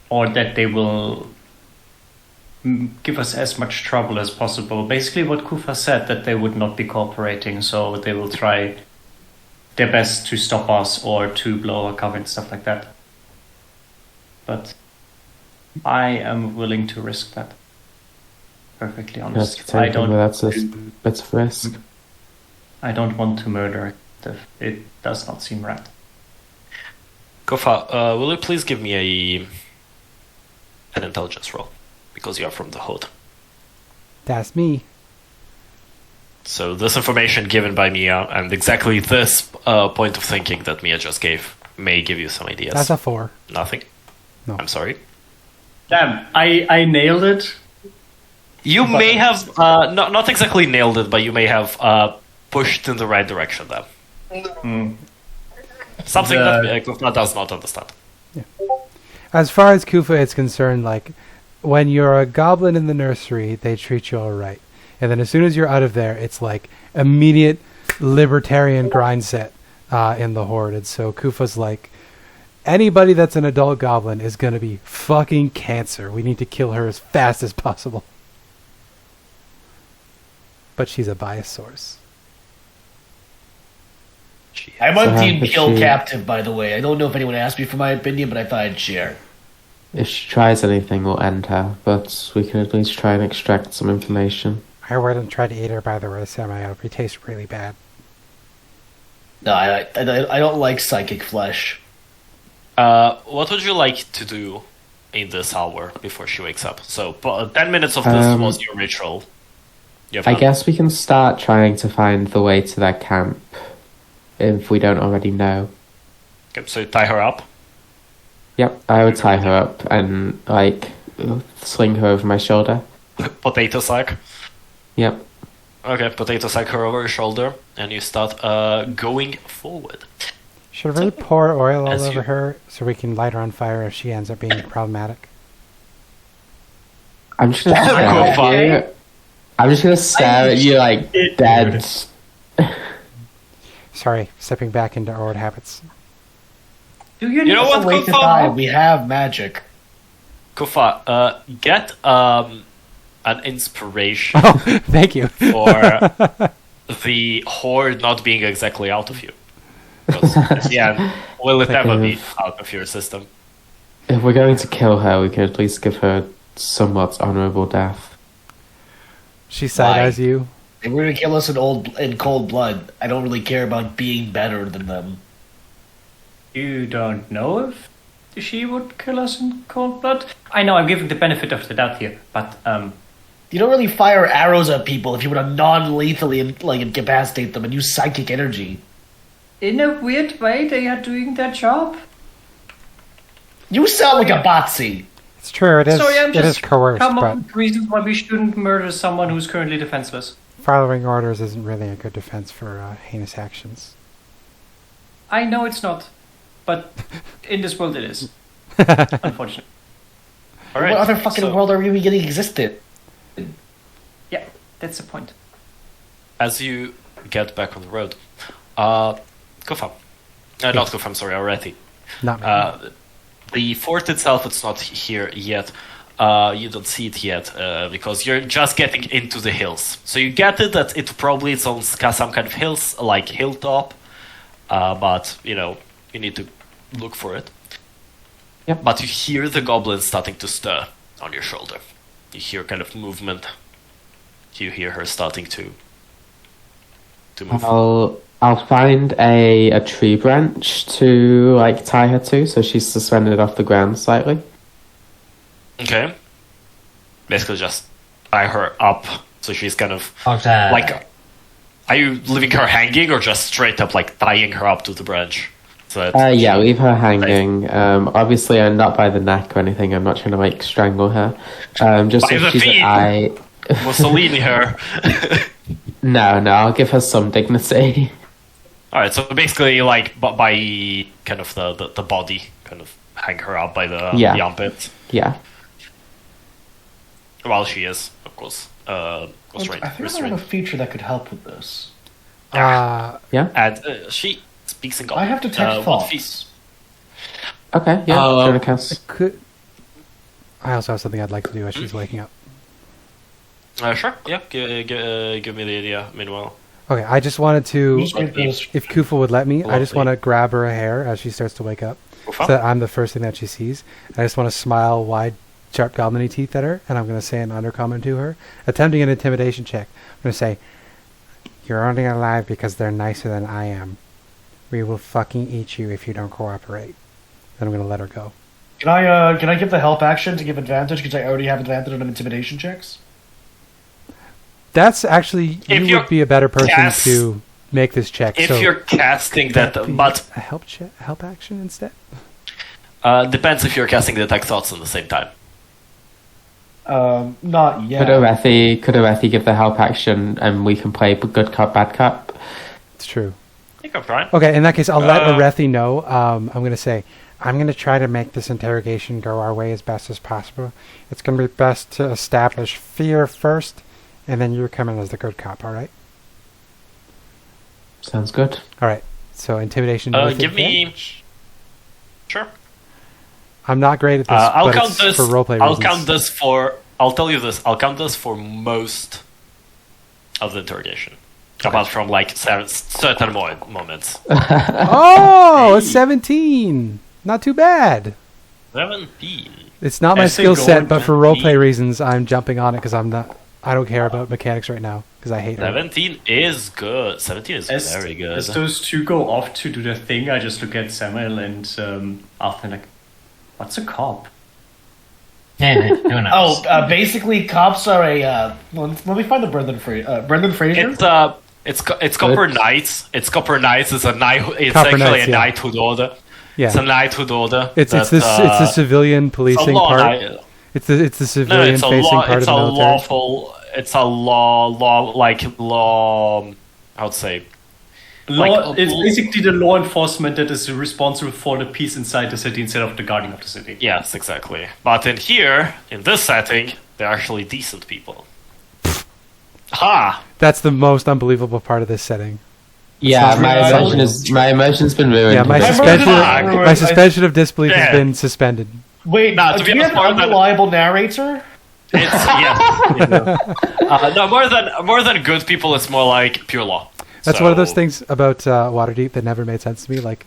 Or that they will give us as much trouble as possible. Basically what Kuffah said, that they would not be cooperating, so they will try their best to stop us or to blow our cover and stuff like that. But I am willing to risk that. Perfectly honest. That's a bit of risk. I don't want to murder it. It does not seem right. Kuffah, will you please give me an intelligence roll? Because you are from the Horde. That's me. So this information given by Mia and exactly this point of thinking that Mia just gave may give you some ideas. That's a 4. Nothing? No. I'm sorry. Damn, I nailed it. You may have, not exactly nailed it, but you may have pushed in the right direction then. Something that Kuffah does not understand. As far as Kuffah is concerned, like, when you're a goblin in the nursery, they treat you all right. And then as soon as you're out of there, it's like immediate libertarian grind set in the Horde. And so Kuffah's like, anybody that's an adult goblin is going to be fucking cancer. We need to kill her as fast as possible. But she's a bias source. I'm on So Team how Kill could she- Captive, by the way. I don't know if anyone asked me for my opinion, but I thought I'd share. If she tries anything, we'll end her, but we can at least try and extract some information. I wouldn't try to eat her, by the way, Samael. It tastes really bad. No, I don't like psychic flesh. What would you like to do in this hour before she wakes up? So 10 minutes of this was your ritual. You have I none. guess we can start trying to find the way to their camp, if we don't already know. Okay, so you tie her up. Yep, I would tie her up and, like, sling her over my shoulder. Potato sack. Yep. Okay, potato sack her over your shoulder, and you start going forward. Should we pour oil all As over you- her so we can light her on fire if she ends up being problematic? I'm just gonna Damn, stare at Kuffah. you. I'm just gonna stare at you like It- dead. Sorry, stepping back into old habits. Do you You know what, Wait to Kuffah? die. We have magic. Kuffah, get an inspiration Oh, thank you. for the Horde not being exactly out of you. Because at the end, will it ever be out of your system? If we're going to kill her, we can at least give her a somewhat honourable death. She side-eyes you. They were gonna kill us in cold blood. I don't really care about being better than them. You don't know if she would kill us in cold blood? I know, I'm giving the benefit of the doubt here, but You don't really fire arrows at people if you want to non-lethally incapacitate them and use psychic energy. in a weird way they are doing their job. You sound like a Botsy. It's true, it is, Sorry, I'm it is just coerced, come up but with reasons why we shouldn't murder someone who's currently defenseless. following orders isn't really a good defense for heinous actions. I know it's not, but in this world it is. Unfortunately. All right. What other fucking so world are we getting existed? Yeah, that's the point. as you get back on the road, Kuffah. Not Kuffah, I'm sorry, Aurethi. Not me. The fort itself, it's not here yet. You don't see it yet because you're just getting into the hills. So you get it that it probably is on some kind of hills, like hilltop, but you need to look for it. Yep. But you hear the goblin starting to stir on your shoulder. You hear kind of movement. You hear her starting to move. I'll find a tree branch to like tie her to, so she's suspended off the ground slightly. Okay. Basically just tie her up, so she's kind of Okay. like. Are you leaving her hanging, or just straight up like tying her up to the branch? So that Yeah, leave her hanging. Obviously, I'm not by the neck or anything. I'm not trying to like strangle her. Just By so the she's feet! Mussolini her. No, I'll give her some dignity. All right, so basically, like by kind of the body, kind of hang her up by the armpit. Yeah. While she is, of course, I think I have a restrained. feature that could help with this. Yeah. And she speaks in Goblin. I have detect what thoughts. Okay. Yeah. Trying to cast. I also have something I'd like to do as she's waking up. Sure, yeah, give me the idea, meanwhile. Okay, I just wanted to, Who's with this? if Kuffah would let me, I just Lovely. want to grab her hair as she starts to wake up, Kuffah? so that I'm the first thing that she sees. I just want to smile wide, sharp goblin teeth at her, and I'm going to say an undercommon to her, attempting an intimidation check. I'm going to say, "You're only alive because they're nicer than I am. We will fucking eat you if you don't cooperate." Then I'm going to let her go. Can I give the help action to give advantage because I already have advantage on intimidation checks? That's actually, If you you're would be a better person cast- to make this check. If so you're casting that, could be but a help action instead? depends if you're casting detect thoughts at the same time. Not yet. Could Aurethi give the help action, and we can play good cop, bad cop? It's true. I think I'm fine. Okay, in that case, I'll let Aurethi know. I'm going to say, I'm going to try to make this interrogation go our way as best as possible. It's going to be best to establish fear first, and then you're coming as the good cop, all right? Sounds good. All right, so intimidation with Give me. advantage. Sure. I'm not great at this, I'll but count it's this. for roleplay I'll reasons. count this for. I'll tell you this. I'll count this for most of the interrogation, apart from like certain moments. Oh, it's 17! Not too bad. 17. It's not my I say skill go set, but for 17. roleplay reasons, I'm jumping on it because I don't care about mechanics right now because I hate it. 17 is good. 17 is very good. As those two go off to do their thing, I just look at Samael and Arthur like, what's a cop? Yeah, who knows? Basically, cops are a. Let me find the Brendan Fraser. It's Copper Knights. It's Copper Knights. It's a knight. It's Copper actually Knights, a yeah. knighthood order. Yeah, It's a knighthood order. it's that, the civilian policing law, part. It's the No, civilian it's a facing law. part It's of a the military. lawful. It's a law. I would say. Law, Like, it's basically the law enforcement that is responsible for the peace inside the city instead of the guarding of the city. Yes, exactly. But in this setting, they're actually decent people. Ha! That's the most unbelievable part of this setting. Yeah, not my emotion's been ruined. Yeah, my today. suspension of disbelief has Yeah. been suspended. Wait, Nah, to do be you have honest, an more than- unreliable narrator? It's yes. No, more than good people. It's more like pure law. That's one of those So- things about Waterdeep that never made sense to me. Like,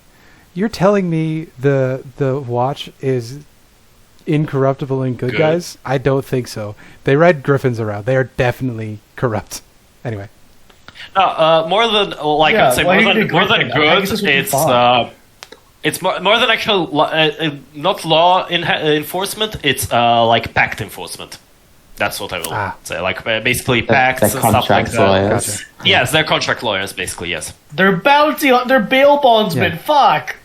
you're telling me the watch is incorruptible and good Good. guys? I don't think so. They ride griffins around. They are definitely corrupt. Anyway, No, more than like Yeah, I'd say why more do you than think Griffling? I good. guess this would be It's more than actual not law enforcement. It's like pact enforcement. That's what I will say. Like basically pacts They're and stuff like contract that. lawyers. Gotcha. Yes, they're contract lawyers, basically. Yes, They're they're bail bondsmen. Yeah. Fuck.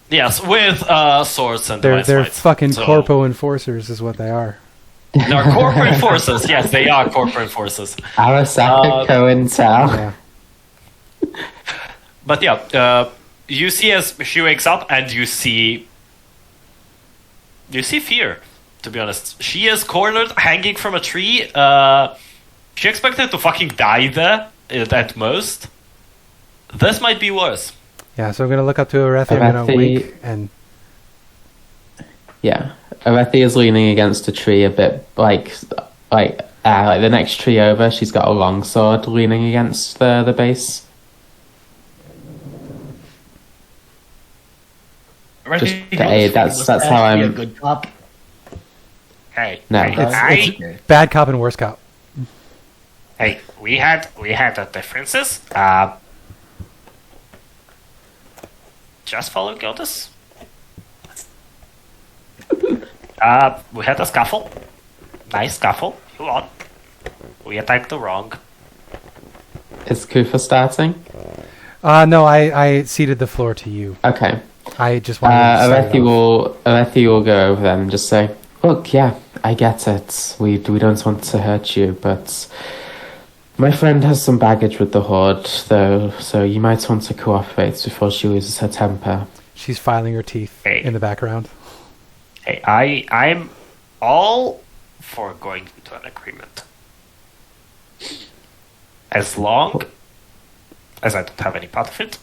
yes, with swords and they're divine smites. fucking So- corpo enforcers, is what they are. They're corporate forces. Yes, they are corporate forces. Arasaka Cointel. Yeah. But yeah, you see as she wakes up, and you see fear. To be honest, she is cornered, hanging from a tree. She expected to fucking die there at most. This might be worse. Yeah, so I'm gonna look up to Aurethi. I'm gonna Aurethi- wink and Yeah. Aurethi is leaning against a tree a bit, like the next tree over. She's got a long sword leaning against the base. Just to aid. That's how a I'm. good cop. Hey, No, hey, It's bad cop and worse cop. hey, we had differences. Just follow Gildas. We had a scuffle. Nice scuffle. You won. We attacked the wrong. Is Kuffah starting? No, I ceded the floor to you. Okay. I just wanted to start it off. Aurethi will go over them and just say, "Look, yeah, I get it. We don't want to hurt you, but my friend has some baggage with the Horde, though, so you might want to cooperate before she loses her temper." She's filing her teeth Hey. in the background. Hey, I'm all for going into an agreement. As long as I don't have any part of it,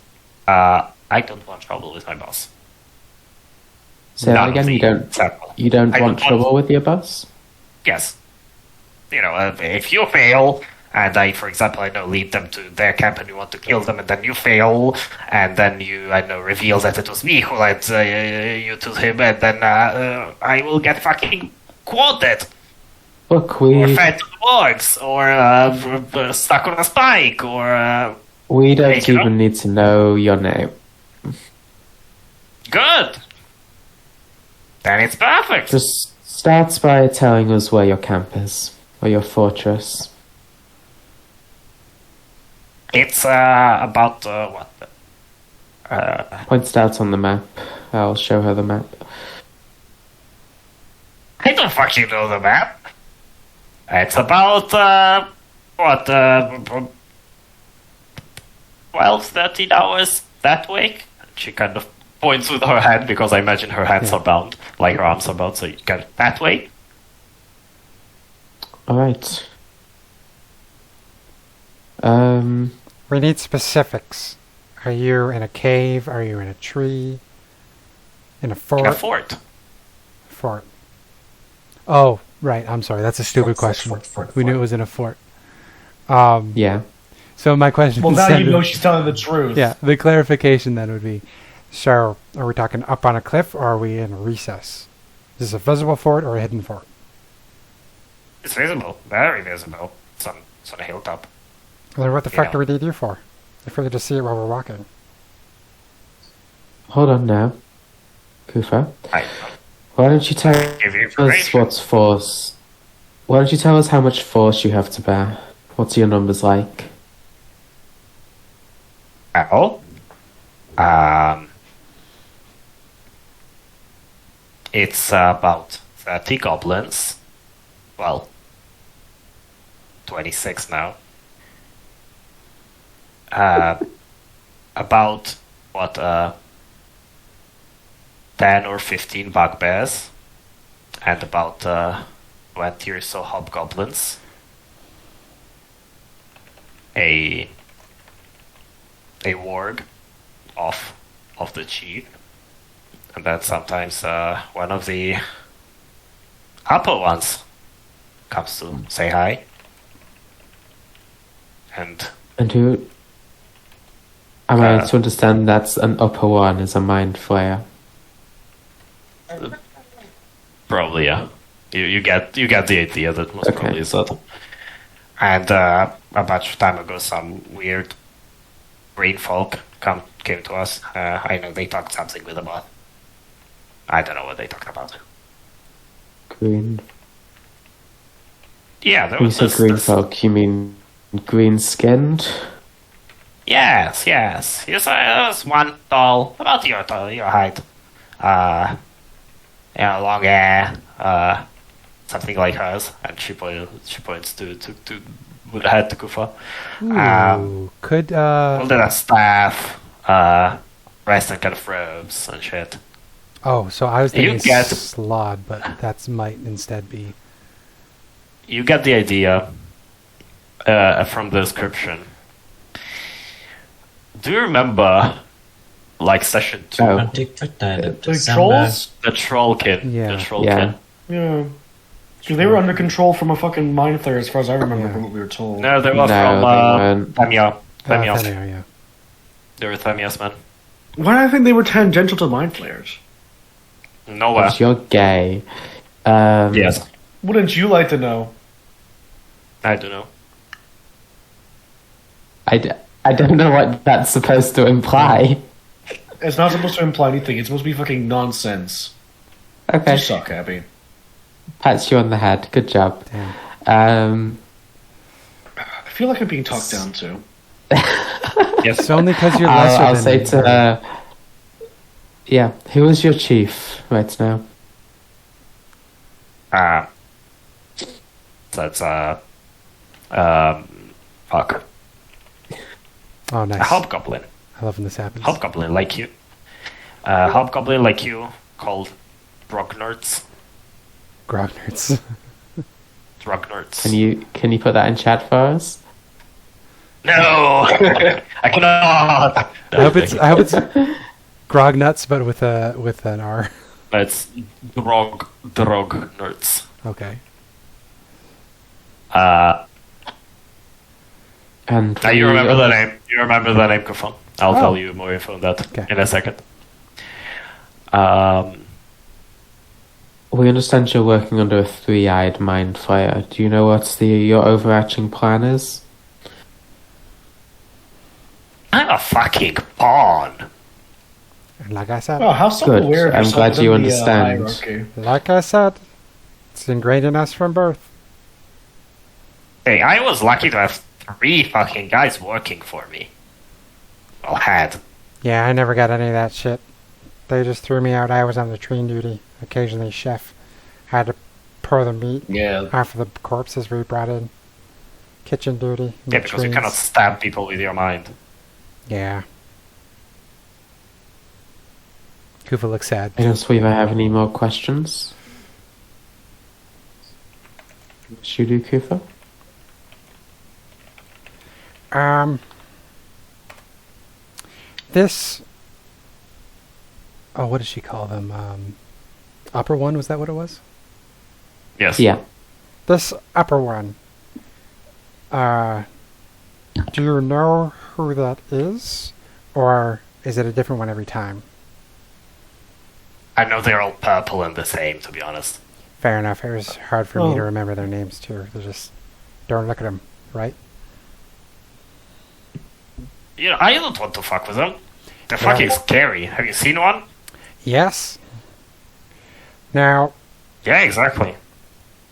I don't want trouble with my boss. Say that None of again. the You don't I want don't trouble with your boss? Yes. You know, if you fail, and I, for example, lead them to their camp and you want to kill them, and then you fail, and then you, reveal that it was me who led you to him, and then I will get fucking quoted, Look, or fed to the wargs, or stuck on a spike, or... we don't Hey, you know? even need to know your name. Good! Then it's perfect! Just start by telling us where your camp is, or your fortress. It's about, Points it out on the map. I'll show her the map. I don't fucking know the map. It's about, 12, 13 hours that way. She kind of points with her hand, because I imagine her hands are bound, like her arms are bound, so you get it that way. Alright. We need specifics. Are you in a cave? Are you in a tree? In a fort? In a fort. Fort. Oh, right. I'm sorry. That's a stupid Fort, question. fort, We knew it was in a fort. Yeah. So my question Well, is now then you know she's telling the truth. yeah, the clarification then would be, so are we talking up on a cliff or are we in a recess? Is this a visible fort or a hidden fort? It's visible, very visible. It's on a hilltop. Well, then what the fuck Yeah. do we need you for? If we're to see it while we're walking. Hold on now. Kuffah. I Why don't you tell give you us information. what's force? Why don't you tell us how much force you have to bear? What's your numbers like? Well, it's about 30 goblins. Well, 26 now. About, 10 or 15 bugbears. And about 20 or so hobgoblins. A warg of the chief, and then sometimes one of the upper ones comes to say hi. And And who? Am I to understand that's an upper one is a mind flayer? probably, yeah, you get the idea that most Okay. probably is that. And a bunch of time ago, some weird green folk came to us. I know they talked something with the bot. I don't know what they talked about. Green. Yeah, there When you was say this, green this- folk, you mean green skinned? Yes. There was one tall, about your height. Long hair, something like hers, and she points to with her head to Kuffah. Ooh, could Holding a staff, dressed in kind of robes and shit. oh, so I was You thinking get- Slod, but that might instead be You get the idea from the description. Do you remember like session 2. Oh. 23rd of The December. trolls? The troll kid. Yeah. The troll Yeah. kid. Yeah. So they were under control from a fucking mind flayer, as far as I remember Yeah. from what we were told. No, they were No, from they weren't. Themia. Themias. Themia, yeah. They were Themias, man. Why do I think they were tangential to mind flayers? Nowhere. Because you're gay. Yes, Wouldn't you like to know? I don't know. I don't know what that's supposed to imply. It's not supposed to imply anything. It's supposed to be fucking nonsense. Okay. You suck, Abby. Pats you on the head. Good job. Damn. I feel like I'm being talked down to. Yes. It's only because you're lesser I'll than say me. to yeah, who is your chief right now? That's fuck. Oh, A nice. hobgoblin. I love when this happens. Hobgoblin like you. Hobgoblin like you called Drognerds. Grognerds. Drognerds. Can you put that in chat for us? No! I cannot! I hope it's Grognuts, but with an R. It's Drognerds. Okay. And Now you the remember the others- name. You remember the name, Kuffah. I'll Oh. tell you more info on that Okay. in a second. We understand you're working under a three-eyed mind flayer. Do you know what your overarching plan is? I'm a fucking pawn. And like I said, Oh, how Good. self-aware of I'm yourself glad within you the, understand. hierarchy. it's ingrained in us from birth. Hey, I was lucky to have 3 fucking guys working for me. Well, had. Yeah, I never got any of that shit. They just threw me out. I was on the train duty. Occasionally, chef had to pour the meat Yeah. after the corpses we brought in. Kitchen duty. Yeah, because you cannot stab people with your mind. Yeah. Kuffah looks sad. I don't suppose I have any more questions. Should you do, Kuffah? This. Oh, what does she call them? Upper one, was that what it was? Yes. Yeah. This upper one. Do you know who that is? Or is it a different one every time? I know they're all purple and the same, to be honest. Fair enough. It was hard for me Oh. to remember their names too. They just don't look at them, right? You know, I don't want to fuck with them. They're Yeah. fucking scary. Have you seen one? Yes. Now, Yeah, exactly.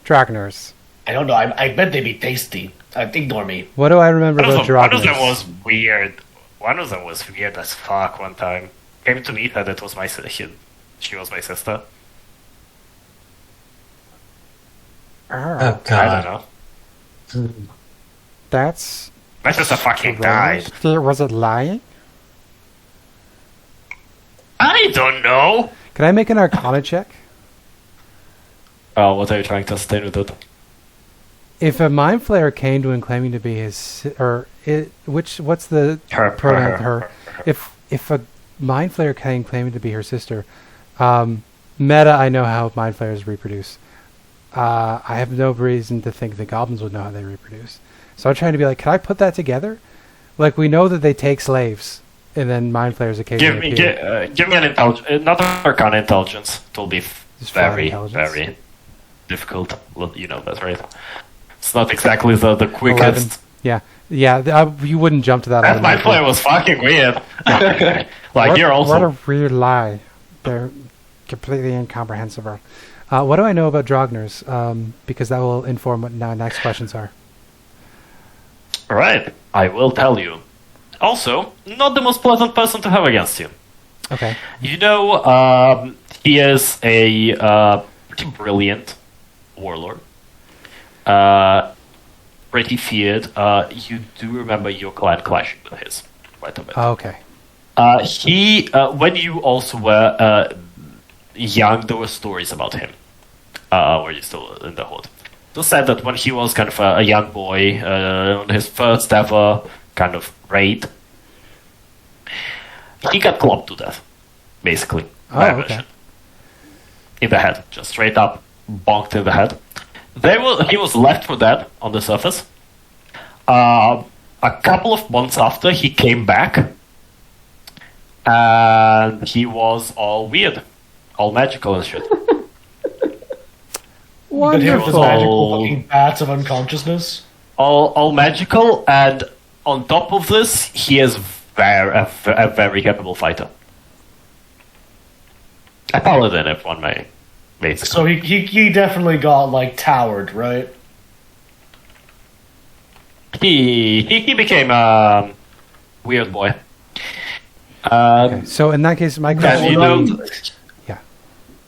Dragners. I don't know. I bet they'd be tasty. Ignore me. What do I remember One about of them Dragners? was weird. One of them was weird as fuck one time. Came to meet her, that was my sister. She was my sister. Oh, Oh I don't god. know. that's... My sister fucking died. Was it lying? I don't know! Can I make an Arcana check? Oh, what are you trying to ascertain with it? If a Mind Flayer came to him claiming to be his... what's the pronoun? Her. If a Mind Flayer came claiming to be her sister... meta, I know how Mind Flayers reproduce. I have no reason to think the goblins would know how they reproduce. So I'm trying to be like, can I put that together? Like, we know that they take slaves, and then Mind Flayers occasionally appear. Give me an intelligence, not Arcana intelligence. It will be Just flat very, intelligence. very difficult. You know that, right? It's not exactly the quickest. 11. Yeah. You wouldn't jump to that. That my automatically. play was fucking weird. Like, What- you're also... What a weird lie. They're completely incomprehensible. What do I know about Dragners? Because that will inform what my next questions are. Right, I will tell you. Also, not the most pleasant person to have against you. Okay. You know, he is a pretty brilliant warlord. Pretty feared. You do remember your clan clashing with his quite a bit. Okay. He, when you also were young, there were stories about him. Were you still in the hood? It was said that when he was kind of a young boy, on his first ever kind of raid, he got clubbed to death, basically. Oh, by a okay. mission. In the head, just straight up bonked in the head. He was left for dead on the surface. A couple of months after, he came back, and he was all weird, all magical and shit. But he has the Wonderful. magical fucking bats of unconsciousness. all magical, and on top of this, he is a very capable fighter. A paladin, if one may, basically. So he definitely got, like, towered, right? He became a weird boy. Okay, so in that case, my And question... you know, Yeah.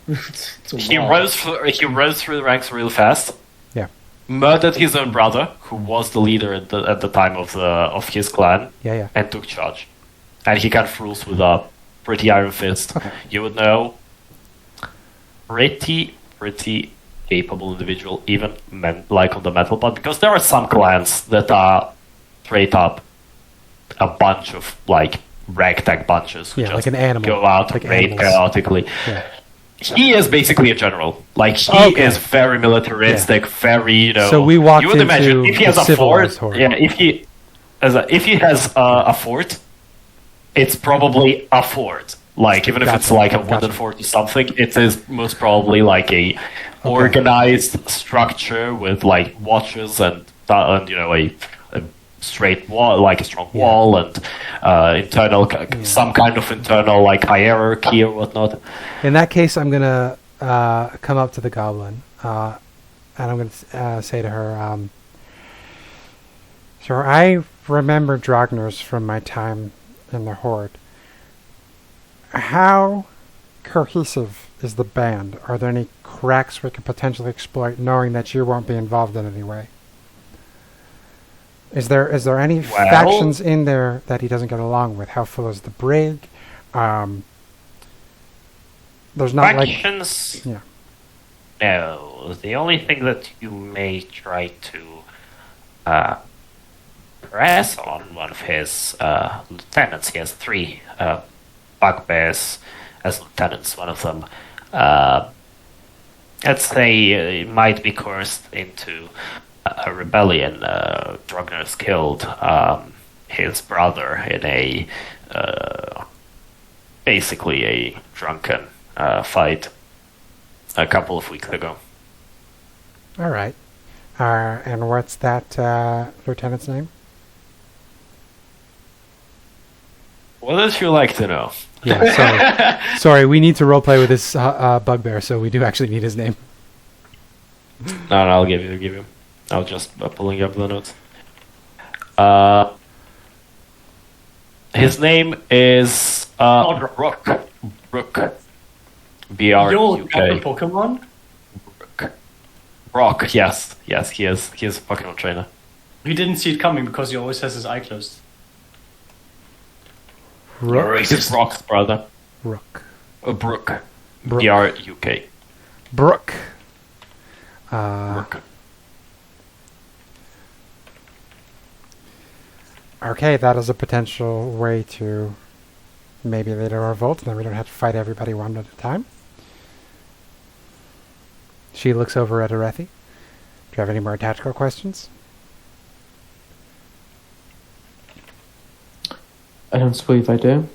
It's a he lot. rose through the ranks real fast. Yeah. Murdered his own brother, who was the leader at the time of his clan, Yeah. and took charge. And he kind of rules with a pretty iron fist. Okay. You would know, pretty capable individual, even like on the metal part, because there are some clans that are straight up a bunch of like ragtag bunches who Yeah, just like an animal. go out Like and raid animals. chaotically. Yeah. He is basically a general. Like he Okay. is very militaristic, very So we walked You would imagine into if he has the a fort. civilized horde. Yeah, if he has a fort, it's probably a fort. Like even if it's Gotcha, like a gotcha. wooden fort or something, it is most probably like a organized structure with like watches and you know a straight wall, like a strong wall, and internal some kind of internal like hierarchy or whatnot. In that case, I'm gonna come up to the goblin, and I'm gonna say to her, "So I remember Drogners from my time in the Horde. How cohesive is the band? Are there any cracks we could potentially exploit, knowing that you won't be involved in any way? Is there any factions in there that he doesn't get along with? How full is the brig? There's not Factions? Yeah. No. The only thing that you may try to press on one of his lieutenants. He has 3 bugbears as lieutenants. One of them, let's say, might be coerced into a rebellion. Drogners killed his brother in a basically a drunken fight a couple of weeks ago. All right. And what's that lieutenant's name? What would you like to know? Yeah, sorry. Sorry, we need to roleplay with this bugbear, so we do actually need his name. No, I'll give you. I'll just pulling up the notes. His name is Rook. Yo, B-R-U-K. the Pokemon? Rock, yes, he is. He is a Pokemon trainer. He didn't see it coming because he always has his eye closed. Rook. He's Rock's brother. Rook. Brook. Brook. B-R-U-K. Brook. Rook. Okay, that is a potential way to maybe lead a revolt, and then we don't have to fight everybody one at a time. She looks over at Aurethi. Do you have any more tactical questions? I don't believe I do.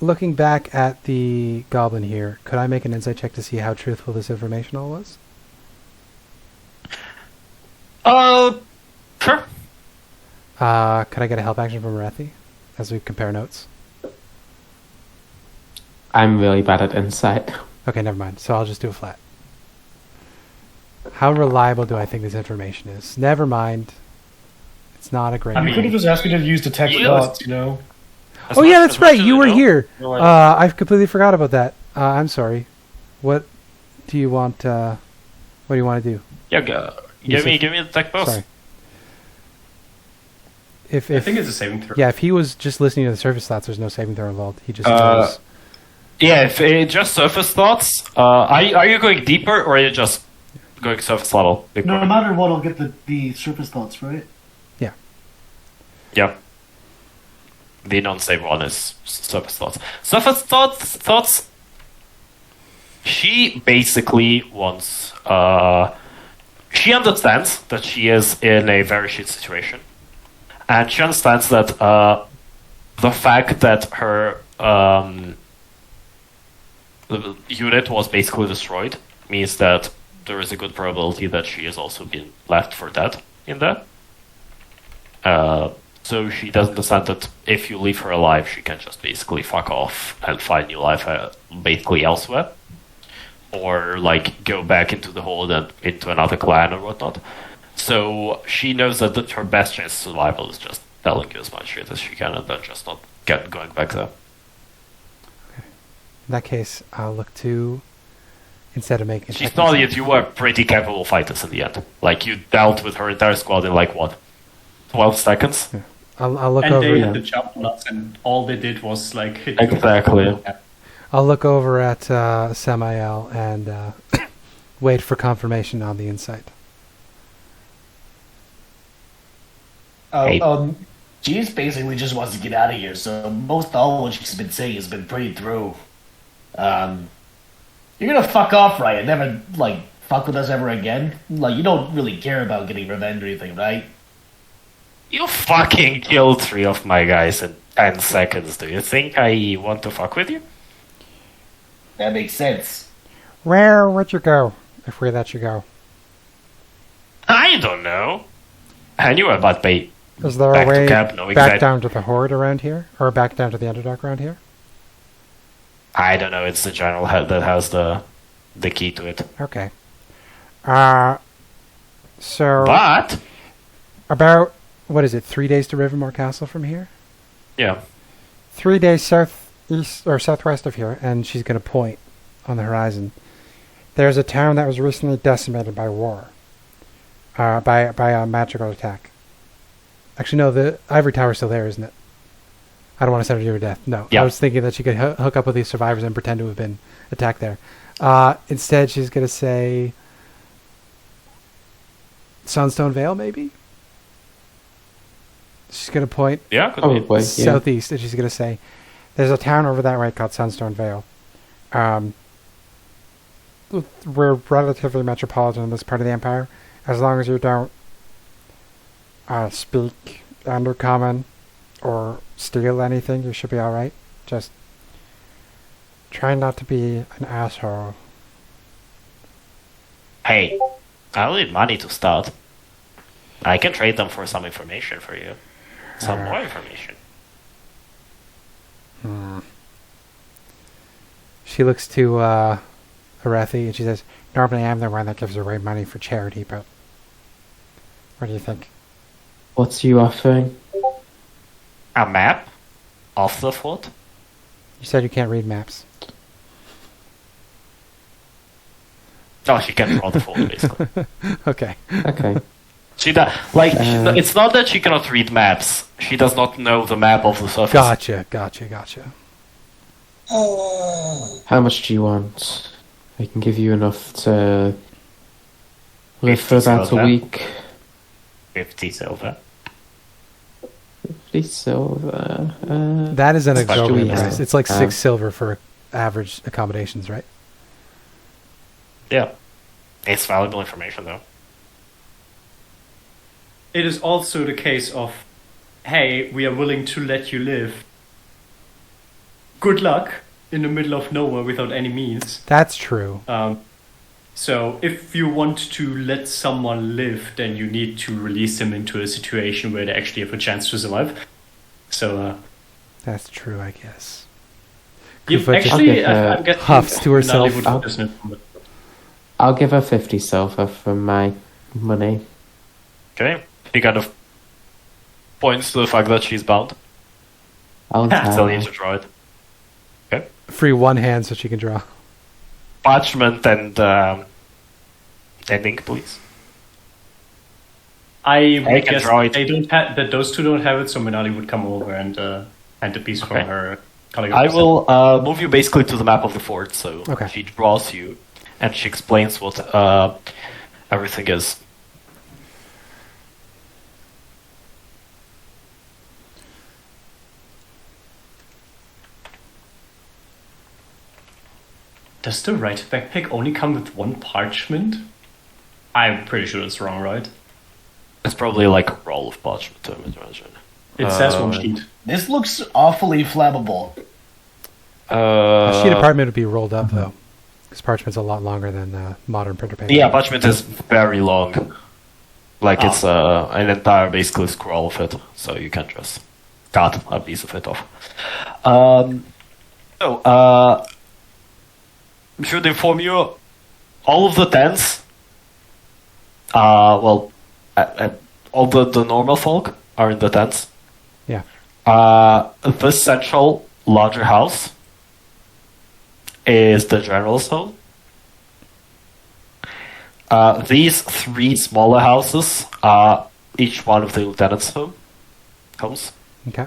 Looking back at the goblin here, could I make an insight check to see how truthful this information all was? Sure. Could I get a help action from Aurethi as we compare notes? I'm really bad at insight. Okay, never mind. So I'll just do a flat. How reliable do I think this information is? Never mind. It's not a great... You could have just asked me to use detect thoughts, you know? As Oh much- yeah, as that's much right. as You I were know, here. you're like- I completely forgot about that. I'm sorry. What do you want? What do you want to do? Yeah, give me the tech boss. Sorry. If I think it's a saving throw. yeah, if he was just listening to the surface thoughts, there's no saving throw involved. He just Uh, knows. Yeah, if it just surface thoughts. Are you going deeper or are you just going surface level? Big No boy? matter what, I'll get the surface thoughts, right? Yeah. The non-save one is Surface Thoughts. Surface Thoughts. She basically wants. She understands that she is in a very shit situation, and she understands that the fact that her the unit was basically destroyed means that there is a good probability that she has also been left for dead in that. So she doesn't understand that if you leave her alive, she can just basically fuck off and find new life basically elsewhere. Or, like, go back into the hold and into another clan or whatnot. So she knows that her best chance of survival is just telling you as much shit as she can and then just not going back there. Okay. In that case, I'll look to... Instead of making... She's not yet. You were pretty capable fighters in the end. Like, you dealt with her entire squad in, like, what? 12 seconds? Yeah. I'll look and over... they had the jump nuts, and all they did was, like, hit you. Exactly. I'll look over at Samael and wait for confirmation on the insight. Jeeves basically just wants to get out of here, so most all what she's been saying has been pretty true. You're gonna fuck off, right? And never, like, fuck with us ever again? Like, you don't really care about getting revenge or anything, right? You fucking killed 3 of my guys in 10 seconds. Do you think I want to fuck with you? That makes sense. Where would you go if we let you go? I don't know. I knew about bait. Is there Back a to way camp, knowing back that- down to the Horde around here? Or back down to the Underdark around here? I don't know. It's the general that has the key to it. Okay. So... But About, what is it, 3 days to Rivermore Castle from here? yeah, 3 days southeast or southwest of here, and she's going to point on the horizon. There's a town that was recently decimated by war, by a magical attack. Actually, no, the Ivory Tower's still there, isn't it? I don't want to send her to her death. No, Yeah. I was thinking that she could hook up with these survivors and pretend to have been attacked there. Instead, she's going to say Sunstone Vale, maybe? She's going to point yeah, could be. Probably, yeah. southeast, and she's going to say, there's a town over that way called Sunstone Vale. We're relatively metropolitan in this part of the Empire. As long as you don't speak Undercommon or steal anything, you should be alright. Just try not to be an asshole. Hey, I'll need money to start. I can trade them for some information for you. Some more information. She looks to Aurethi and she says, normally I'm the one that gives away money for charity, but what do you think? What's you offering? A map of the fort? You said you can't read maps. Oh, she can draw the fort, basically. Okay. Okay. It's not that she cannot read maps. She does not know the map of the surface. Gotcha. How much do you want? I can give you enough to live for 50 about a silver. week. 50 silver. 50 silver. That is an Especially exorbitant now. price. It's like 6 silver for average accommodations, right? Yeah. It's valuable information, though. It is also the case of, hey, we are willing to let you live. Good luck in the middle of nowhere without any means. That's true. So if you want to let someone live, then you need to release them into a situation where they actually have a chance to survive. So That's true, I guess. you Kuffah just actually, I'm guessing huffs to herself. Menaali would put this in it. I'll give her 50 silver for my money. Okay. He kind of points to the fact that she's bound. I'll Still tell need her. to draw it. Free one hand so she can draw. Parchment and ink, please. I I would can guess draw it. they don't have that. Those two don't have it, so Menaali would come over and hand the piece from Okay. her. I will move you basically to the map of the fort, so Okay. she draws you, and she explains what everything is. Does the right backpack only come with one parchment? I'm pretty sure it's wrong, right? It's probably like a roll of parchment, I imagine. It says one sheet. This looks awfully flammable. A sheet of parchment would be rolled up, though. Because parchment's a lot longer than modern printer paper. Yeah, parchment is very long. Like it's an entire basically scroll of it, so you can just cut a piece of it off. I should inform you, all of the tents, all the normal folk are in the tents. Yeah. This central larger house is the general's home. These three smaller houses are each one of the lieutenant's homes. Okay.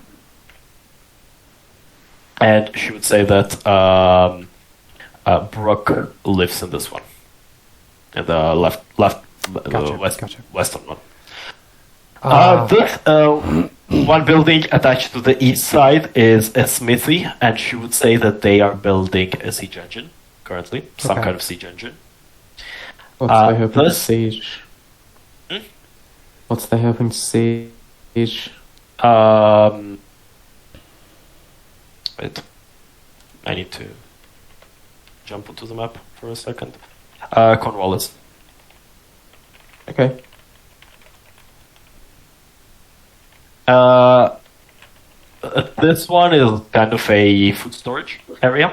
And she would say that Brooke lives in this one, in the western one. This one building attached to the east side is a smithy, and she would say that they are building a siege engine currently, some kind of siege engine. What's they hoping to siege? What's they hoping to siege? Wait, I need to jump onto the map for a second. Cornwallis. Okay. This one is kind of a food storage area.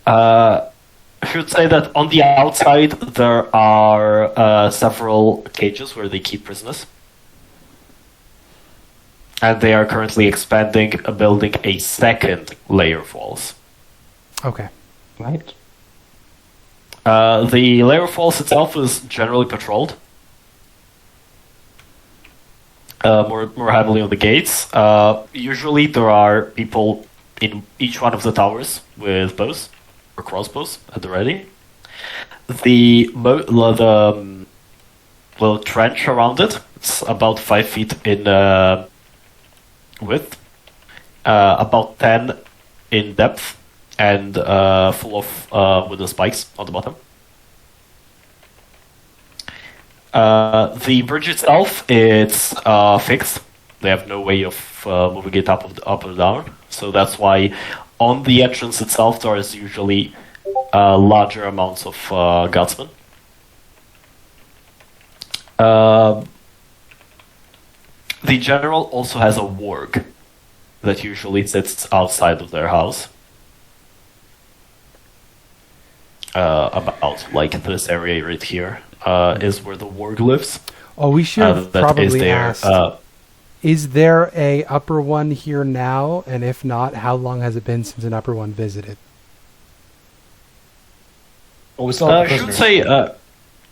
I should say that on the outside there are several cages where they keep prisoners. And they are currently expanding, building a second layer of walls. Okay. Right. The layer of walls itself is generally patrolled. More heavily on the gates. Usually there are people in each one of the towers with bows or crossbows at the ready. The little trench around it, it's about 5 feet in width, about 10 in depth, and full of wooden spikes on the bottom. The bridge itself, it's fixed. They have no way of moving it up or down, so that's why on the entrance itself there is usually larger amounts of guardsmen. The general also has a warg that usually sits outside of their house. About like this area right here is where the warg lives. Oh, we should have probably asked. Is there a upper one here now? And if not, how long has it been since an upper one visited? Oh, we saw I should say,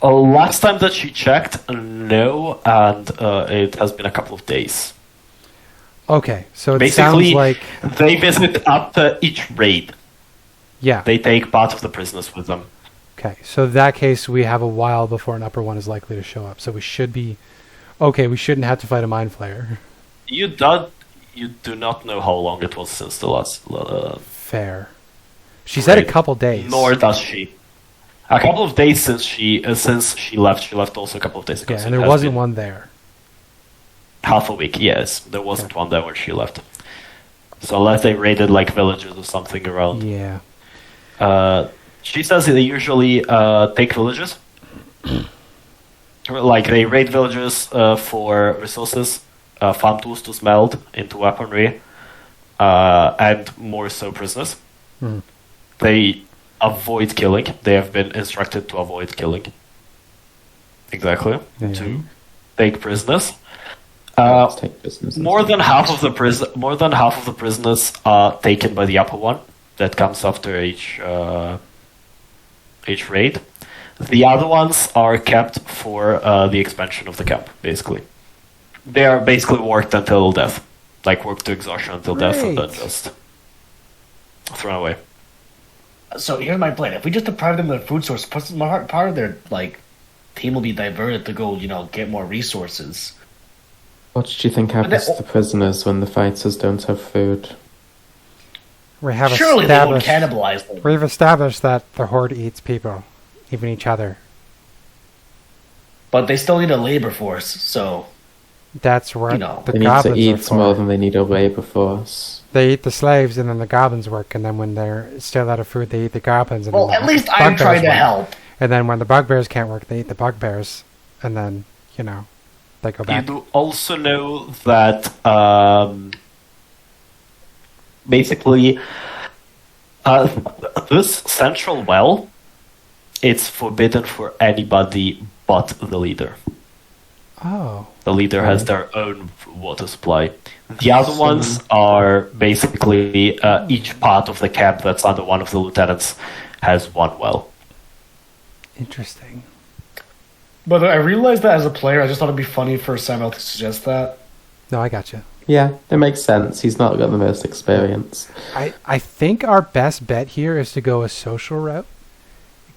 last time that she checked, no, and it has been a couple of days. Okay, so it basically, sounds like they visit after each raid. Yeah. They take part of the prisoners with them. Okay, so in that case, we have a while before an upper one is likely to show up. So we should be... Okay, we shouldn't have to fight a mind flayer. You do not know how long it was since the last... Fair. She said a couple days. Nor does she. A couple of days since she left. She left also a couple of days ago. Yeah, so and there wasn't one there. Half a week, yes. There wasn't one there when she left. So unless they raided like villages or something around. Yeah. She says they usually take villages. Like they raid villages for resources, farm tools to smelt into weaponry, and more so prisoners. Mm. They avoid killing. They have been instructed to avoid killing. Exactly. Yeah. To take prisoners. Take prisoners. More than half of the prisoners are taken by the upper one. That comes after each raid. The other ones are kept for the expansion of the camp. Basically, they are basically worked until death, like worked to exhaustion until death, and then just thrown away. So here's my plan: if we just deprive them of their food source, part of their team will be diverted to go, get more resources. What do you think happens to the prisoners when the fighters don't have food? We have Surely they won't established. cannibalize them. We've established that the horde eats people, even each other. But they still need a labor force, so That's what You know, the They need to goblins are eat for. more than they need a labor force. They eat the slaves, and then the goblins work. And then when they're still out of food, they eat the goblins. And well, then at the least I'm bugbears trying to work. help. And then when the bugbears can't work, they eat the bugbears, and then they go You back. do also know that basically this central well, it's forbidden for anybody but the leader. Oh, The leader has their own water supply. The other ones are basically each part of the camp that's under one of the lieutenants has one well. interesting. But I realized that as a player, I just thought it'd be funny for Samael to suggest that. No, I gotcha. Yeah, it makes sense. He's not got the most experience. I think our best bet here is to go a social route.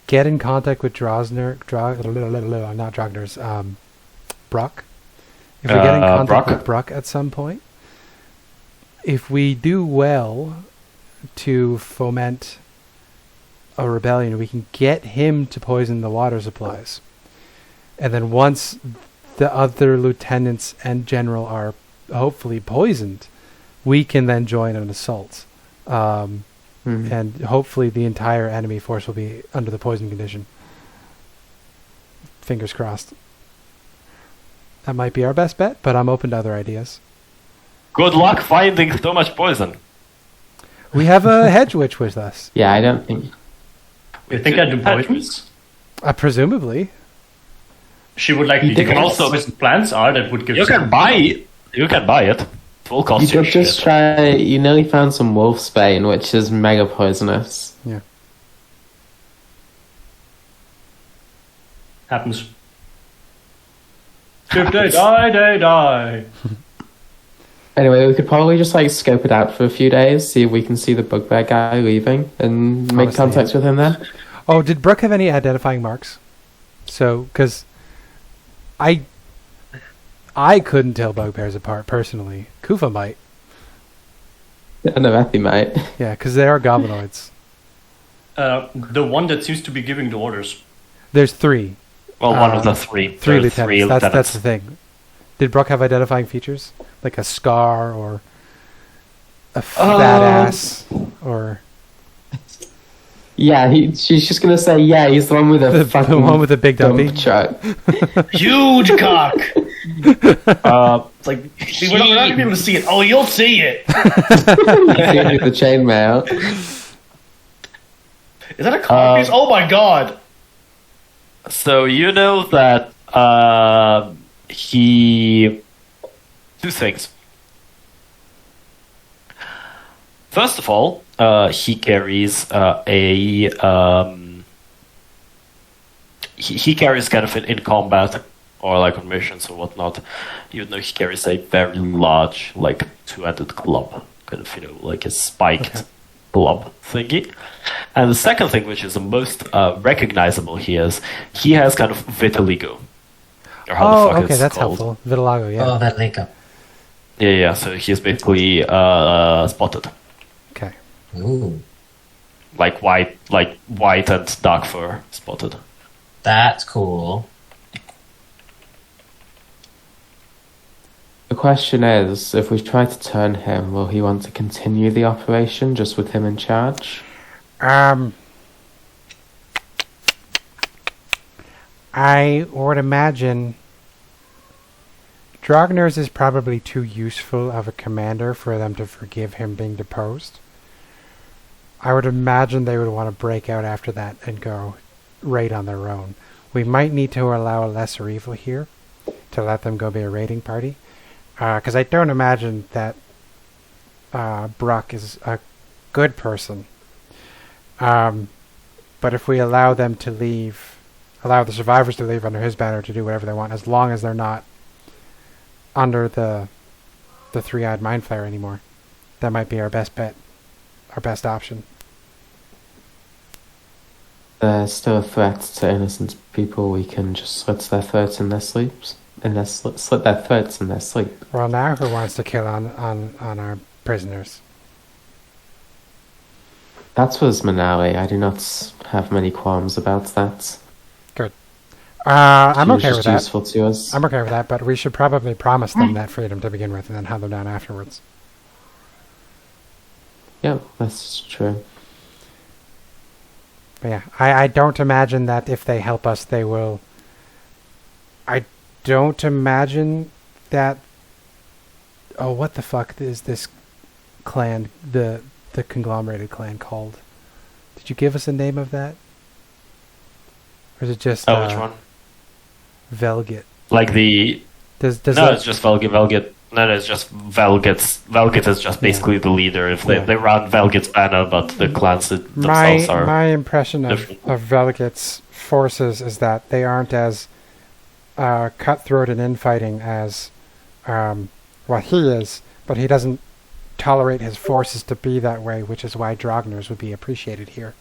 Get in contact with not Drogner's, Brock. If we get in contact Brock? with Brock at some point, if we do well to foment a rebellion, we can get him to poison the water supplies. And then once the other lieutenants and general are hopefully poisoned, we can then join an assault. And hopefully the entire enemy force will be under the poison condition. Fingers crossed. That might be our best bet, but I'm open to other ideas. Good luck finding so much poison. We have a hedge witch with us. Yeah, I don't think... You think I do poisons? Presumably. She would like You to can know also- what poison plants are that would give You can some- buy it. You can buy it. It will cost You you could just shit. try... You nearly found some wolfsbane, which is mega poisonous. Yeah. Happens. If they die, they die. Anyway, we could probably just scope it out for a few days, see if we can see the bugbear guy leaving, and make Honestly, contact with him then. Oh, did Brooke have any identifying marks? So, because I couldn't tell bugbears apart personally. Kuffah might. And Aurethi might. Yeah, because they are goblinoids. The one that seems to be giving the orders. There's three. Well, one of the three. Three There are lieutenants. That's the thing. Did Brooke have identifying features? Like a scar or a fat ass or Yeah, she's just gonna say, yeah, he's the one with the fucking one with the big dump dumpy? truck. Huge cock! It's like, see, we're not going to be able to see it. Oh, you'll see it! with the chainmail. Is that a cock piece? Oh my god! So you know that he... Two things. First of all, he carries he carries kind of in combat or on missions or whatnot. You know, he carries a very large, two-handed club, kind of like a spiked club thingy. And the second thing, which is the most recognizable here, is he has kind of vitiligo. Or how the fuck okay, it's that's called. helpful. Vitiligo, yeah. Oh, that link up. Yeah. So he's basically spotted, Okay. Ooh, like white and dark fur spotted. that's cool. The question is, if we try to turn him, will he want to continue the operation just with him in charge? I would imagine Drogner's is probably too useful of a commander for them to forgive him being deposed. I would imagine they would want to break out after that and go raid on their own. We might need to allow a lesser evil here to let them go be a raiding party. Because I don't imagine that Brock is a good person. But if we allow them to leave, allow the survivors to leave under his banner to do whatever they want, as long as they're not under the three-eyed mind flayer anymore, that might be our best bet, our best option. There's still a threat to innocent people. We can just slit their throats in their sleeps. Slit their throats in their sleep. Well, now who wants to kill on our prisoners? That was Menaali. I do not have many qualms about that. I'm She was okay with just that. useful to us. I'm okay with that, but we should probably promise them that freedom to begin with and then hunt them down afterwards. Yeah, that's true. But yeah, I don't imagine that if they help us, they will... I don't imagine that... Oh, what the fuck is this clan, the conglomerated clan called? Did you give us a name of that? Or is it just... Oh, which one? Velget. Like the... Does no, that... it's just Velget. No, it's just Velget's. Velget is just basically the leader. If they run Velget's banner, but the clans themselves are... My impression of different. Velget's forces is that they aren't as cutthroat and infighting as what he is, but he doesn't tolerate his forces to be that way, which is why Drogners would be appreciated here,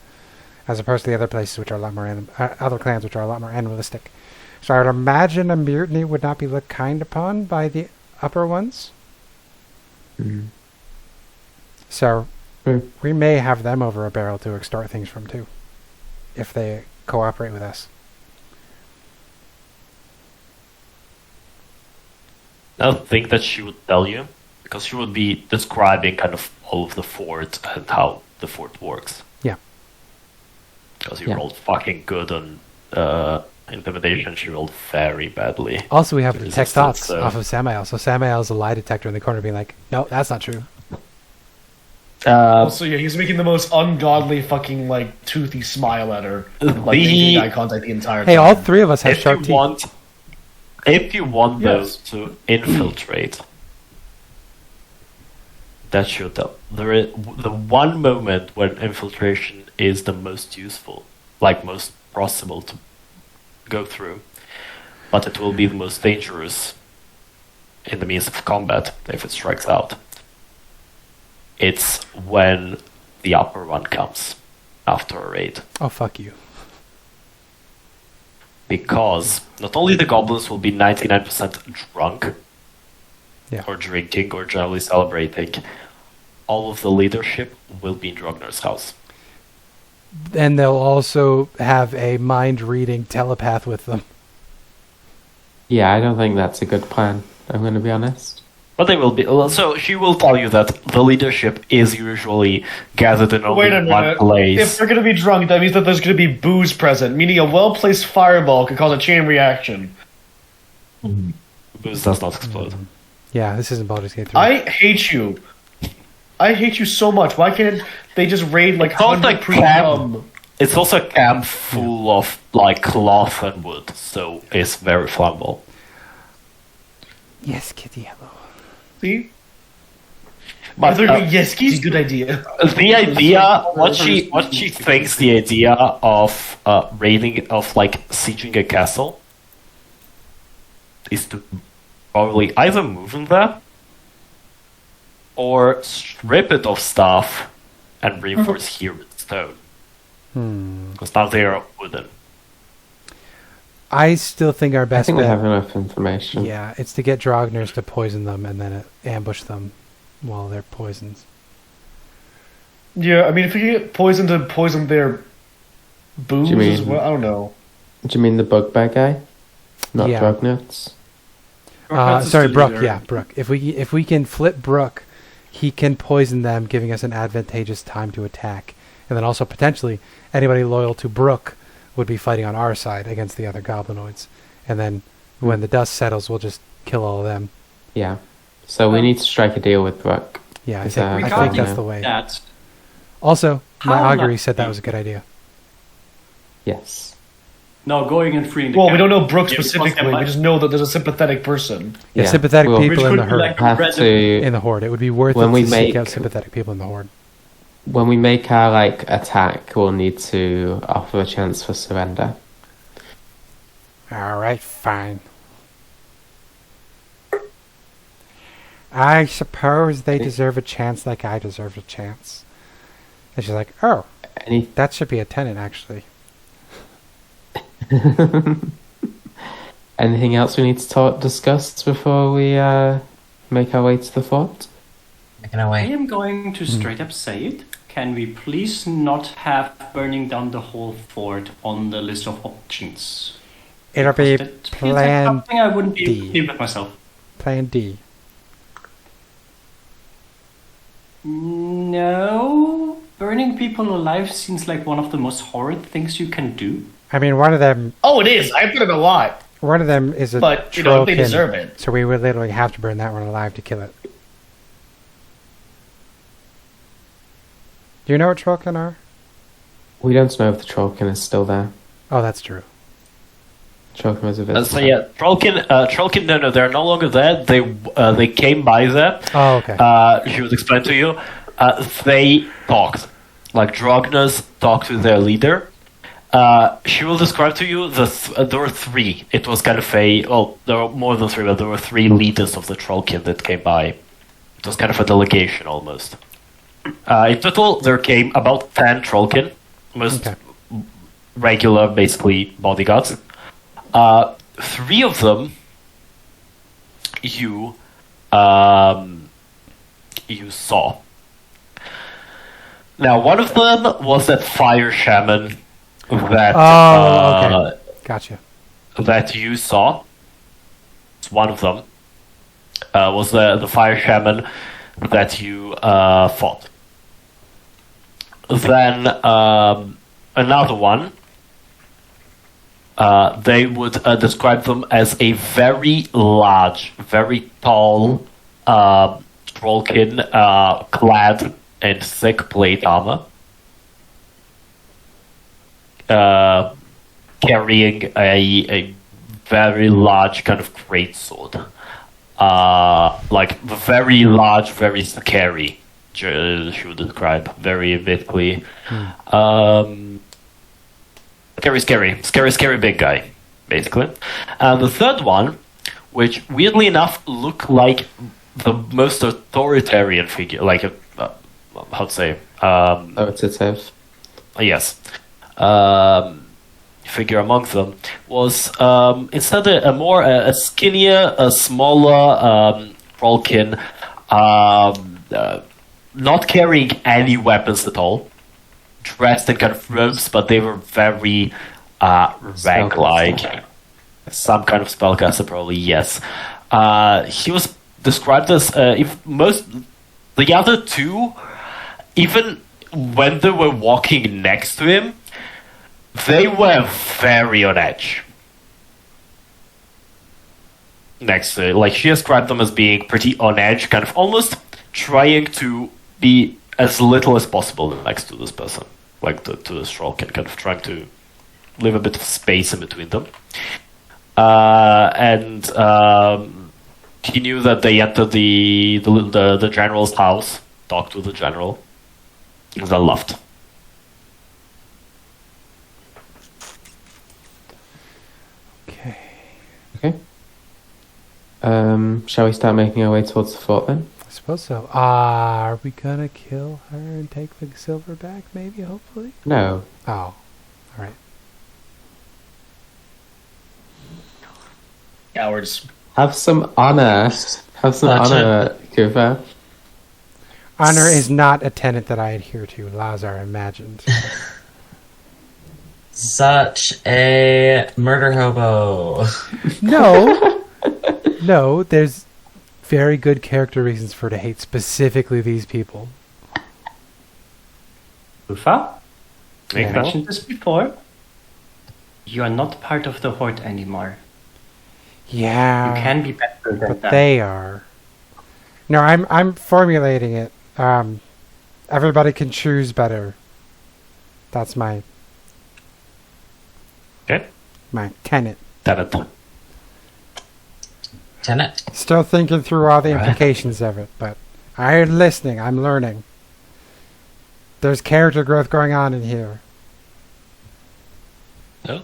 as opposed to the other places which are a lot more other clans which are a lot more animalistic. So I would imagine a mutiny would not be looked kind upon by the upper ones. Mm. So we may have them over a barrel to extort things from too, if they cooperate with us. I don't think that she would tell you, because she would be describing kind of all of the fort and how the fort works. Yeah. Because you rolled fucking good on intimidation, she rolled very badly. Also, we have detect Resistance, thoughts so- off of Samael. So Samael's a lie detector in the corner being like, no, that's not true. Also, yeah, he's making the most ungodly fucking, like, toothy smile at her. Like, making eye contact the entire time. Hey, all three of us have If sharp you teeth. if you want Yes. those to infiltrate, that should the one moment when infiltration is the most useful, like most possible to go through, but it will be the most dangerous in the means of combat if it strikes out. It's when the upper one comes after a raid. Oh, fuck you. Because not only the goblins will be 99% drunk, Yeah. or drinking, or generally celebrating, all of the leadership will be in Drogner's house. And they'll also have a mind-reading telepath with them. Yeah, I don't think that's a good plan. I'm going to be honest. But they will be. So she will tell you that the leadership is usually gathered in only Wait a one minute. place. If they're gonna be drunk, that means that there's gonna be booze present, meaning a well-placed fireball could cause a chain reaction. Booze does not explode. Yeah, this isn't Baldur's Gate 3. I hate you. I hate you so much. Why can't they just raid like It's also 100 a pre-cum? It's also a camp full of like cloth and wood, so it's very flammable. Yes, Kitty, hello. See? But Yes, it's a good idea. the idea, what she thinks the idea of raiding, of like sieging a castle, is to probably either move in there or strip it of stuff and reinforce here with stone. Because now they are wooden. I still think our I best think we bet... have enough information. Yeah, it's to get Drogners to poison them and then ambush them while they're poisoned. Yeah, I mean, if you get poisoned to poison their booze Do you as mean- well, I don't know. Do you mean the bugbear guy? Not Yeah. Drognuts? Sorry, Brooke. Yeah, Brooke. If we can flip Brooke, he can poison them, giving us an advantageous time to attack. And then also potentially anybody loyal to Brooke would be fighting on our side against the other goblinoids. And then when the dust settles, we'll just kill all of them. Yeah. So we need to strike a deal with Brooke. Yeah, I Is think, that- I think Regarding that's the way. that, Also, my How augury lucky- said that was a good idea. Yes. no, going and freeing the Well, we camp. don't know Brooke Yeah, because specifically. there We might- just know that there's a sympathetic person. Yeah, Yeah, sympathetic we'll- people Which in would the be herd. like Have random- to In the horde. It would be worth When it we to seek make- out sympathetic people in the horde. when we make our attack, we'll need to offer a chance for surrender. Alright, fine. I suppose they deserve a chance like I deserve a chance. And she's like, oh, Any that should be a tenant, actually. anything else we need to discuss before we make our way to the fort? Making our I way. am going to straight up say it. can we please not have burning down the whole fort on the list of options? It'll be That feels like Plan something I wouldn't be D. able to do with myself. Plan D. No, burning people alive seems like one of the most horrid things you can do. I mean, one of them Oh, it is. I put it a lot, is a but you know they trollkin, deserve it. so we would literally have to burn that one alive to kill it. Do you know what trollkin are? We don't know if the Trollkin is still there. Oh, that's true. Trollkin was a visitor. So yeah, Trollkin. No, they're no longer there. They came by there. Oh, okay. She would explain to you. They talked, like Drognas talked to their leader. She will describe to you there were three. It was kind of there were more than three, but there were three leaders of the Trollkin that came by. It was kind of a delegation almost. In total, there came about 10 Trollkin, most regular, basically bodyguards. Three of them you saw. Now, one of them was that fire shaman that okay. Gotcha. that you saw. It's one of them was the fire shaman that you fought. Then another one. They would describe them as a very large, very tall Trollkin clad in thick plate armor, carrying a very large kind of greatsword. Like very large, very scary, she would describe, very vividly. Scary big guy, basically. And the third one, which weirdly enough looked like the most authoritarian figure, like how to say, Authoritative. yes, figure among them was instead a skinnier, a smaller Trollkin, not carrying any weapons at all. Dressed in kind of robes, but they were very rag-like. Some kind of spellcaster, probably, yes. He was described as the other two, even when they were walking next to him, they were very on edge. Next to it. Like, she described them as being pretty on edge, kind of almost trying to be as little as possible next to this person, like to this Trollkin, kind of trying to leave a bit of space in between them. And he knew that they entered the general's house, talked to the general, and then left. Okay. Shall we start making our way towards the fort then? I suppose so. Are we gonna kill her and take the silver back, maybe, hopefully? No. Oh. Alright. Cowards. Have some honor. Have some honor, Kuffah. Honor is not a tenet that I adhere to, Lazar imagined. Such a murder hobo. No! No, there's very good character reasons for her to hate specifically these people. Kuffah? I Yeah. mentioned this before. You are not part of the Horde anymore. Yeah. You can be better than But that. they are. No, I'm formulating it. Everybody can choose better. That's my tenet. Tenet. Still thinking through all the implications of it, but I'm listening. I'm learning. There's character growth going on in here. No?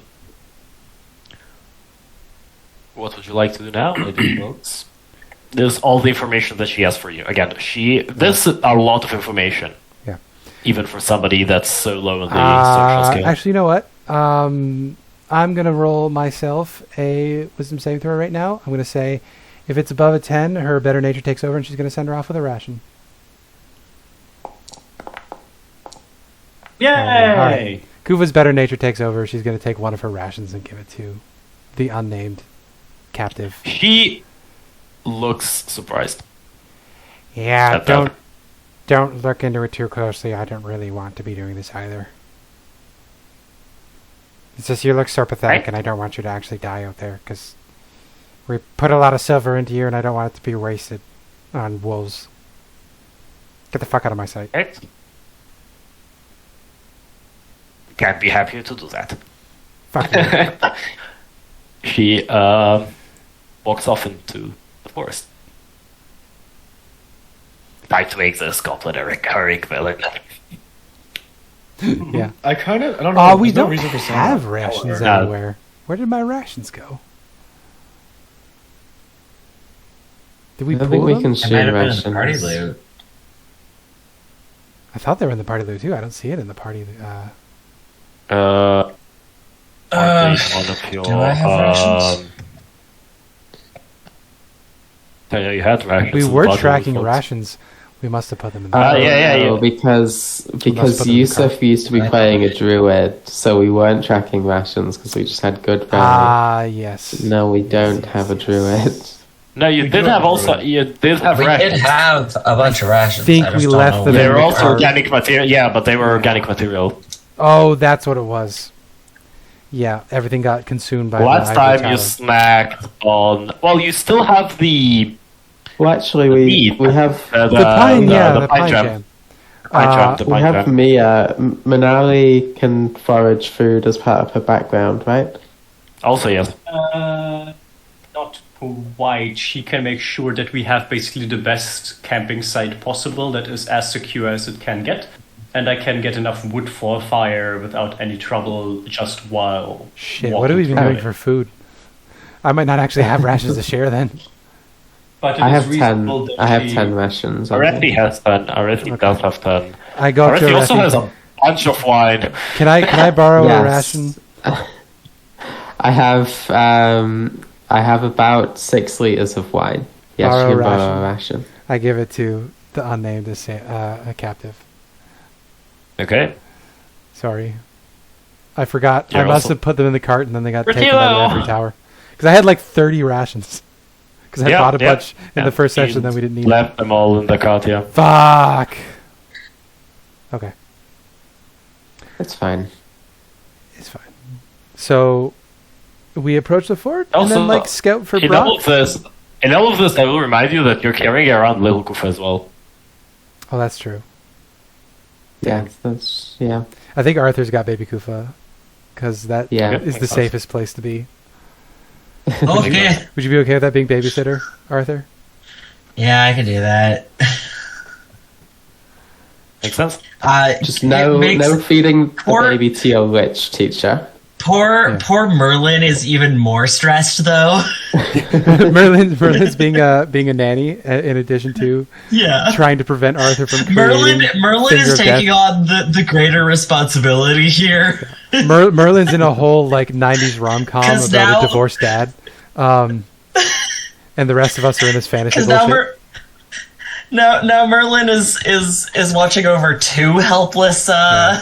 What would you like to do now, Lady Boats? There's all the information that she has for you. Again, there's a lot of information. Yeah. Even for somebody that's so low in the social scale. Actually, you know what? I'm going to roll myself a wisdom saving throw right now. I'm going to say if it's above a 10, her better nature takes over and she's going to send her off with a ration. Yay! Alright. Kuva's better nature takes over. She's going to take one of her rations and give it to the unnamed captive. She looks surprised. Yeah, At that. don't look into it too closely. I don't really want to be doing this either. It's just you look so pathetic, Right. and I don't want you to actually die out there, because we put a lot of silver into you, and I don't want it to be wasted on wolves. Get the fuck out of my sight. Right? Can't be happier to do that. Fuck you. She walks off into the forest. Time to make this goblin a recurring villain. Yeah. I don't know. Oh, we there's no don't reason for saying have that. rations No. anywhere. Where did my rations go? Did we I don't pull think we them? can It might share have been in the party rations. loot. I thought they were in the party loot too. I don't see it in the party. Are they one of your? do I have rations? I know you had rations. We in were Blood tracking Wolves. rations. We must have put them in the yeah. No, because put them in the Yusuf used to be Right. playing a druid, so we weren't tracking rations because we just had good value. Ah, yes. No, we don't have a druid. No, you We did do have have also. rations. You did have We did rations. have a bunch of rations. think I just we don't left know them where in They're the they also car. are. organic material. Yeah, but they were organic material. Oh, that's what it was. Yeah, everything got consumed by Last the time ivory you tower. snacked on. Well, you still have the Well, actually, meat. we have The pine, the pine jam. The we pine have jam. Mia. Menaali can forage food as part of her background, right? Also, yes. Not quite. She can make sure that we have basically the best camping site possible that is as secure as it can get. And I can get enough wood for a fire without any trouble just while. Shit, walking what have we been through doing it. for food? I might not actually have rations to share then. But it I is have 10. reasonable that I have we- 10 rations. I Aurethi think. has 10. Aurethi does have 10. I got Aurethi your also has ration. a bunch of wine. Can I borrow a Yes. ration? I have about 6 liters of wine. Yes, Borrow you can ration. borrow a ration. I give it to the unnamed a captive. Okay. Sorry. I forgot. You're I must also- have put them in the cart and then they got taken by Retilo! the ivory tower. Because I had like 30 rations. Because I Yeah, bought a yeah, bunch in yeah. the first session, You then we didn't need it. Left them all in the cart, yeah. Fuck! Okay, It's fine. it's fine. So, we approach the fort and Also, then like scout for In all Brock. of this, I will remind you that you're carrying around little Kuffah as well. Oh, that's true. Yeah, that's yeah. I think Arthur's got baby Kuffah. Because that is Yeah. Yep, the makes sense. safest place to be. Okay. Would you be okay with that being babysitter, Arthur? Yeah, I can do that. Makes sense? Just it no makes- feeding the Poor- baby to your witch teacher. Yeah. Poor Merlin is even more stressed though. Merlin's being a nanny in addition to Yeah. trying to prevent Arthur from Merlin creating is Finger of taking Death. on the greater responsibility here. Merlin's in a whole like 90s rom-com 'Cause about now- a divorced dad. And the rest of us are in this fantasy Because now, bullshit. now Merlin is watching over two helpless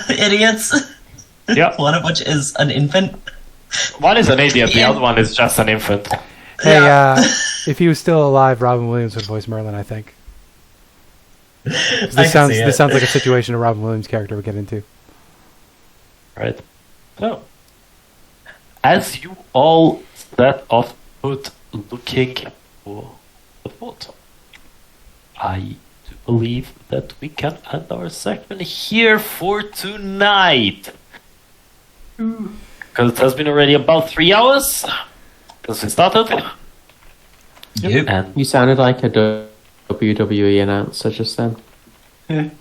idiots. Yeah. One of which is an infant. One is an idiot, the Yeah. other one is just an infant. Hey, Yeah. if he was still alive, Robin Williams would voice Merlin, I think. 'Cause I This can sounds see this it. sounds like a situation a Robin Williams character would get into. Right? So, as you all set off foot looking for the fort, I do believe that we can end our section here for tonight. Because it has been already about 3 hours since we started. Yep. And You sounded like a WWE announcer just then. it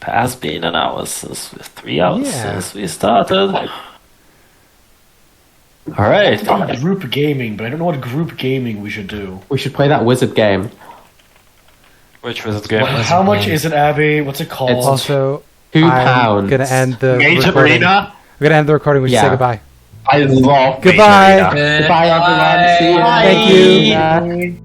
has been an hour since 3 hours Yeah. since we started. Alright. Group gaming, but I don't know what group gaming we should do. We should play that wizard game. Which was it game? How much is it, Abby? What's it called? It's Also, £2. I'm gonna end the Mage recording. Arena? I'm gonna end the recording. We should say Yeah. goodbye. I love Goodbye. Mage Arena. Goodbye, everyone. See you. Thank you. Bye.